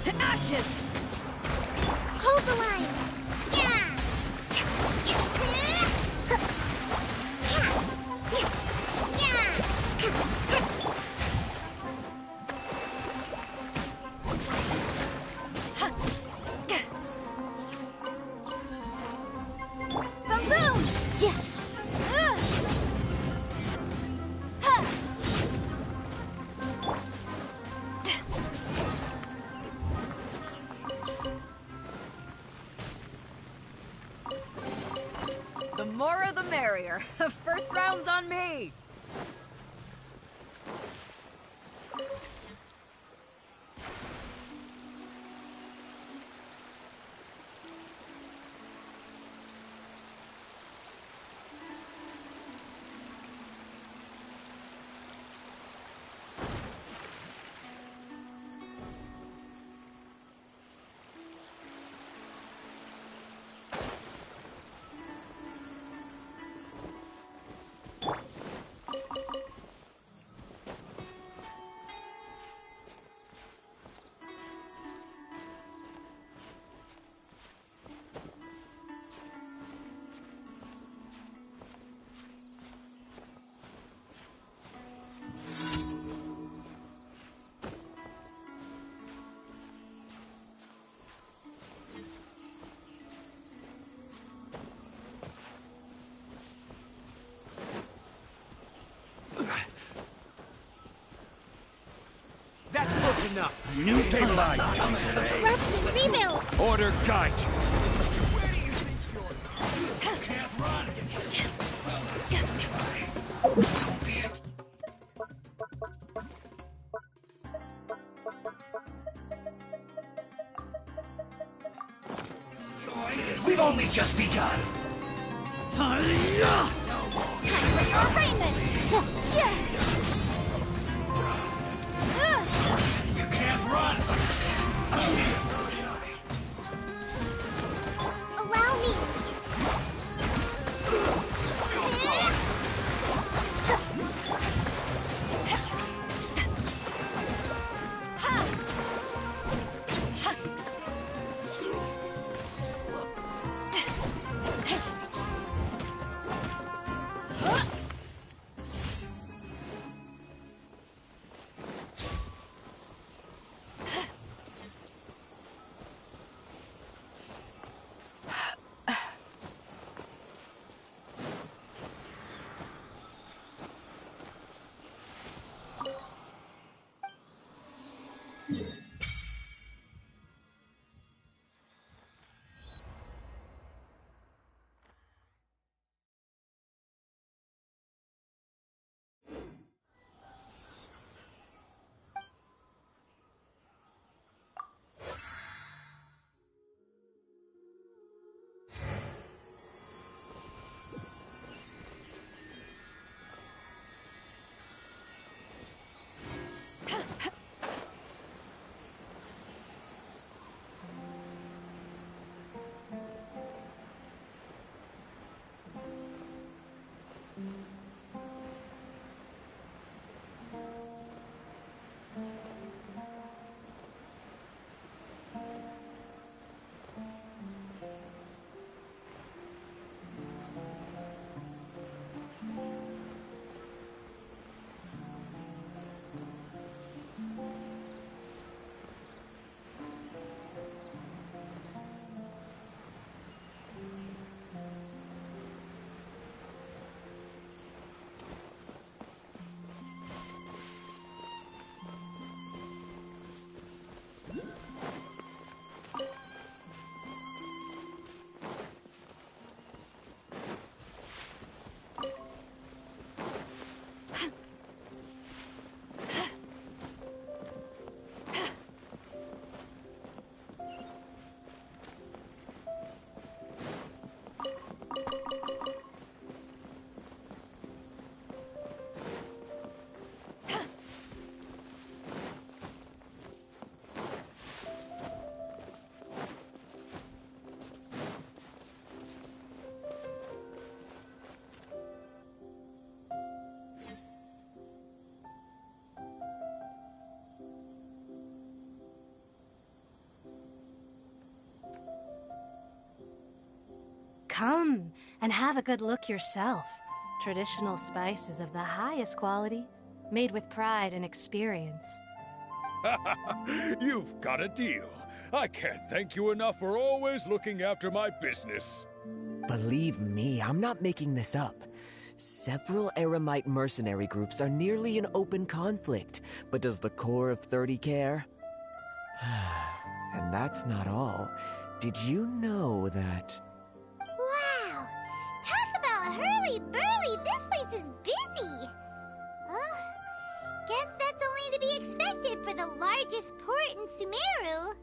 To ashes! Hold the line! The more the merrier. First round's on me! enough. New stabilize. Rusty, rebuild! Order guide you. Can't run. We've only just begun. Time for alignment! You can't run. Allow me! Come and have a good look yourself. Traditional spices of the highest quality, made with pride and experience. You've got a deal. I can't thank you enough for always looking after my business. Believe me, I'm not making this up. Several Eremite mercenary groups are nearly in open conflict, but does the core of 30 care? And that's not all. Did you know that... Wow! Talk about hurly-burly! This place is busy! Guess that's only to be expected for the largest port in Sumeru.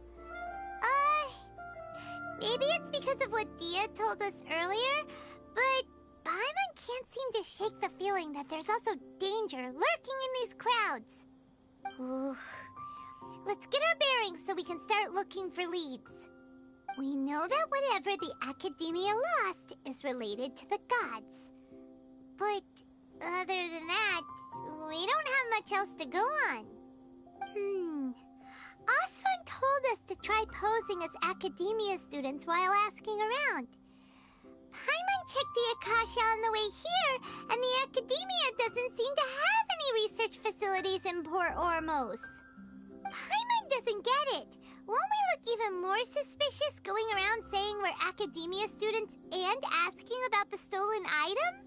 Maybe it's because of what Dia told us earlier, but Paimon can't seem to shake the feeling that there's also danger lurking in these crowds. Ooh. Let's get our bearings so we can start looking for leads. We know that whatever the Academia lost is related to the gods. But other than that, we don't have much else to go on. Osfun told us to try posing as Academia students while asking around. Paimon checked the Akasha on the way here, and the Academia doesn't seem to have any research facilities in Port Ormos. Paimon doesn't get it. Won't we look even more suspicious going around saying we're Academia students and asking about the stolen item?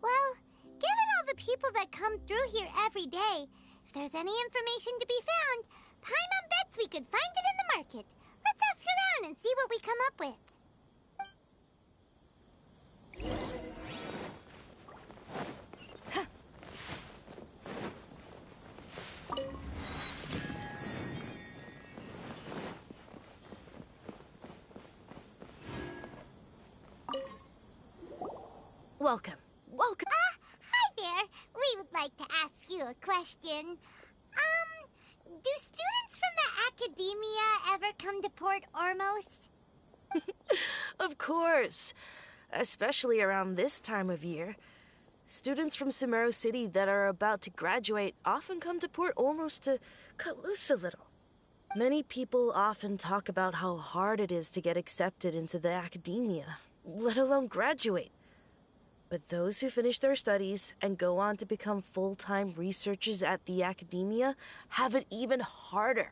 Well, given all the people people that come through here every day. If there's any information to be found, Paimon bets we could find it in the market. Let's ask around and see what we come up with. Welcome. Welcome. Hi there. We would like to ask you a question. Do students from the Academia ever come to Port Ormos? Of course. Especially around this time of year. Students from Sumeru City that are about to graduate often come to Port Ormos to cut loose a little. Many people often talk about how hard it is to get accepted into the Academia, let alone graduate. But those who finish their studies and go on to become full-time researchers at the Academia have it even harder.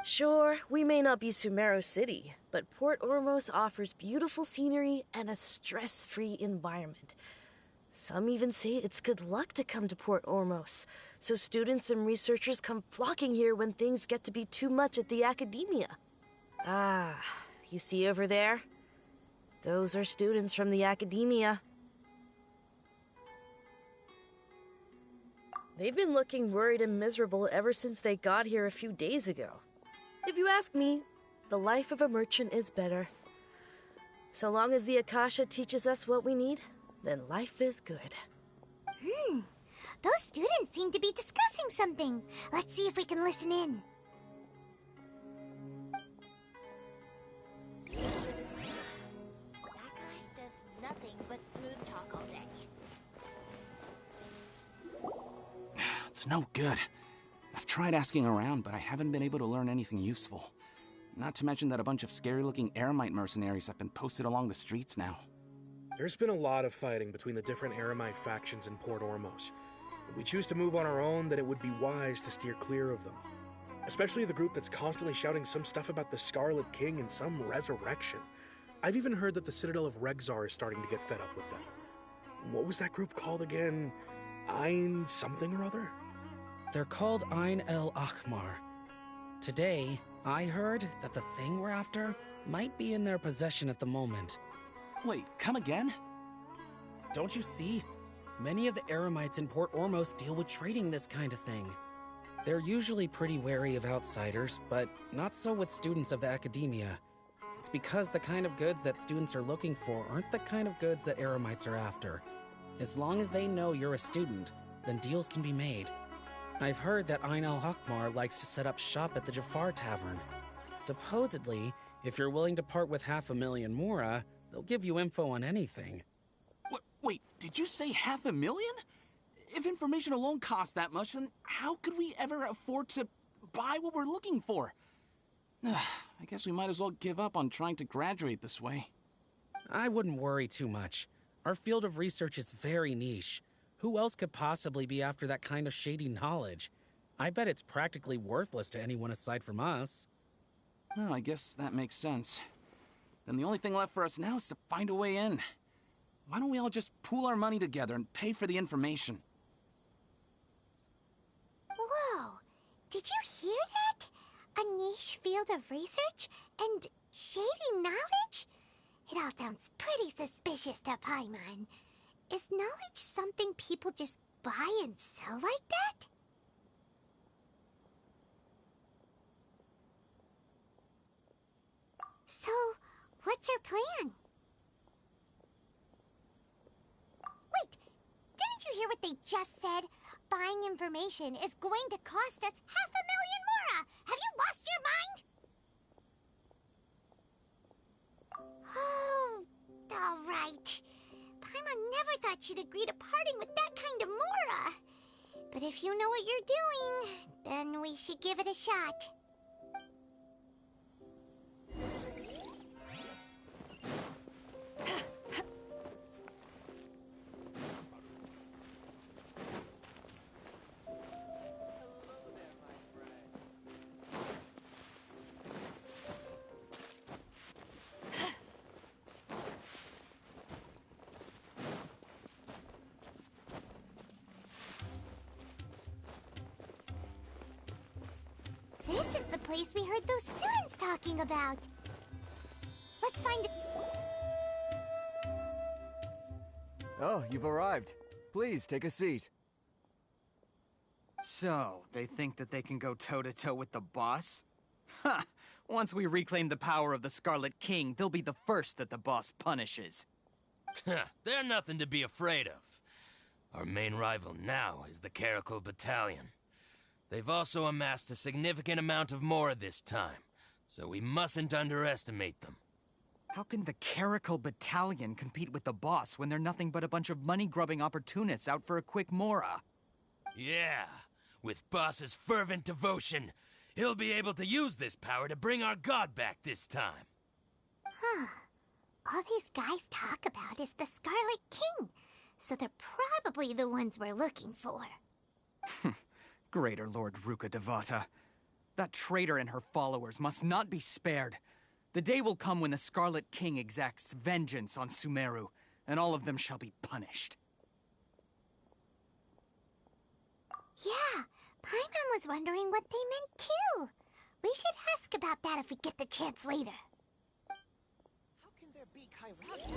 Sure, we may not be Sumeru City, but Port Ormos offers beautiful scenery and a stress-free environment. Some even say it's good luck to come to Port Ormos, so students and researchers come flocking here when things get to be too much at the Academia. Ah, you see over there? Those are students from the Academia. They've been looking worried and miserable ever since they got here a few days ago. If you ask me, the life of a merchant is better. So long as the Akasha teaches us what we need, then life is good. Those students seem to be discussing something. Let's see if we can listen in. That guy does nothing but smooth talk all day. It's no good. I've tried asking around, but I haven't been able to learn anything useful. Not to mention that a bunch of scary-looking Eremite mercenaries have been posted along the streets now. There's been a lot of fighting between the different Eremite factions in Port Ormos. If we choose to move on our own, then it would be wise to steer clear of them. Especially the group that's constantly shouting some stuff about the Scarlet King and some resurrection. I've even heard that the Citadel of Regzar is starting to get fed up with them. What was that group called again? Ein something or other? They're called Ein El Akhmar. Today, I heard that the thing we're after might be in their possession at the moment. Wait, come again? Don't you see? Many of the Eremites in Port Ormos deal with trading this kind of thing. They're usually pretty wary of outsiders, but not so with students of the Academia. It's because the kind of goods that students are looking for aren't the kind of goods that Eremites are after. As long as they know you're a student, then deals can be made. I've heard that Ein al-Hakmar likes to set up shop at the Jafar Tavern. Supposedly, if you're willing to part with 500,000 mora, they'll give you info on anything. Wait, did you say 500,000? If information alone costs that much, then how could we ever afford to buy what we're looking for? I guess we might as well give up on trying to graduate this way. I wouldn't worry too much. Our field of research is very niche. Who else could possibly be after that kind of shady knowledge? I bet it's practically worthless to anyone aside from us. Well, I guess that makes sense. Then the only thing left for us now is to find a way in. Why don't we all just pool our money together and pay for the information? Whoa! Did you hear that? A niche field of research and shady knowledge? It all sounds pretty suspicious to Paimon. Is knowledge something people just buy and sell like that? So, what's our plan? Wait, didn't you hear what they just said? Buying information is going to cost us 500,000 mora! Have you lost your mind? Oh, all right. Paimon never thought she'd agree to parting with that kind of mora. But if you know what you're doing, then we should give it a shot. place we heard those students talking about. Let's find it. Oh, you've arrived. Please, take a seat. So, they think that they can go toe-to-toe with the boss? Ha! Once we reclaim the power of the Scarlet King, they'll be the first that the boss punishes. They're nothing to be afraid of. Our main rival now is the Caracal Battalion. They've also amassed a significant amount of Mora this time, so we mustn't underestimate them. How can the Caracal Battalion compete with the boss when they're nothing but a bunch of money-grubbing opportunists out for a quick Mora? Yeah, with Boss's fervent devotion, he'll be able to use this power to bring our god back this time. Huh. All these guys talk about is the Scarlet King, so they're probably the ones we're looking for. Greater Lord Ruka Devata. That traitor and her followers must not be spared. The day will come when the Scarlet King exacts vengeance on Sumeru, and all of them shall be punished. Yeah, Paimon was wondering what they meant too. We should ask about that if we get the chance later. How can there be Kairaki?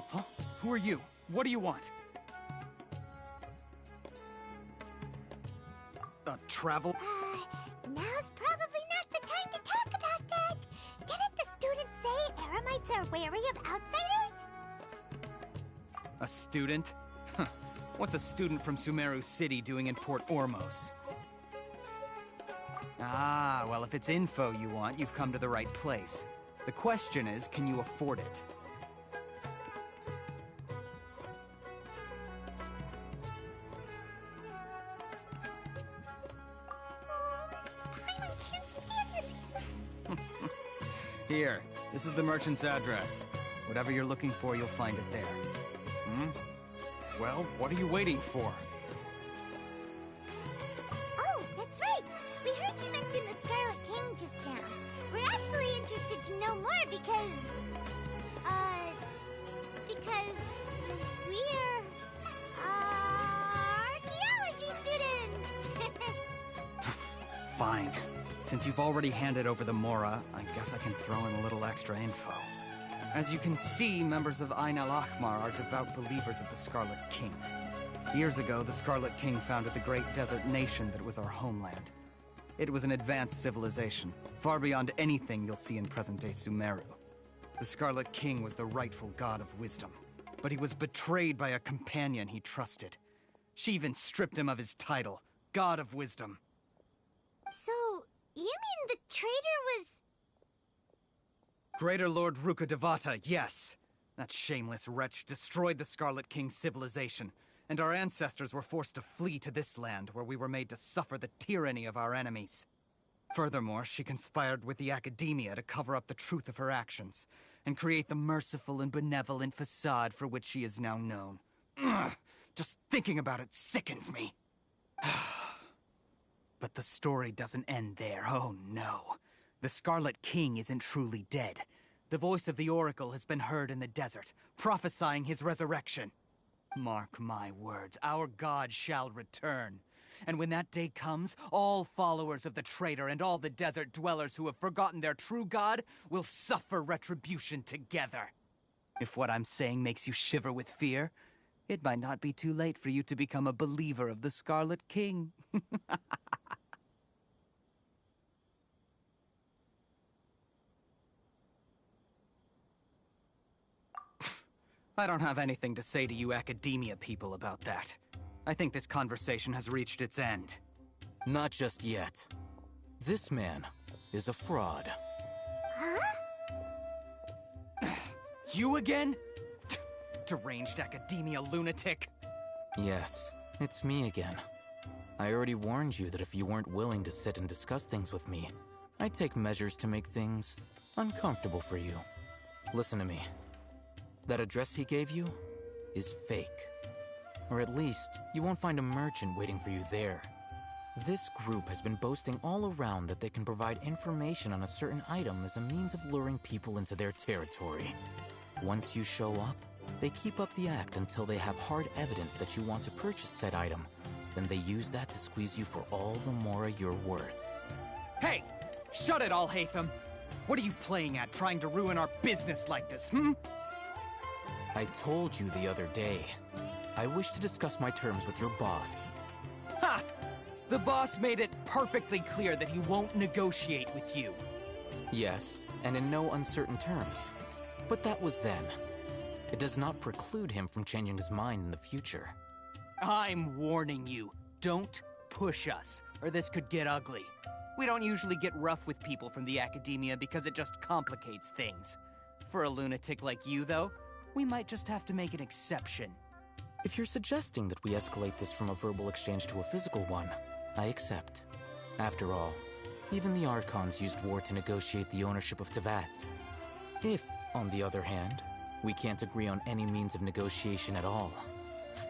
Huh? Who are you? What do you want? Travel? Now's probably not the time to talk about that. Didn't the students say Eremites are wary of outsiders? A student? Huh. What's a student from Sumeru City doing in Port Ormos? Ah, well, if it's info you want, you've come to the right place. The question is, can you afford it? Here, this is the merchant's address. Whatever you're looking for, you'll find it there. Hmm? Well, what are you waiting for? Oh, that's right! We heard you mention the Scarlet King just now. We're actually interested to know more because we're, archaeology students! Fine. Since you've already handed over the Mora, I guess I can throw in a little extra info. As you can see, members of Ain al-Ahmar are devout believers of the Scarlet King. Years ago, the Scarlet King founded the great desert nation that was our homeland. It was an advanced civilization, far beyond anything you'll see in present-day Sumeru. The Scarlet King was the rightful god of wisdom, but he was betrayed by a companion he trusted. She even stripped him of his title, God of Wisdom. So, you mean the traitor was... Greater Lord Ruka Devata, yes. That shameless wretch destroyed the Scarlet King's civilization, and our ancestors were forced to flee to this land where we were made to suffer the tyranny of our enemies. Furthermore, she conspired with the Academia to cover up the truth of her actions, and create the merciful and benevolent facade for which she is now known. Ugh, just thinking about it sickens me. But the story doesn't end there, oh no. The Scarlet King isn't truly dead. The voice of the Oracle has been heard in the desert, prophesying his resurrection. Mark my words, our god shall return. And when that day comes, all followers of the traitor and all the desert dwellers who have forgotten their true god will suffer retribution together. If what I'm saying makes you shiver with fear, it might not be too late for you to become a believer of the Scarlet King. I don't have anything to say to you Academia people about that. I think this conversation has reached its end. Not just yet. This man is a fraud. Huh? You again? Deranged Academia lunatic. Yes, it's me again. I already warned you that if you weren't willing to sit and discuss things with me, I'd take measures to make things uncomfortable for you. Listen to me. That address he gave you is fake. Or at least, you won't find a merchant waiting for you there. This group has been boasting all around that they can provide information on a certain item as a means of luring people into their territory. Once you show up, they keep up the act until they have hard evidence that you want to purchase said item. Then they use that to squeeze you for all the mora you're worth. Hey! Shut it, Alhaitham! What are you playing at, trying to ruin our business like this, hmm? I told you the other day. I wish to discuss my terms with your boss. Ha! The boss made it perfectly clear that he won't negotiate with you. Yes, and in no uncertain terms. But that was then. It does not preclude him from changing his mind in the future. I'm warning you. Don't push us, or this could get ugly. We don't usually get rough with people from the Academia because it just complicates things. For a lunatic like you, though, we might just have to make an exception. If you're suggesting that we escalate this from a verbal exchange to a physical one, I accept. After all, even the Archons used war to negotiate the ownership of Teyvat. If, on the other hand, we can't agree on any means of negotiation at all,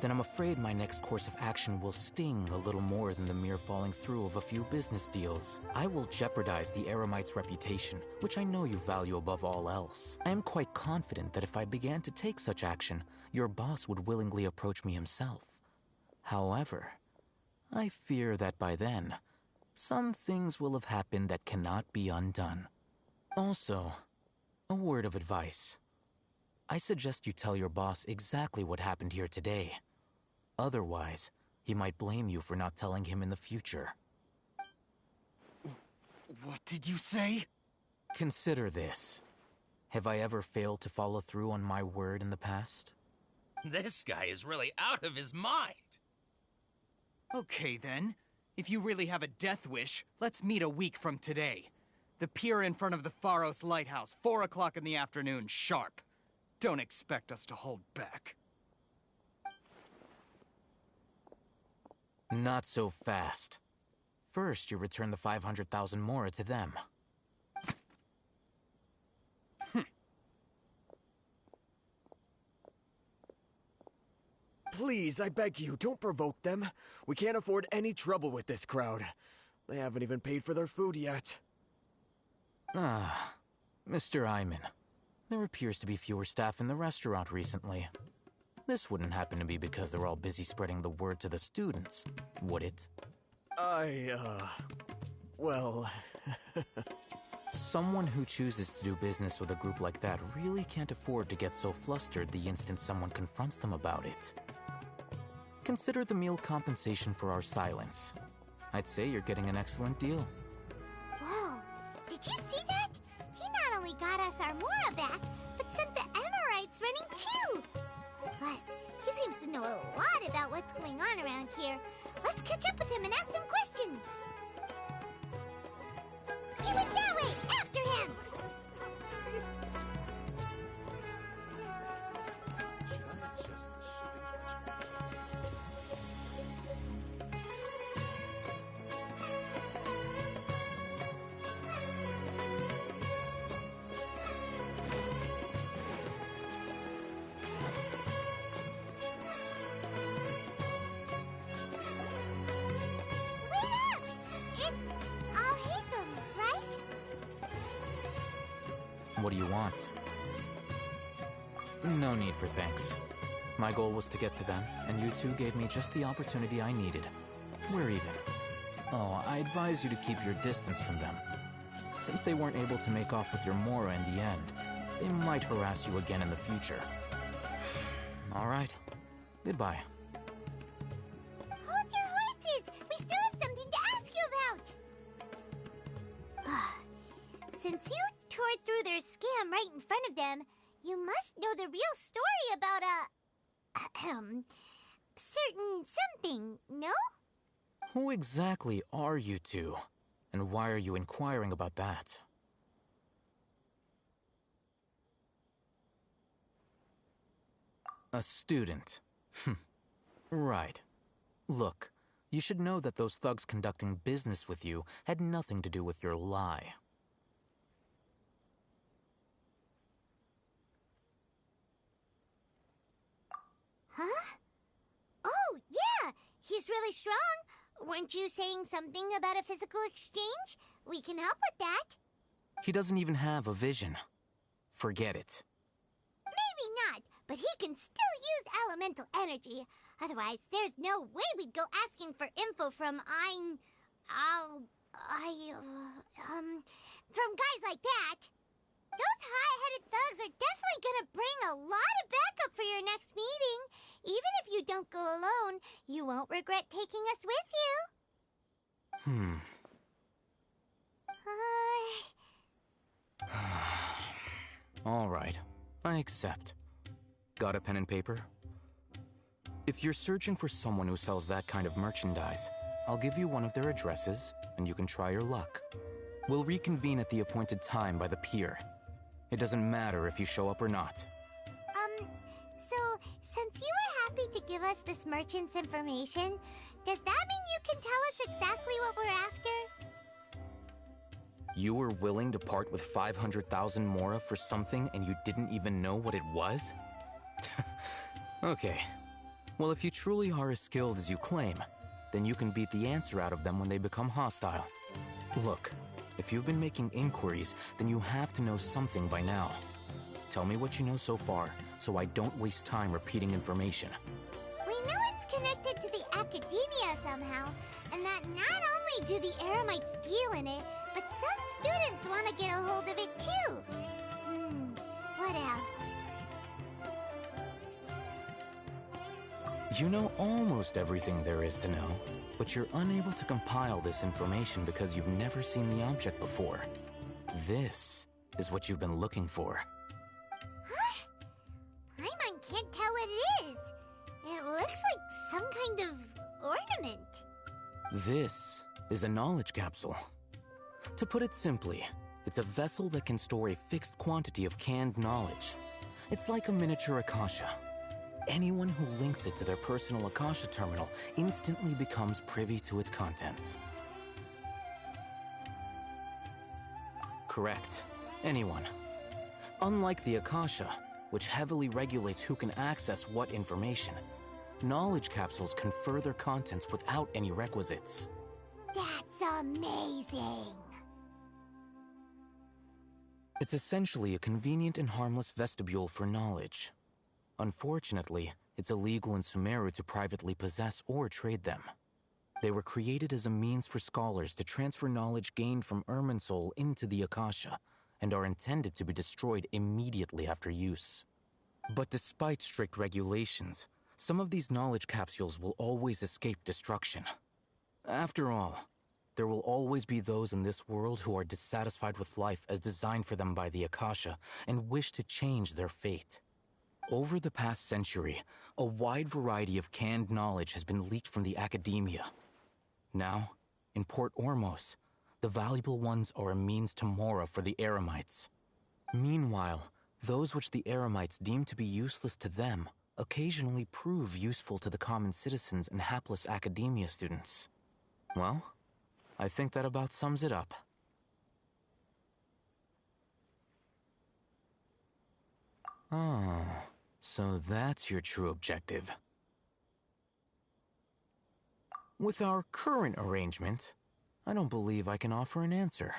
then I'm afraid my next course of action will sting a little more than the mere following through of a few business deals. I will jeopardize the Eremite's reputation, which I know you value above all else. I am quite confident that if I began to take such action, your boss would willingly approach me himself. However, I fear that by then, some things will have happened that cannot be undone. Also, a word of advice. I suggest you tell your boss exactly what happened here today. Otherwise, he might blame you for not telling him in the future. What did you say? Consider this. Have I ever failed to follow through on my word in the past? This guy is really out of his mind. Okay then. If you really have a death wish, let's meet a week from today. The pier in front of the Pharos Lighthouse, 4 o'clock in the afternoon, sharp. Don't expect us to hold back. Not so fast. First, you return the 500,000 mora to them. Please, I beg you, don't provoke them. We can't afford any trouble with this crowd. They haven't even paid for their food yet. Ah, Mr. Iman. There appears to be fewer staff in the restaurant recently. This wouldn't happen to be because they're all busy spreading the word to the students, would it? Well... Someone who chooses to do business with a group like that really can't afford to get so flustered the instant someone confronts them about it. Consider the meal compensation for our silence. I'd say you're getting an excellent deal. Whoa, did you see that? He not only got us our Mora back, but sent the Emirites running too! Plus, he seems to know a lot about what's going on around here. Let's catch up with him and ask some questions! He went that way! After him! What do you want? No need for thanks. My goal was to get to them, and you two gave me just the opportunity I needed. We're even. Oh, I advise you to keep your distance from them. Since they weren't able to make off with your Mora in the end, they might harass you again in the future. All right. Goodbye. Hold your horses! We still have something to ask you about! Since you tore through their scam right in front of them, you must know the real story about certain something, no? Who exactly are you two? And why are you inquiring about that? A student. Right. Look, you should know that those thugs conducting business with you had nothing to do with your lie. Huh? Oh, yeah! He's really strong. Weren't you saying something about a physical exchange? We can help with that. He doesn't even have a vision. Forget it. Maybe not, but he can still use elemental energy. Otherwise, there's no way we'd go asking for info from from guys like that. Those high-headed thugs are definitely gonna bring a lot of backup for your next meeting. Even if you don't go alone, you won't regret taking us with you. All right, I accept. Got a pen and paper? If you're searching for someone who sells that kind of merchandise, I'll give you one of their addresses, and you can try your luck. We'll reconvene at the appointed time by the pier. It doesn't matter if you show up or not. So, since you were happy to give us this merchant's information, does that mean you can tell us exactly what we're after? You were willing to part with 500,000 mora for something and you didn't even know what it was? Okay. Well, if you truly are as skilled as you claim, then you can beat the answer out of them when they become hostile. Look, if you've been making inquiries, then you have to know something by now. Tell me what you know so far, so I don't waste time repeating information. We know it's connected to the academia somehow, and that not only do the Eremites deal in it, but some students want to get a hold of it too. What else? You know almost everything there is to know, but you're unable to compile this information because you've never seen the object before. This is what you've been looking for. Huh? Paimon can't tell what it is. It looks like some kind of ornament. This is a knowledge capsule. To put it simply, it's a vessel that can store a fixed quantity of canned knowledge. It's like a miniature Akasha. Anyone who links it to their personal Akasha terminal instantly becomes privy to its contents. Correct. Anyone. Unlike the Akasha, which heavily regulates who can access what information, knowledge capsules confer their contents without any requisites. That's amazing! It's essentially a convenient and harmless vestibule for knowledge. Unfortunately, it's illegal in Sumeru to privately possess or trade them. They were created as a means for scholars to transfer knowledge gained from Irminsul into the Akasha, and are intended to be destroyed immediately after use. But despite strict regulations, some of these knowledge capsules will always escape destruction. After all, there will always be those in this world who are dissatisfied with life as designed for them by the Akasha and wish to change their fate. Over the past century, a wide variety of canned knowledge has been leaked from the academia. Now, in Port Ormos, the valuable ones are a means to mora for the Eremites. Meanwhile, those which the Eremites deem to be useless to them occasionally prove useful to the common citizens and hapless academia students. Well, I think that about sums it up. Oh, so that's your true objective. With our current arrangement, I don't believe I can offer an answer.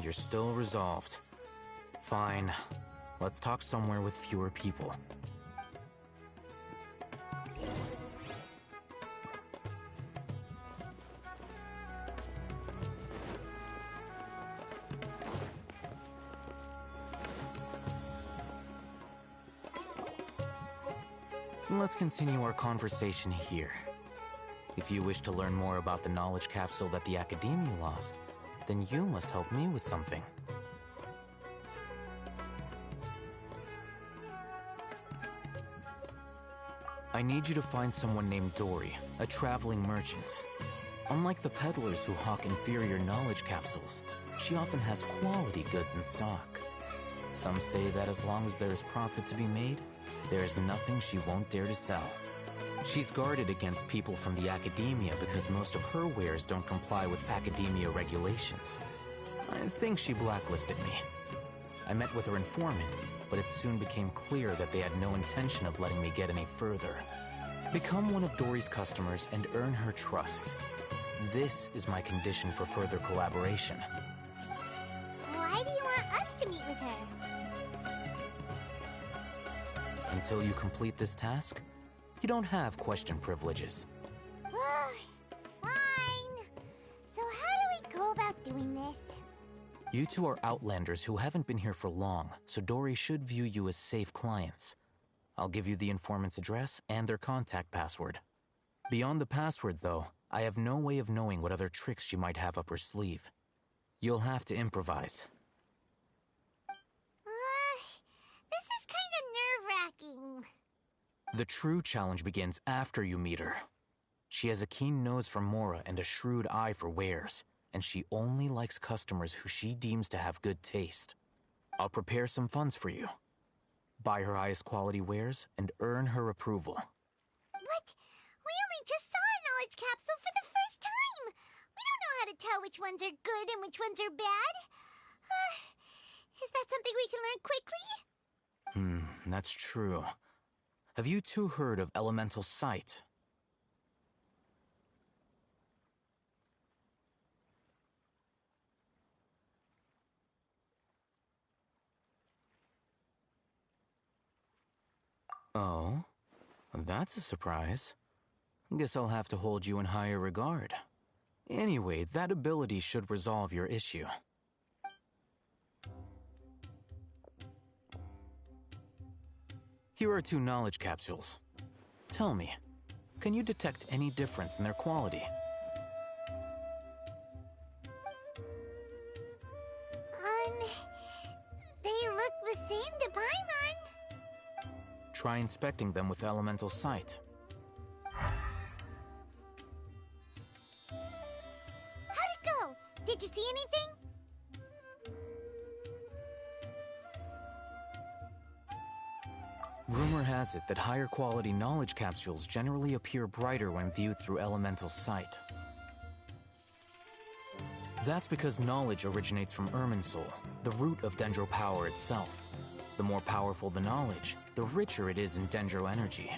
You're still resolved. Fine. Let's talk somewhere with fewer people. Let's continue our conversation here. If you wish to learn more about the knowledge capsule that the Academia lost, then you must help me with something. I need you to find someone named Dory, a traveling merchant. Unlike the peddlers who hawk inferior knowledge capsules, she often has quality goods in stock. Some say that as long as there is profit to be made, there is nothing she won't dare to sell. She's guarded against people from the academia because most of her wares don't comply with academia regulations. I think she blacklisted me. I met with her informant, but it soon became clear that they had no intention of letting me get any further. Become one of Dory's customers and earn her trust. This is my condition for further collaboration. Why do you want us to meet with her? Until you complete this task, you don't have question privileges. Fine. So how do we go about doing this? You two are outlanders who haven't been here for long, so Dory should view you as safe clients. I'll give you the informant's address and their contact password. Beyond the password, though, I have no way of knowing what other tricks she might have up her sleeve. You'll have to improvise. This is kind of nerve-wracking. The true challenge begins after you meet her. She has a keen nose for Mora and a shrewd eye for wares, and she only likes customers who she deems to have good taste. I'll prepare some funds for you. Buy her highest quality wares and earn her approval. But we only just saw a knowledge capsule for the first time. We don't know how to tell which ones are good and which ones are bad. Is that something we can learn quickly? That's true. Have you two heard of elemental sight? Oh, that's a surprise. Guess I'll have to hold you in higher regard. Anyway, that ability should resolve your issue. Here are 2 knowledge capsules. Tell me, can you detect any difference in their quality? They look the same to Paimon. Try inspecting them with elemental sight. How'd it go? Did you see anything? Rumor has it that higher quality knowledge capsules generally appear brighter when viewed through elemental sight. That's because knowledge originates from Irminsul, the root of Dendro power itself. The more powerful the knowledge, the richer it is in Dendro energy.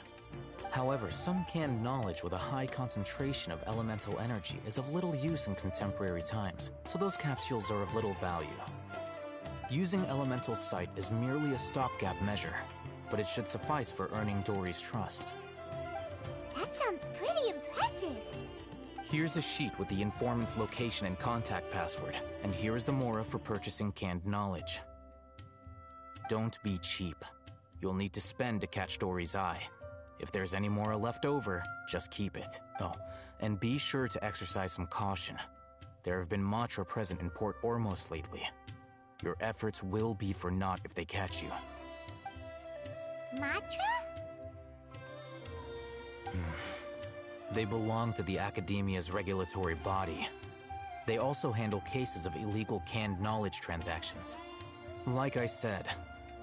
However, some canned knowledge with a high concentration of elemental energy is of little use in contemporary times, so those capsules are of little value. Using elemental sight is merely a stopgap measure, but it should suffice for earning Dory's trust. That sounds pretty impressive. Here's a sheet with the informant's location and contact password, and here is the Mora for purchasing canned knowledge. Don't be cheap. You'll need to spend to catch Dory's eye. If there's any Mora left over, just keep it. Oh, and be sure to exercise some caution. There have been Matra present in Port Ormos lately. Your efforts will be for naught if they catch you. Matra? They belong to the Academia's regulatory body. They also handle cases of illegal canned knowledge transactions. Like I said,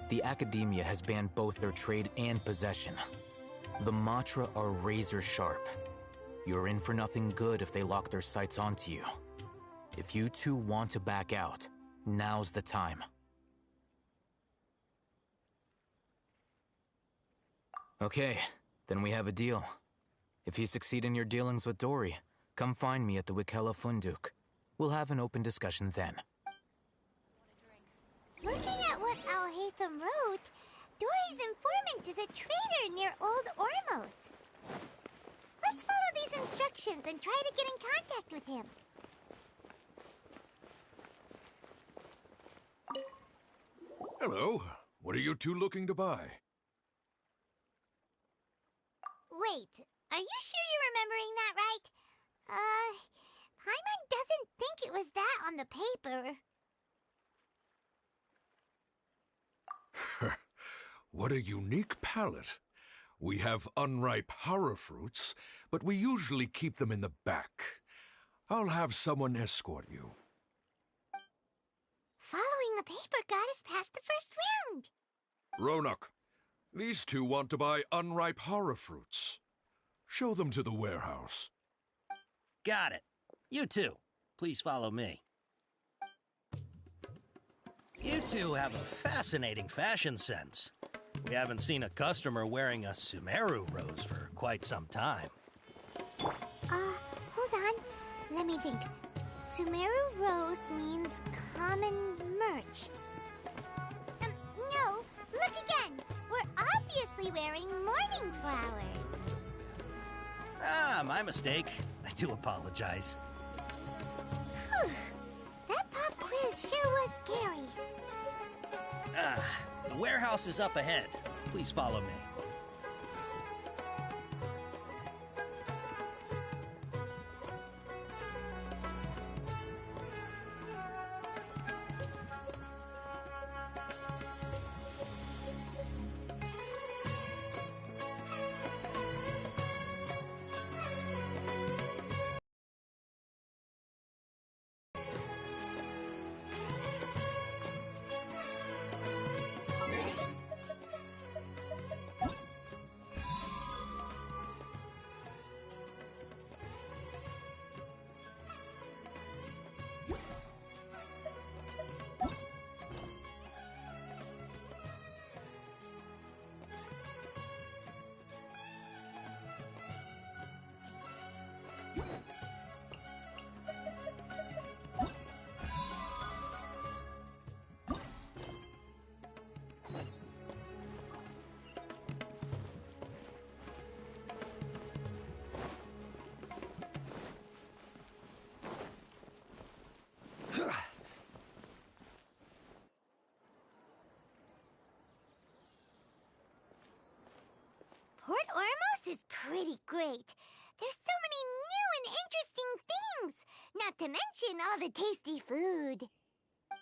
the Academia has banned both their trade and possession. The Matra are razor sharp. You're in for nothing good if they lock their sights onto you. If you two want to back out, now's the time. Okay, then we have a deal. If you succeed in your dealings with Dory, come find me at the Wikela Funduk. We'll have an open discussion then. Looking at what Al-Haytham wrote, Dory's informant is a trader near Old Ormos. Let's follow these instructions and try to get in contact with him. Hello. What are you two looking to buy? Wait, are you sure you're remembering that right? Paimon doesn't think it was that on the paper. What a unique palate. We have unripe horror fruits, but we usually keep them in the back. I'll have someone escort you. Following the paper got us past the first round. Ronak, these two want to buy unripe horror fruits. Show them to the warehouse. Got it. You too. Please follow me. two have a fascinating fashion sense. We haven't seen a customer wearing a Sumeru rose for quite some time. Hold on. Let me think. Sumeru rose means common merch. No, look again. We're obviously wearing morning flowers. Ah, my mistake. I do apologize. Whew. That pop quiz sure was scary. The warehouse is up ahead. Please follow me. Port Ormos is pretty great. There's so many new and interesting things, not to mention all the tasty food.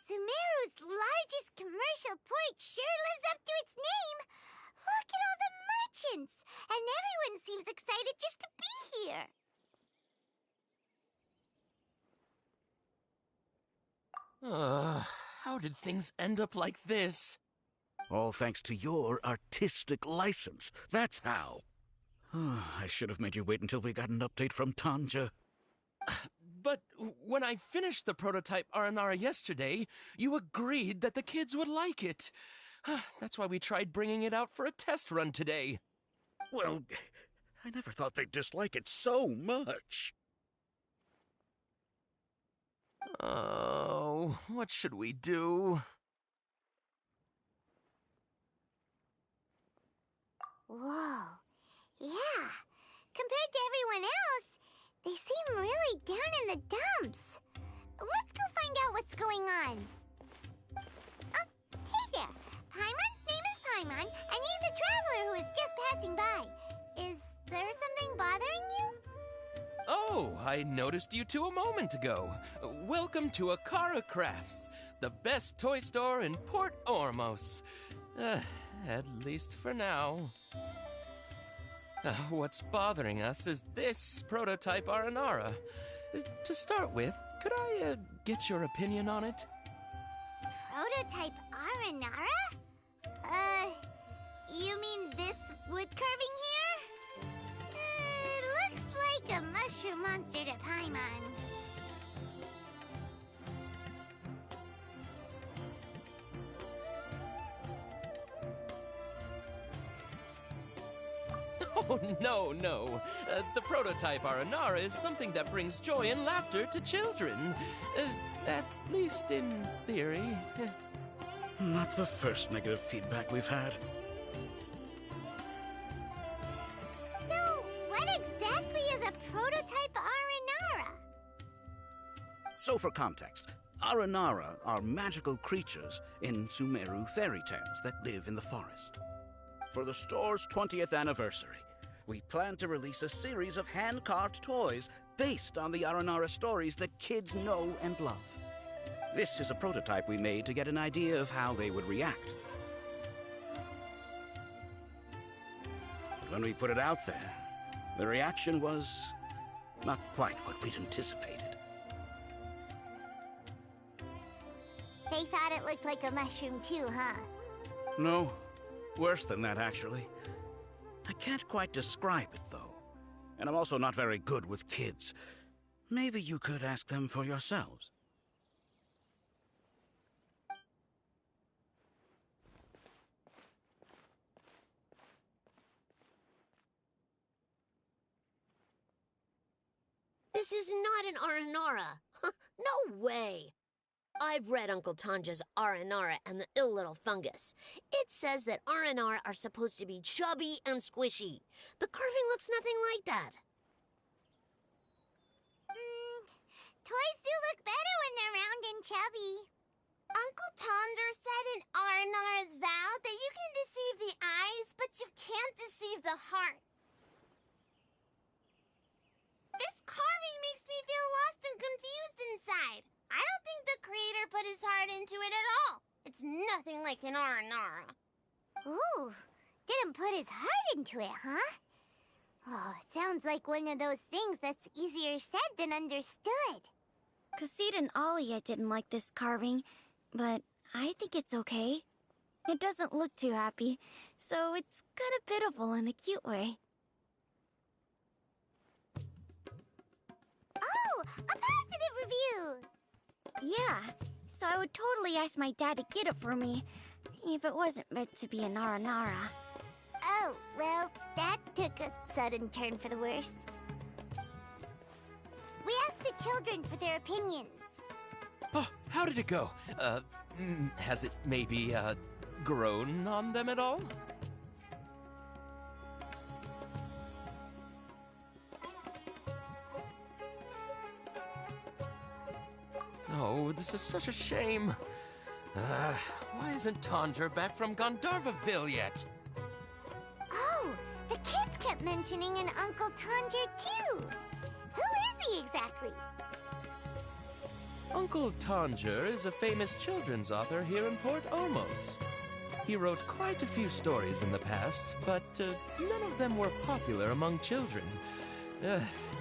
Sumeru's largest commercial port sure lives up to its name. Look at all the merchants, and everyone seems excited just to be here. How did things end up like this? All thanks to your artistic license. That's how. I should have made you wait until we got an update from Tanja. But when I finished the prototype Aranara yesterday, you agreed that the kids would like it. That's why we tried bringing it out for a test run today. Well, I never thought they'd dislike it so much. Oh, what should we do? Whoa. Yeah. Compared to everyone else, they seem really down in the dumps. Let's go find out what's going on. Oh, hey there. Paimon's name is Paimon, and he's a traveler who is just passing by. Is there something bothering you? Oh, I noticed you two a moment ago. Welcome to Akara Crafts, the best toy store in Port Ormos. At least for now. What's bothering us is this prototype Aranara. To start with, could I get your opinion on it? Prototype Aranara? You mean this wood carving here? It looks like a mushroom monster to Paimon. Oh, no. The prototype Aranara is something that brings joy and laughter to children. At least in theory. Not the first negative feedback we've had. So, what exactly is a prototype Aranara? So for context, Aranara are magical creatures in Sumeru fairy tales that live in the forest. For the store's 20th anniversary, we plan to release a series of hand-carved toys based on the Aranara stories that kids know and love. This is a prototype we made to get an idea of how they would react. But when we put it out there, the reaction was not quite what we'd anticipated. They thought it looked like a mushroom too, huh? No, worse than that, actually. I can't quite describe it, though. And I'm also not very good with kids. Maybe you could ask them for yourselves. This is not an Aranara. No way. I've read Uncle Tanja's Aranara and the Ill Little Fungus. It says that Aranara are supposed to be chubby and squishy. The carving looks nothing like that. Toys do look better when they're round and chubby. Uncle Tonder said in Aranara's vow that you can deceive the eyes, but you can't deceive the heart. This carving makes me feel lost and confused inside. I don't think the creator put his heart into it at all. It's nothing like an Aranara. Ooh, didn't put his heart into it, huh? Oh, sounds like one of those things that's easier said than understood. Cassid and Alia didn't like this carving, but I think it's okay. It doesn't look too happy, so it's kind of pitiful in a cute way. Oh, a positive review! Yeah, so I would totally ask my dad to get it for me, if it wasn't meant to be an Aranara. Oh, well, that took a sudden turn for the worse. We asked the children for their opinions. Oh, how did it go? Has it maybe, grown on them at all? Oh, this is such a shame. Why isn't Tanger back from Gandharvaville yet? Oh, the kids kept mentioning an Uncle Tanger, too. Who is he exactly? Uncle Tanger is a famous children's author here in Port Ormos. He wrote quite a few stories in the past, but none of them were popular among children.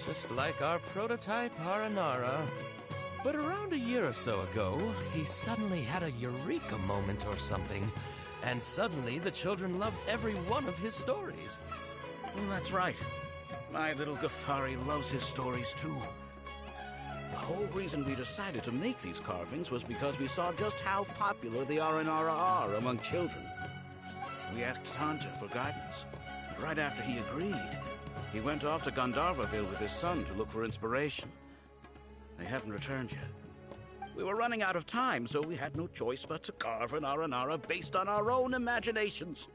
Just like our prototype Aranara. But around a year or so ago, he suddenly had a eureka moment or something, and suddenly the children loved every one of his stories. That's right. My little Ghaffari loves his stories too. The whole reason we decided to make these carvings was because we saw just how popular the Aranara are among children. We asked Tanja for guidance, and right after he agreed, he went off to Gandharvaville with his son to look for inspiration. They haven't returned yet. We were running out of time, so we had no choice but to carve an Aranara based on our own imaginations.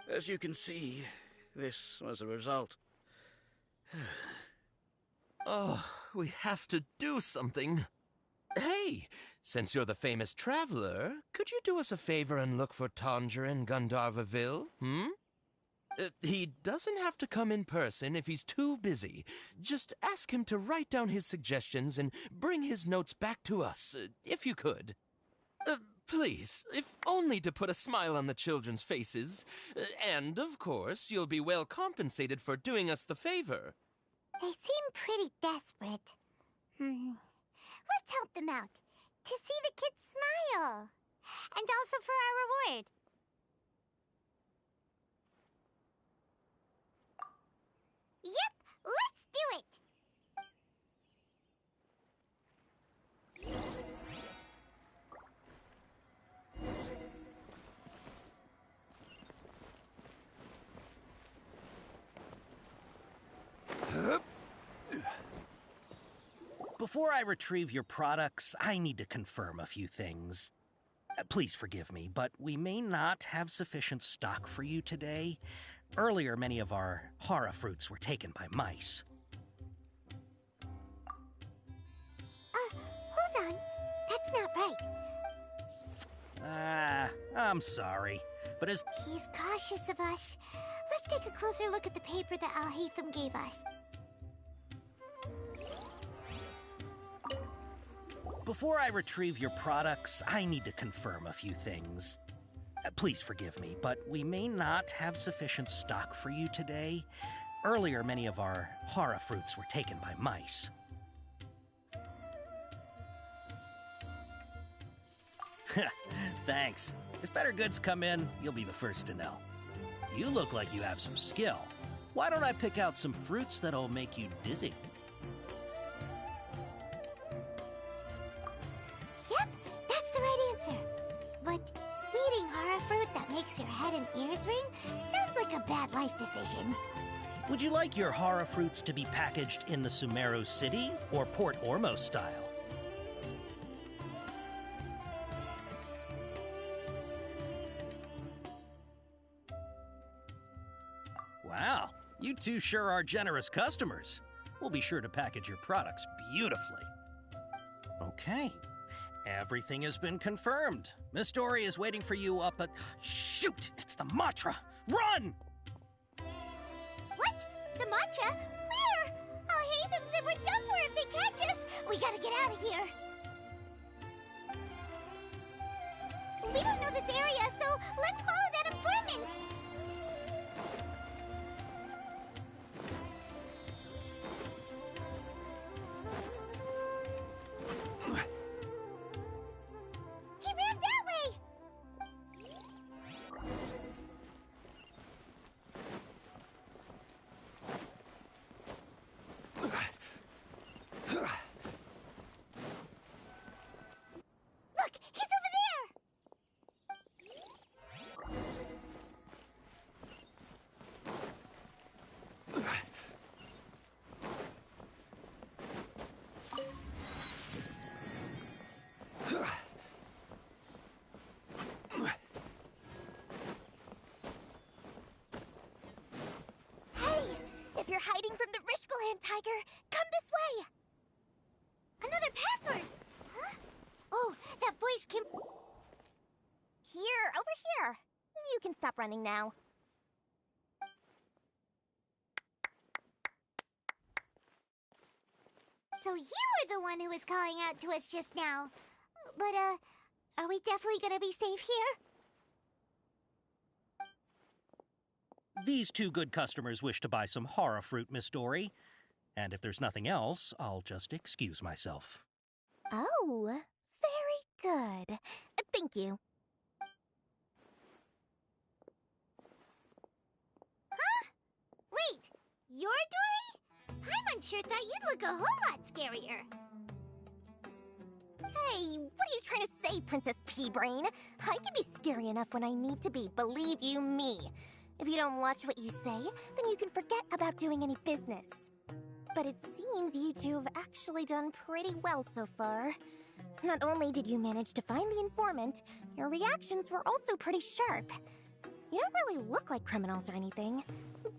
As you can see, this was the result. Oh, we have to do something. Hey, since you're the famous traveler, could you do us a favor and look for Tanger in Gandharvaville, he doesn't have to come in person if he's too busy. Just ask him to write down his suggestions and bring his notes back to us, if you could. Please, if only to put a smile on the children's faces. And, of course, you'll be well compensated for doing us the favor. They seem pretty desperate. Let's help them out. To see the kids smile. And also for our reward. Yep, let's do it! Before I retrieve your products, I need to confirm a few things. Please forgive me, but we may not have sufficient stock for you today. Earlier, many of our hara fruits were taken by mice. Hold on. That's not right. I'm sorry, but as... He's cautious of us. Let's take a closer look at the paper that Al-Haytham gave us. Before I retrieve your products, I need to confirm a few things. Please forgive me, but we may not have sufficient stock for you today. Earlier, many of our hara fruits were taken by mice. Thanks. If better goods come in, you'll be the first to know. You look like you have some skill. Why don't I pick out some fruits that'll make you dizzy? Yep, that's the right answer. But eating hara fruit that makes your head and ears ring sounds like a bad life decision. Would you like your horror fruits to be packaged in the Sumeru City or Port Ormos style? Wow, you two sure are generous customers. We'll be sure to package your products beautifully. Okay, everything has been confirmed. Miss Dory is waiting for you up at... Shoot! It's the Matra! Run! What? The Matra? Where? I'll hate them if we're done for if they catch us. We gotta get out of here. We don't know this area, so let's follow that informant. He ran that way! Look, he's over there! Hey! If you're hiding from the Rishbaland tiger, come this way! Another password! Huh? Oh, that voice came... Here, over here. You can stop running now. So you were the one who was calling out to us just now. But, are we definitely gonna be safe here? These two good customers wish to buy some horror fruit, Miss Dory. And if there's nothing else, I'll just excuse myself. Oh, very good. Thank you. Huh? Wait, you're Dory? Paimon sure thought you'd look a whole lot scarier. Hey, what are you trying to say, Princess Pea-Brain? I can be scary enough when I need to be, believe you me. If you don't watch what you say, then you can forget about doing any business. But it seems you two have actually done pretty well so far. Not only did you manage to find the informant, your reactions were also pretty sharp. You don't really look like criminals or anything,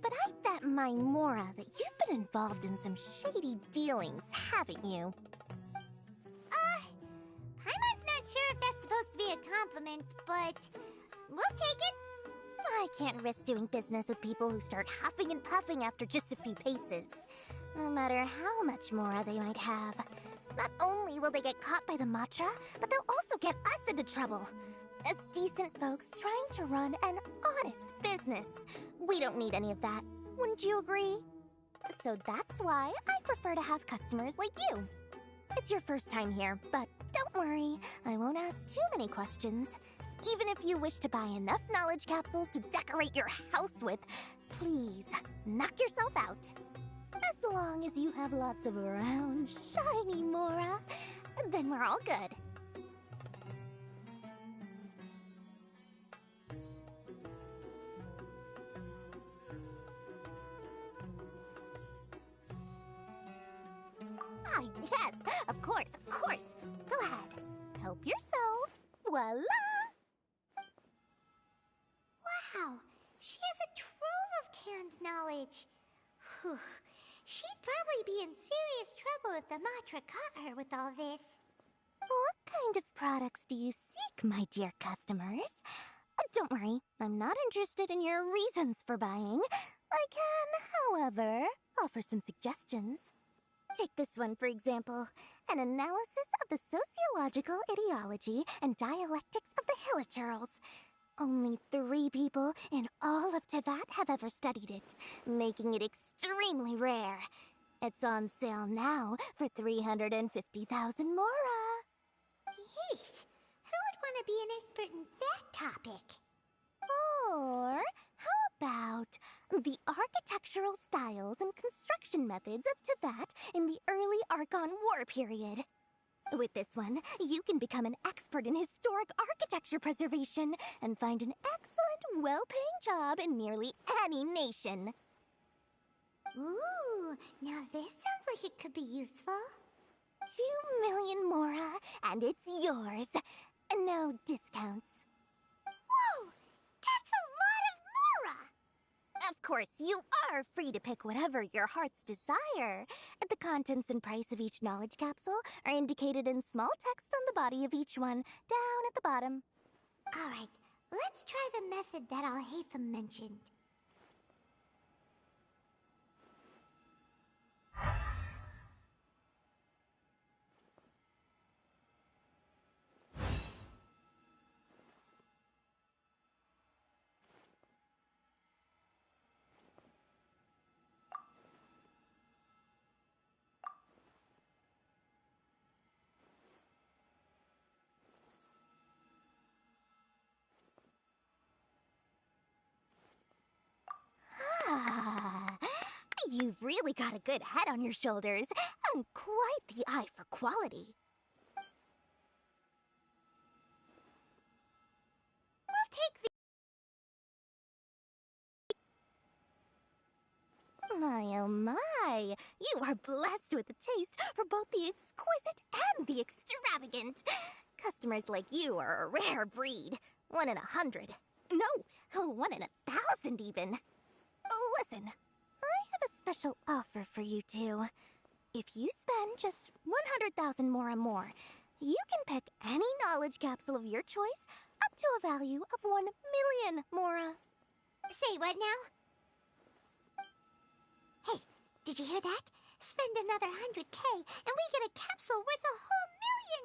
but I bet my Mora that you've been involved in some shady dealings, haven't you? Paimon's not sure if that's supposed to be a compliment, but we'll take it. I can't risk doing business with people who start huffing and puffing after just a few paces. No matter how much Mora they might have. Not only will they get caught by the Matra, but they'll also get us into trouble. As decent folks trying to run an honest business. We don't need any of that. Wouldn't you agree? So that's why I prefer to have customers like you. It's your first time here, but don't worry, I won't ask too many questions. Even if you wish to buy enough knowledge capsules to decorate your house with, please, knock yourself out. As long as you have lots of round, shiny Mora, then we're all good. Ah, yes, of course, of course. Go ahead. Help yourselves. Voila! Wow, she has a trove of canned knowledge. Whew. She'd probably be in serious trouble if the Matra caught her with all this. What kind of products do you seek, my dear customers? Don't worry, I'm not interested in your reasons for buying. I can, however, offer some suggestions. Take this one, for example. An analysis of the sociological ideology and dialectics of the Hilichurls. Only 3 people in all of Teyvat have ever studied it, making it extremely rare. It's on sale now for 350,000 Mora. Yeesh, who would want to be an expert in that topic? Or how about the architectural styles and construction methods of Teyvat in the early Archon War period? With this one, you can become an expert in historic architecture preservation and find an excellent, well-paying job in nearly any nation. Ooh, now this sounds like it could be useful. 2 million Mora, and it's yours. No discounts. Whoa! That's a lot of Mora! Of course, you are free to pick whatever your heart's desire. The contents and price of each knowledge capsule are indicated in small text on the body of each one, down at the bottom. Alright, let's try the method that Alhaitham mentioned. Ah, you've really got a good head on your shoulders, and quite the eye for quality. We'll take the... My, oh my, you are blessed with a taste for both the exquisite and the extravagant. Customers like you are a rare breed. 1 in 100. No, 1 in 1,000 even. Listen, I have a special offer for you two. If you spend just 100,000 more, you can pick any knowledge capsule of your choice up to a value of 1 million Mora. Say what now? Hey, did you hear that? Spend another 100K and we get a capsule worth a whole million!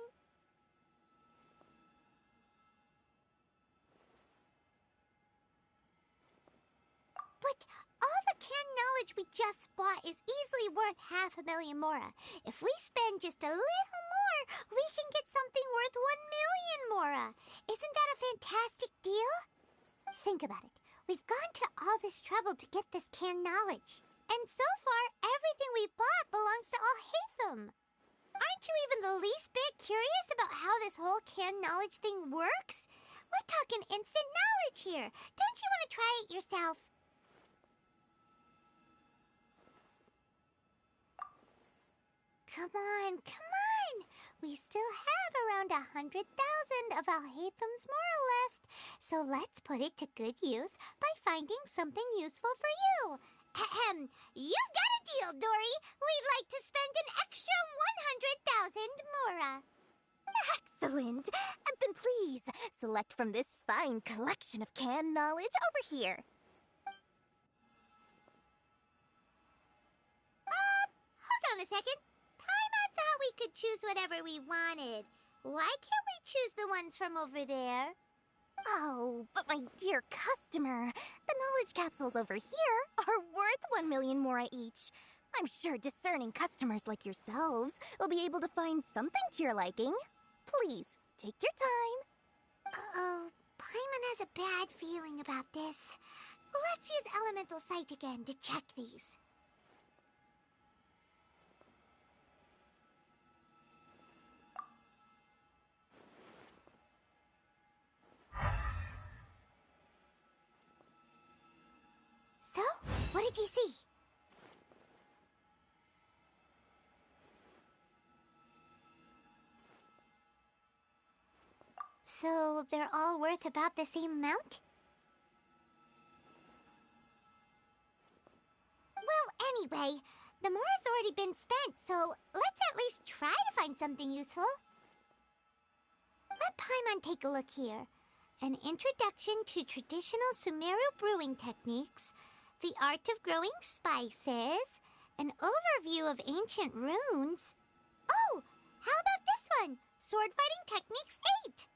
But all the canned knowledge we just bought is easily worth 500,000 Mora. If we spend just a little more, we can get something worth 1 million Mora. Isn't that a fantastic deal? Think about it. We've gone to all this trouble to get this canned knowledge. And so far, everything we bought belongs to Alhaitham. Aren't you even the least bit curious about how this whole canned knowledge thing works? We're talking instant knowledge here. Don't you want to try it yourself? Come on, come on! We still have around 100,000 of Alhaitham's Mora left, so let's put it to good use by finding something useful for you. Ahem, you've got a deal, Dory. We'd like to spend an extra 100,000 Mora. Excellent! Then please, select from this fine collection of canned knowledge over here. Hold on a second. Paimon thought we could choose whatever we wanted. Why can't we choose the ones from over there? Oh, but my dear customer, the knowledge capsules over here are worth 1 million Mora each. I'm sure discerning customers like yourselves will be able to find something to your liking. Please, take your time. Uh-oh, Paimon has a bad feeling about this. Let's use Elemental Sight again to check these. So, what did you see? So, they're all worth about the same amount? Well, anyway, the Mora's already been spent, so let's at least try to find something useful. Let Paimon take a look here. An introduction to traditional Sumeru brewing techniques, the art of growing spices, an overview of ancient runes. Oh, how about this one? Sword Fighting Techniques 8.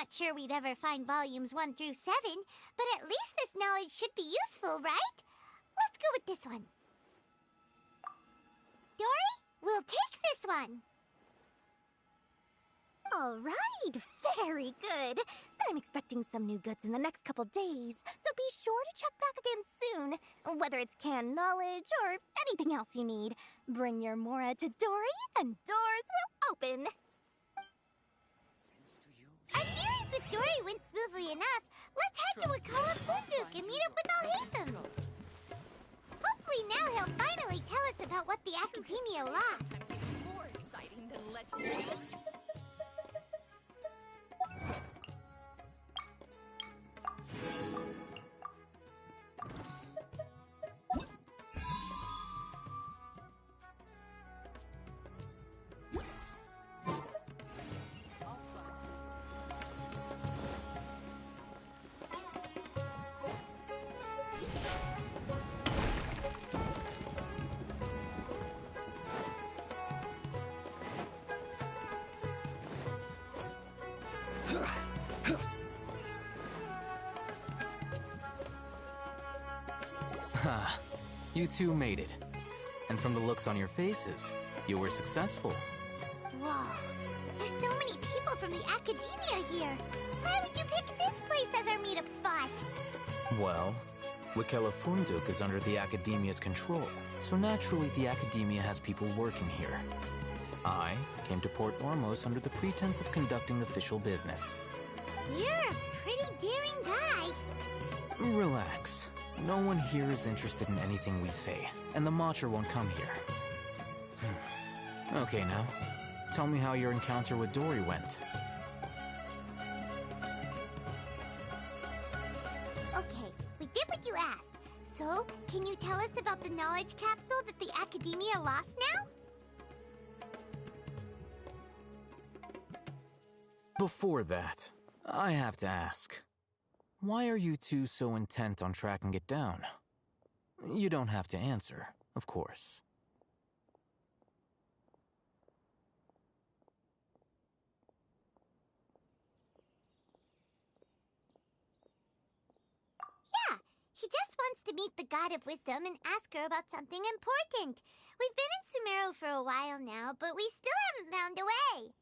not sure we'd ever find volumes 1 through 7, but at least this knowledge should be useful, right? Let's go with this one. Dory, we'll take this one. All right, very good. I'm expecting some new goods in the next couple days, so be sure to check back again soon. Whether it's canned knowledge or anything else you need, bring your Mora to Dory and doors will open. Our dealings with Dory went smoothly enough. Let's head to Wakala Funduk and meet up with Al-Haytham. Hopefully now he'll finally tell us about what the Academia lost. More exciting than legends. Ha, you two made it. And from the looks on your faces, you were successful. Whoa, there's so many people from the Academia here. Why would you pick this place as our meetup spot? Well, Wakela Funduk is under the Academia's control, so naturally the Academia has people working here. I came to Port Ormos under the pretense of conducting official business. You're a pretty daring guy. Relax. No one here is interested in anything we say, and the Matcher won't come here. Okay now, tell me how your encounter with Dory went. Okay, we did what you asked. So, can you tell us about the knowledge capsule that the Academia lost now? Before that, I have to ask. Why are you two so intent on tracking it down? You don't have to answer, of course. Yeah, he just wants to meet the God of Wisdom and ask her about something important. We've been in Sumeru for a while now, but we still haven't found a way.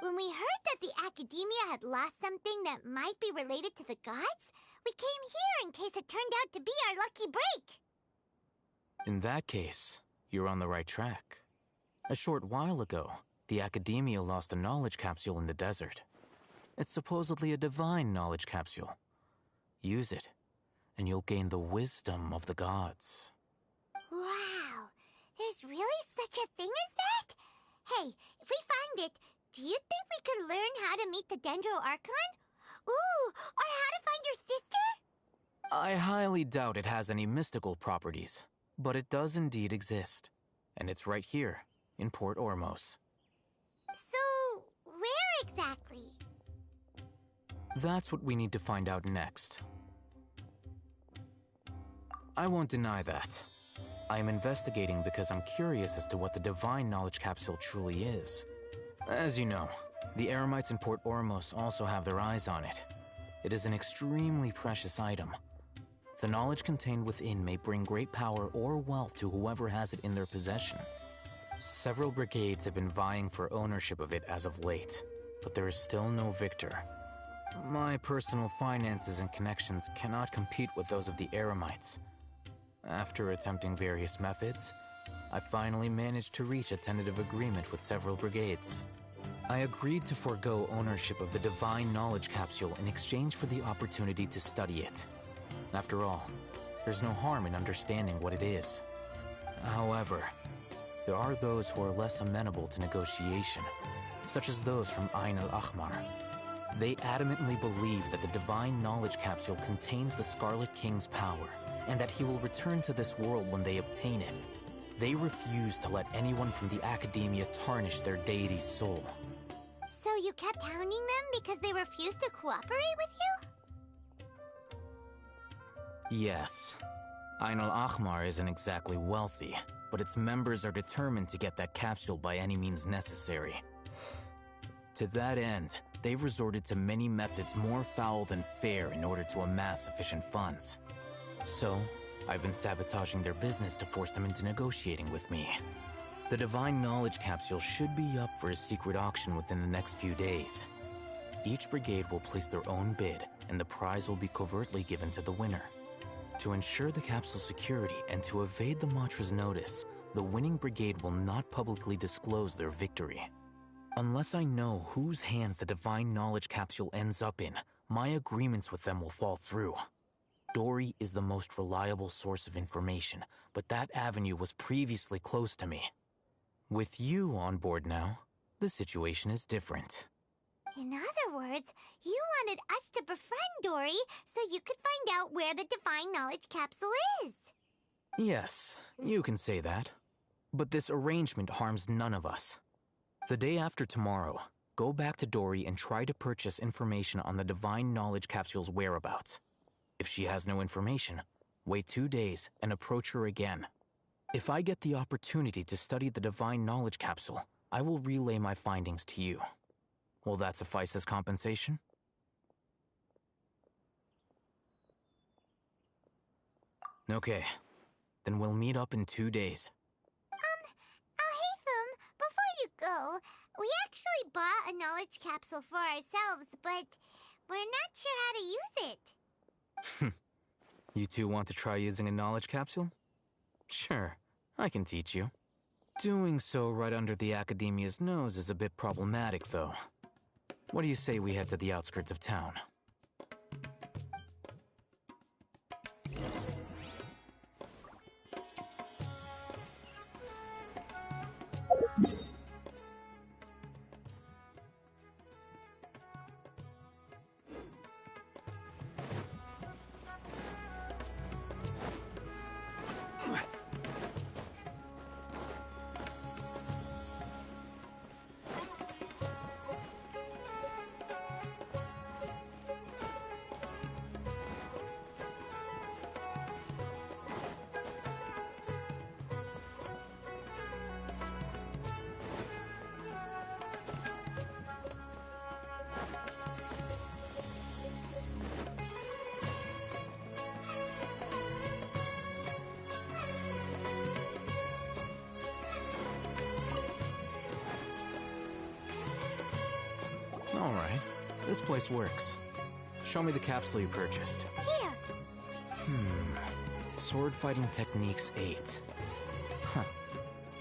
When we heard that the Academia had lost something that might be related to the gods, we came here in case it turned out to be our lucky break. In that case, you're on the right track. A short while ago, the Academia lost a knowledge capsule in the desert. It's supposedly a divine knowledge capsule. Use it, and you'll gain the wisdom of the gods. Wow, there's really such a thing as that? Hey, if we find it, do you think we could learn how to meet the Dendro Archon? Ooh, or how to find your sister? I highly doubt it has any mystical properties, but it does indeed exist. And it's right here, in Port Ormos. So, where exactly? That's what we need to find out next. I won't deny that. I am investigating because I'm curious as to what the divine knowledge capsule truly is. As you know, the Eremites in Port Ormos also have their eyes on it. It is an extremely precious item. The knowledge contained within may bring great power or wealth to whoever has it in their possession. Several brigades have been vying for ownership of it as of late, but there is still no victor. My personal finances and connections cannot compete with those of the Eremites. After attempting various methods, I finally managed to reach a tentative agreement with several brigades. I agreed to forego ownership of the divine knowledge capsule in exchange for the opportunity to study it. After all, there's no harm in understanding what it is. However, there are those who are less amenable to negotiation, such as those from Ain al-Ahmar. They adamantly believe that the divine knowledge capsule contains the Scarlet King's power, and that he will return to this world when they obtain it. They refuse to let anyone from the Academia tarnish their deity's soul. So you kept hounding them because they refused to cooperate with you? Yes. Ain al-Ahmar isn't exactly wealthy, but its members are determined to get that capsule by any means necessary. To that end, they've resorted to many methods more foul than fair in order to amass sufficient funds. So, I've been sabotaging their business to force them into negotiating with me. The Divine Knowledge Capsule should be up for a secret auction within the next few days. Each brigade will place their own bid, and the prize will be covertly given to the winner. To ensure the capsule's security and to evade the Matra's notice, the winning brigade will not publicly disclose their victory. Unless I know whose hands the Divine Knowledge Capsule ends up in, my agreements with them will fall through. Dory is the most reliable source of information, but that avenue was previously closed to me. With you on board now, the situation is different. In other words, you wanted us to befriend Dory so you could find out where the Divine Knowledge Capsule is. Yes, you can say that. But this arrangement harms none of us. The day after tomorrow, go back to Dory and try to purchase information on the Divine Knowledge Capsule's whereabouts. If she has no information, wait 2 days and approach her again. If I get the opportunity to study the Divine Knowledge Capsule, I will relay my findings to you. Will that suffice as compensation? Okay, then we'll meet up in 2 days. Alhaitham, before you go, we actually bought a knowledge capsule for ourselves, but we're not sure how to use it. You two want to try using a knowledge capsule? Sure, I can teach you. Doing so right under the Academia's nose is a bit problematic, though. What do you say we head to the outskirts of town? All right, this place works. Show me the capsule you purchased. Here. Sword Fighting Techniques 8. Huh.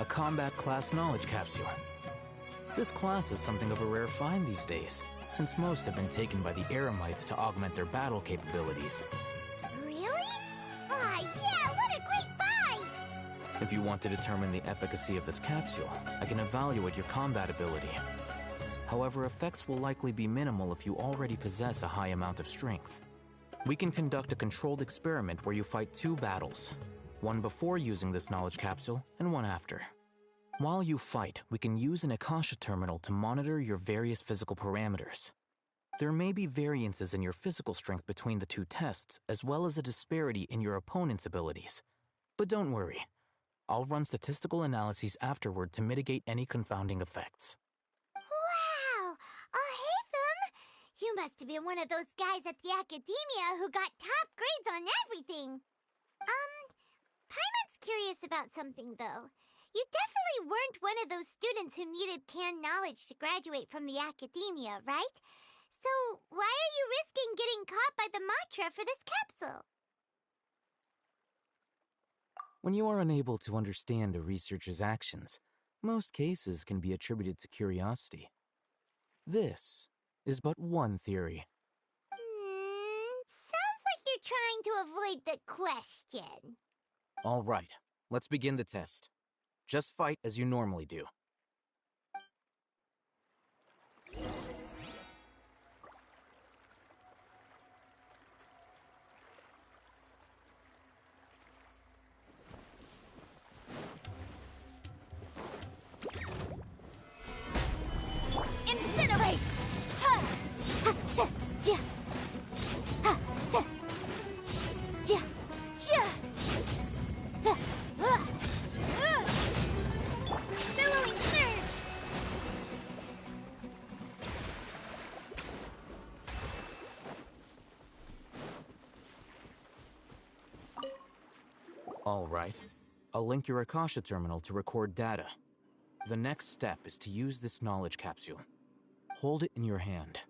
A combat class knowledge capsule. This class is something of a rare find these days, since most have been taken by the Eremites to augment their battle capabilities. Really? Ah, yeah, what a great buy! If you want to determine the efficacy of this capsule, I can evaluate your combat ability. However, effects will likely be minimal if you already possess a high amount of strength. We can conduct a controlled experiment where you fight 2 battles, one before using this knowledge capsule and one after. While you fight, we can use an Akasha terminal to monitor your various physical parameters. There may be variances in your physical strength between the 2 tests, as well as a disparity in your opponent's abilities. But don't worry, I'll run statistical analyses afterward to mitigate any confounding effects. Wow! Alhaitham! You must have been one of those guys at the Academia who got top grades on everything. Paimon's curious about something, though. You definitely weren't one of those students who needed canned knowledge to graduate from the Academia, right? So why are you risking getting caught by the Matra for this capsule? When you are unable to understand a researcher's actions, most cases can be attributed to curiosity. This is but one theory. Sounds like you're trying to avoid the question. All right, let's begin the test. Just fight as you normally do. Incinerate! Ha! Ha! Tja! Tja! Ha! Tja! Tja! Tja! Tja! Billowing All right. I'll link your Akasha terminal to record data. The next step is to use this knowledge capsule. Hold it in your hand.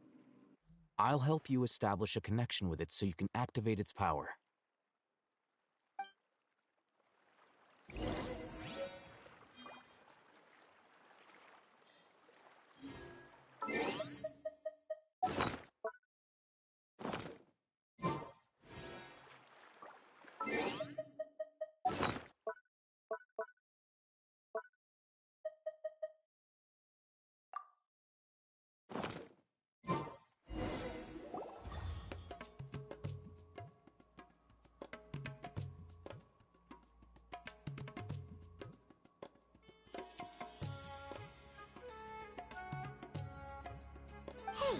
I'll help you establish a connection with it so you can activate its power. Hey,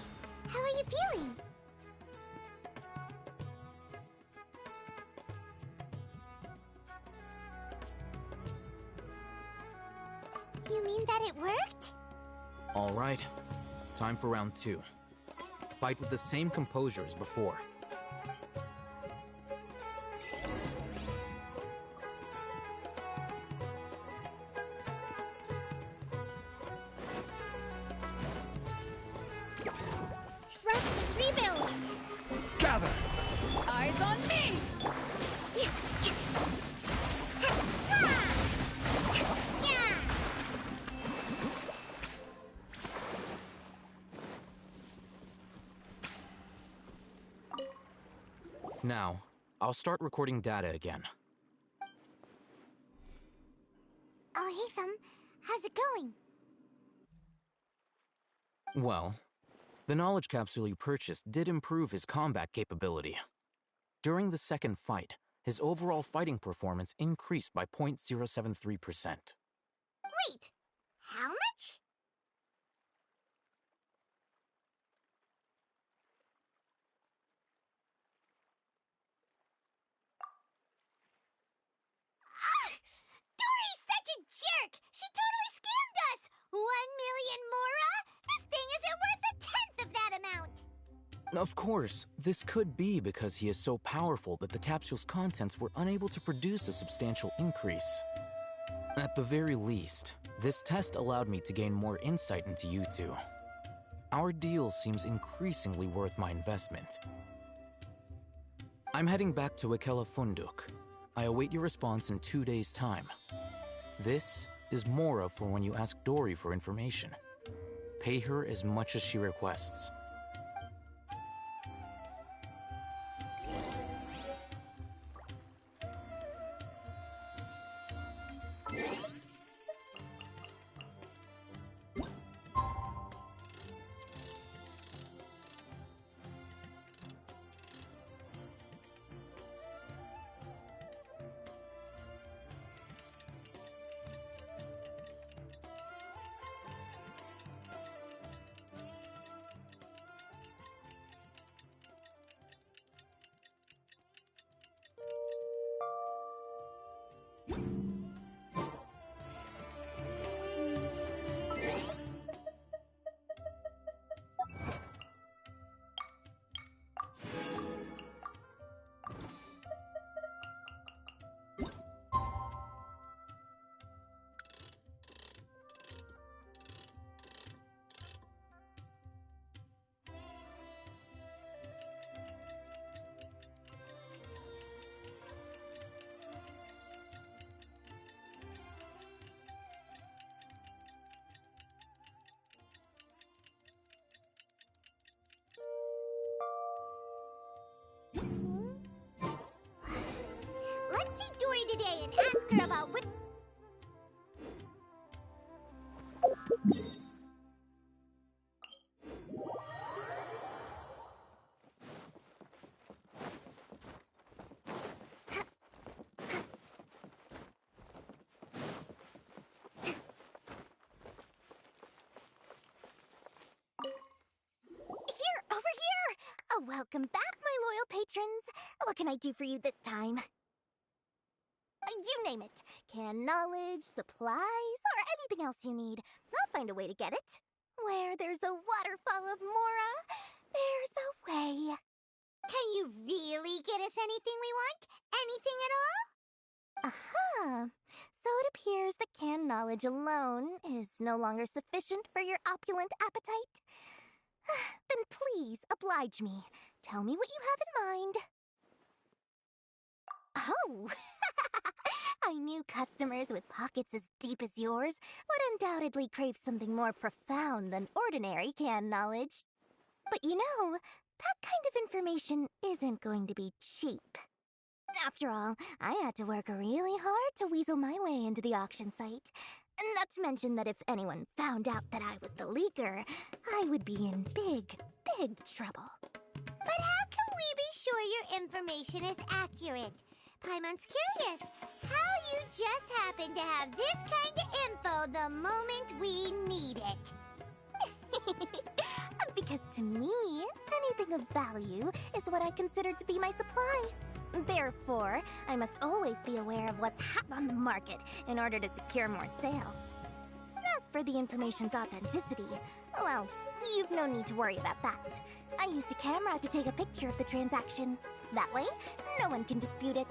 how are you feeling? You mean that it worked? All right. Time for round 2. Fight with the same composure as before. Trust and rebuild! Gather! Eyes on me! Now, I'll start recording data again. Oh, hey, Thumb. How's it going? Well, the knowledge capsule you purchased did improve his combat capability. During the second fight, his overall fighting performance increased by 0.073%. Wait, how much? Dory's such a jerk! She totally scammed us! 1,000,000 Mora? This thing isn't worth a tenth of that amount! Of course, this could be because he is so powerful that the capsule's contents were unable to produce a substantial increase. At the very least, this test allowed me to gain more insight into you two. Our deal seems increasingly worth my investment. I'm heading back to Ikela Funduk. I await your response in 2 days' time. This is Mora for when you ask Dory for information. Pay her as much as she requests. Let's see Dory today and ask her about what... Over here! Oh, welcome back, my loyal patrons. What can I do for you this time? You name it. Can knowledge, supplies, or anything else you need. I'll find a way to get it. Where there's a waterfall of Mora, there's a way. Can you really get us anything we want? Anything at all? divine knowledge alone is no longer sufficient for your opulent appetite? Then please oblige me. Tell me what you have in mind. Oh! I knew customers with pockets as deep as yours would undoubtedly crave something more profound than ordinary canned knowledge. But you know, that kind of information isn't going to be cheap. After all, I had to work really hard to weasel my way into the auction site. Not to mention that if anyone found out that I was the leaker, I would be in big, big trouble. But how can we be sure your information is accurate? Paimon's curious how you just happen to have this kind of info the moment we need it. Because to me, anything of value is what I consider to be my supply. Therefore, I must always be aware of what's hot on the market in order to secure more sales. As for the information's authenticity, well, you've no need to worry about that. I used a camera to take a picture of the transaction. That way, no one can dispute it.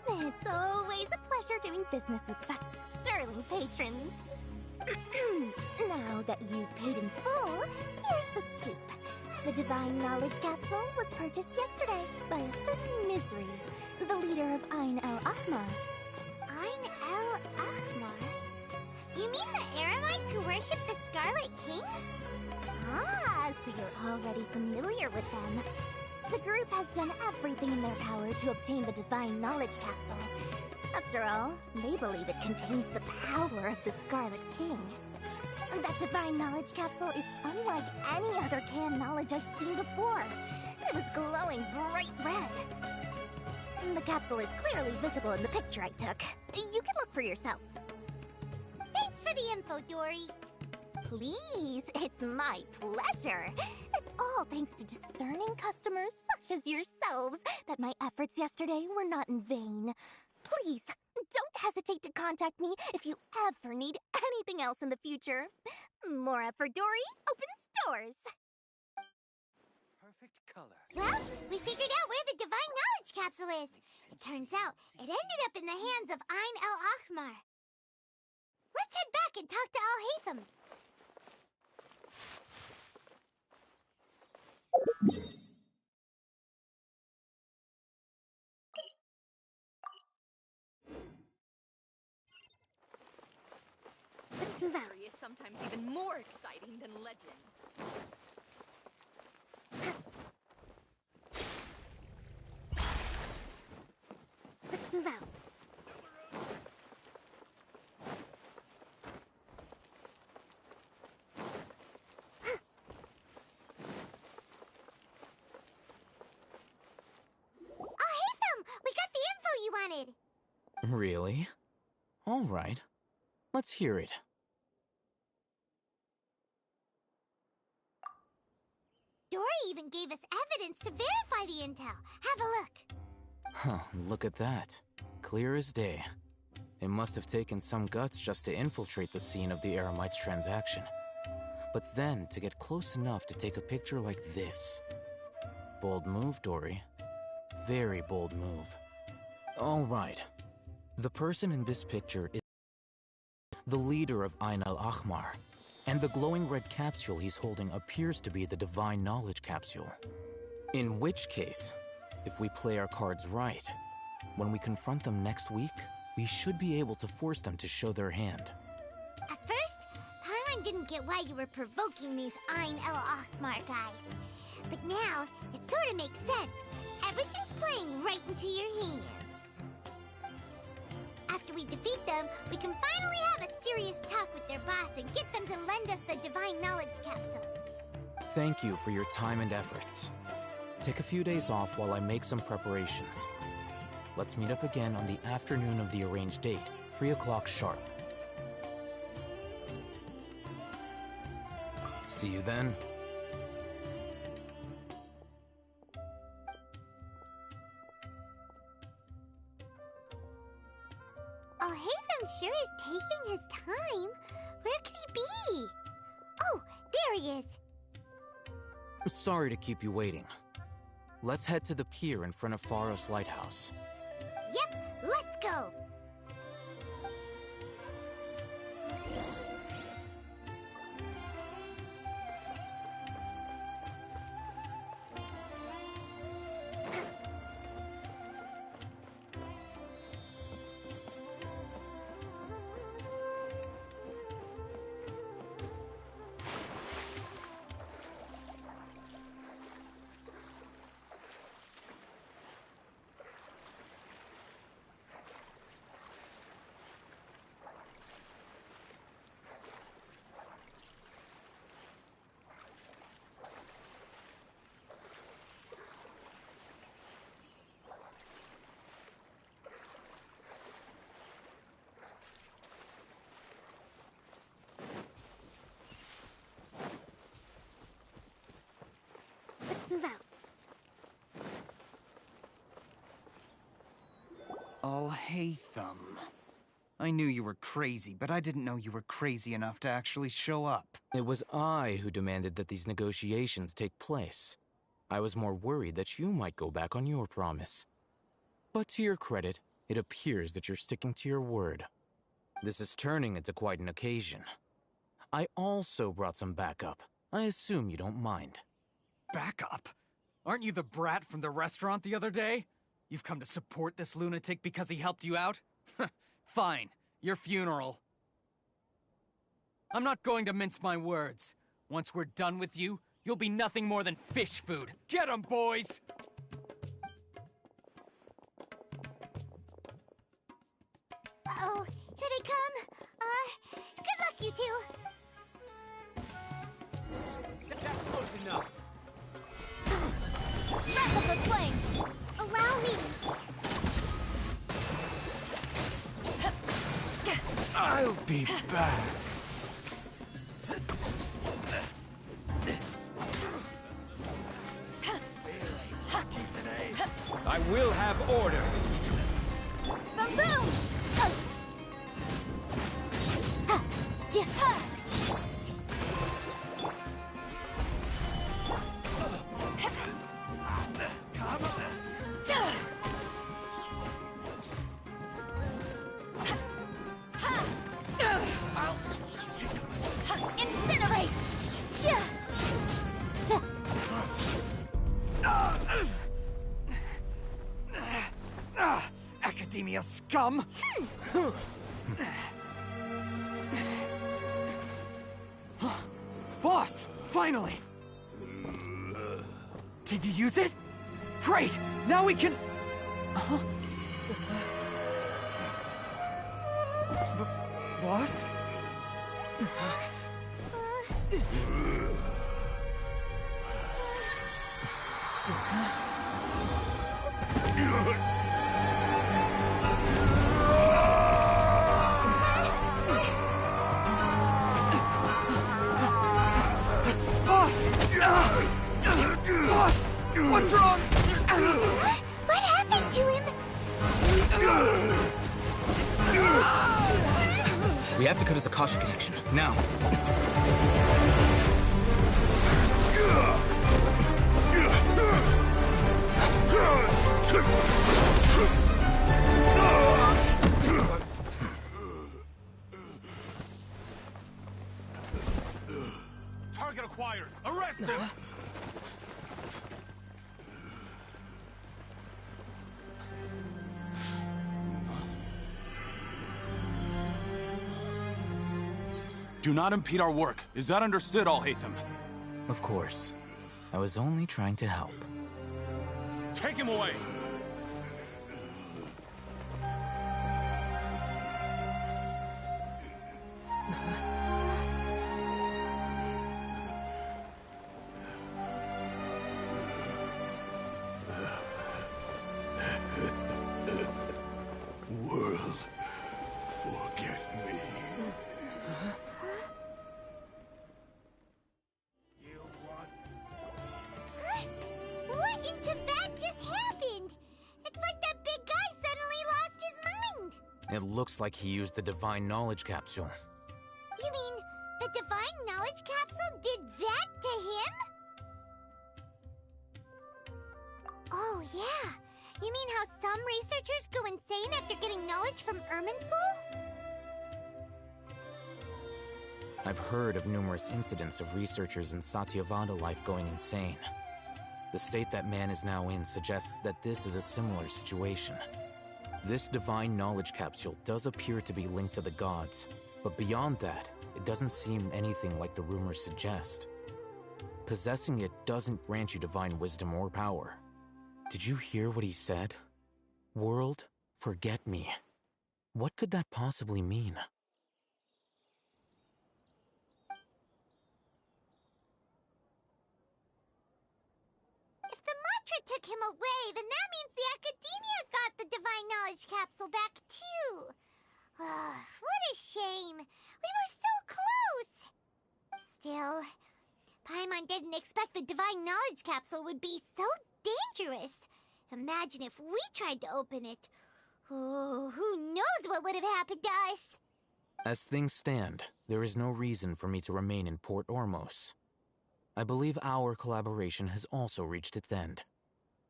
It's always a pleasure doing business with such sterling patrons. Now that you've paid in full, here's the scoop. The Divine Knowledge Capsule was purchased yesterday by a certain Misery, the leader of Ain el-Ahmar. Ain el-Ahmar? You mean the Eremites who worship the Scarlet King? Ah, so you're already familiar with them. The group has done everything in their power to obtain the Divine Knowledge Capsule. After all, they believe it contains the power of the Scarlet King. That Divine Knowledge Capsule is unlike any other canned knowledge I've seen before. It was glowing bright red. The capsule is clearly visible in the picture I took. You can look for yourself. Thanks for the info, Dory. Please, it's my pleasure. It's all thanks to discerning customers such as yourselves that my efforts yesterday were not in vain. Please, don't hesitate to contact me if you ever need anything else in the future. More effort, Dory, opens doors. Perfect color. Well, we figured out where the Divine Knowledge Capsule is. It turns out it ended up in the hands of Ain el-Ahmar. Let's head back and talk to Al-Haytham. Let's move out. Is sometimes even more exciting than legend. Let's move out. Al-Haytham, we got the info you wanted. Really? All right. Let's hear it. Dory even gave us evidence to verify the intel. Have a look. Huh, look at that. Clear as day. It must have taken some guts just to infiltrate the scene of the Eremites' transaction. But then to get close enough to take a picture like this. Bold move, Dory. Very bold move. All right. The person in this picture is the leader of Ain el-Ahmar, and the glowing red capsule he's holding appears to be the Divine Knowledge Capsule. In which case, if we play our cards right, when we confront them next week, we should be able to force them to show their hand. At first, Paimon didn't get why you were provoking these Ain el-Ahmar guys. But now, it sort of makes sense. Everything's playing right into your hands. After we defeat them, we can finally have a serious talk with their boss and get them to lend us the Divine Knowledge Capsule. Thank you for your time and efforts. Take a few days off while I make some preparations. Let's meet up again on the afternoon of the arranged date, 3 o'clock sharp. See you then. Al-Haytham sure is taking his time. Where could he be? Oh, there he is. Sorry to keep you waiting. Let's head to the pier in front of Pharos Lighthouse. Yep, let's go. Let's move out. Alhaitham. I knew you were crazy, but I didn't know you were crazy enough to actually show up. It was I who demanded that these negotiations take place. I was more worried that you might go back on your promise. But to your credit, it appears that you're sticking to your word. This is turning into quite an occasion. I also brought some backup. I assume you don't mind. Backup? Aren't you the brat from the restaurant the other day? You've come to support this lunatic because he helped you out? Fine, your funeral. I'm not going to mince my words. Once we're done with you, you'll be nothing more than fish food. Get 'em, boys! Uh-oh, here they come. Good luck, you two. That's close enough. Wrap up the flame. Allow me. I'll be back. I will have order. Boom, boom. Incinerate! Academia scum! Boss! Finally! Did you use it? Great! Now we can... Boss? Boss! What's wrong? What happened to him? We have to cut his Akasha connection, now. Target acquired. Arrest him! Do not impede our work. Is that understood, Alhaitham? Of course. I was only trying to help. Take him away! World, forget me. What in Tibet just happened? It's like that big guy suddenly lost his mind. It looks like he used the Divine Knowledge Capsule. You mean the Divine Knowledge Capsule did that to him? Oh, yeah. You mean how some researchers go insane after getting knowledge from Irminsul? I've heard of numerous incidents of researchers in Satyavada life going insane. The state that man is now in suggests that this is a similar situation. This divine knowledge capsule does appear to be linked to the gods, but beyond that, it doesn't seem anything like the rumors suggest. Possessing it doesn't grant you divine wisdom or power. Did you hear what he said? World, forget me. What could that possibly mean? If the mantra took him away, then that means the Academia got the divine knowledge capsule back too. What a shame. We were so close. Still, Paimon didn't expect the divine knowledge capsule would be so dangerous. Imagine if we tried to open it. Oh, who knows what would have happened to us? As things stand, there is no reason for me to remain in Port Ormos. I believe our collaboration has also reached its end.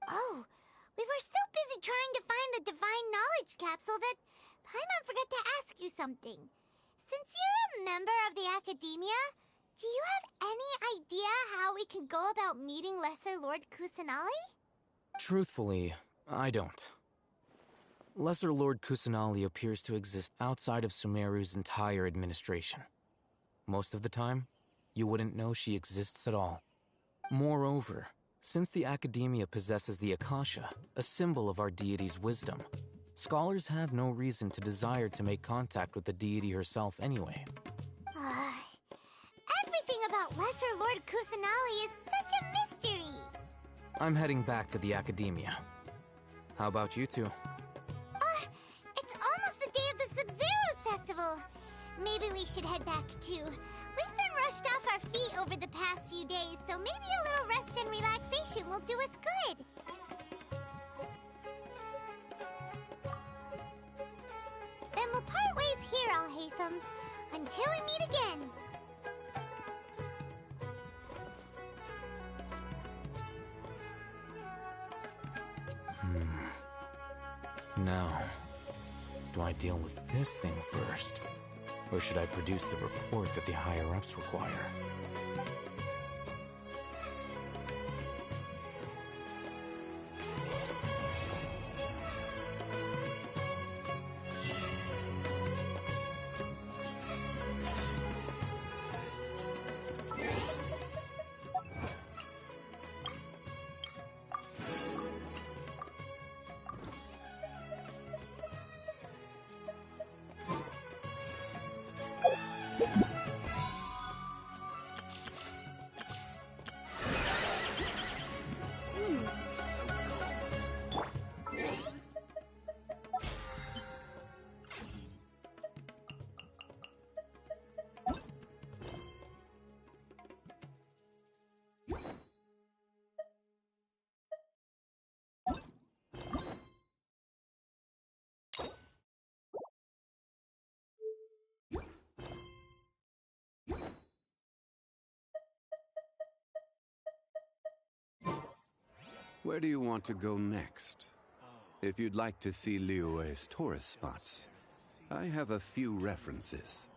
Oh, we were so busy trying to find the divine knowledge capsule that Paimon forgot to ask you something. Since you're a member of the Academia, do you have any idea how we can go about meeting Lesser Lord Kusanali? Truthfully, I don't. Lesser Lord Kusanali appears to exist outside of Sumeru's entire administration. Most of the time, you wouldn't know she exists at all. Moreover, since the Academia possesses the Akasha, a symbol of our deity's wisdom, scholars have no reason to desire to make contact with the deity herself anyway. Everything about Lesser Lord Kusanali is such a mystery. I'm heading back to the Academia. How about you two? It's almost the day of the Sub-Zeros festival. Maybe we should head back too. We've been rushed off our feet over the past few days, so maybe a little rest and relaxation will do us good. Then we'll part ways here, Alhaitham, until we meet again. Now, do I deal with this thing first? Or should I produce the report that the higher-ups require? Where do you want to go next? If you'd like to see Liyue's tourist spots, I have a few references.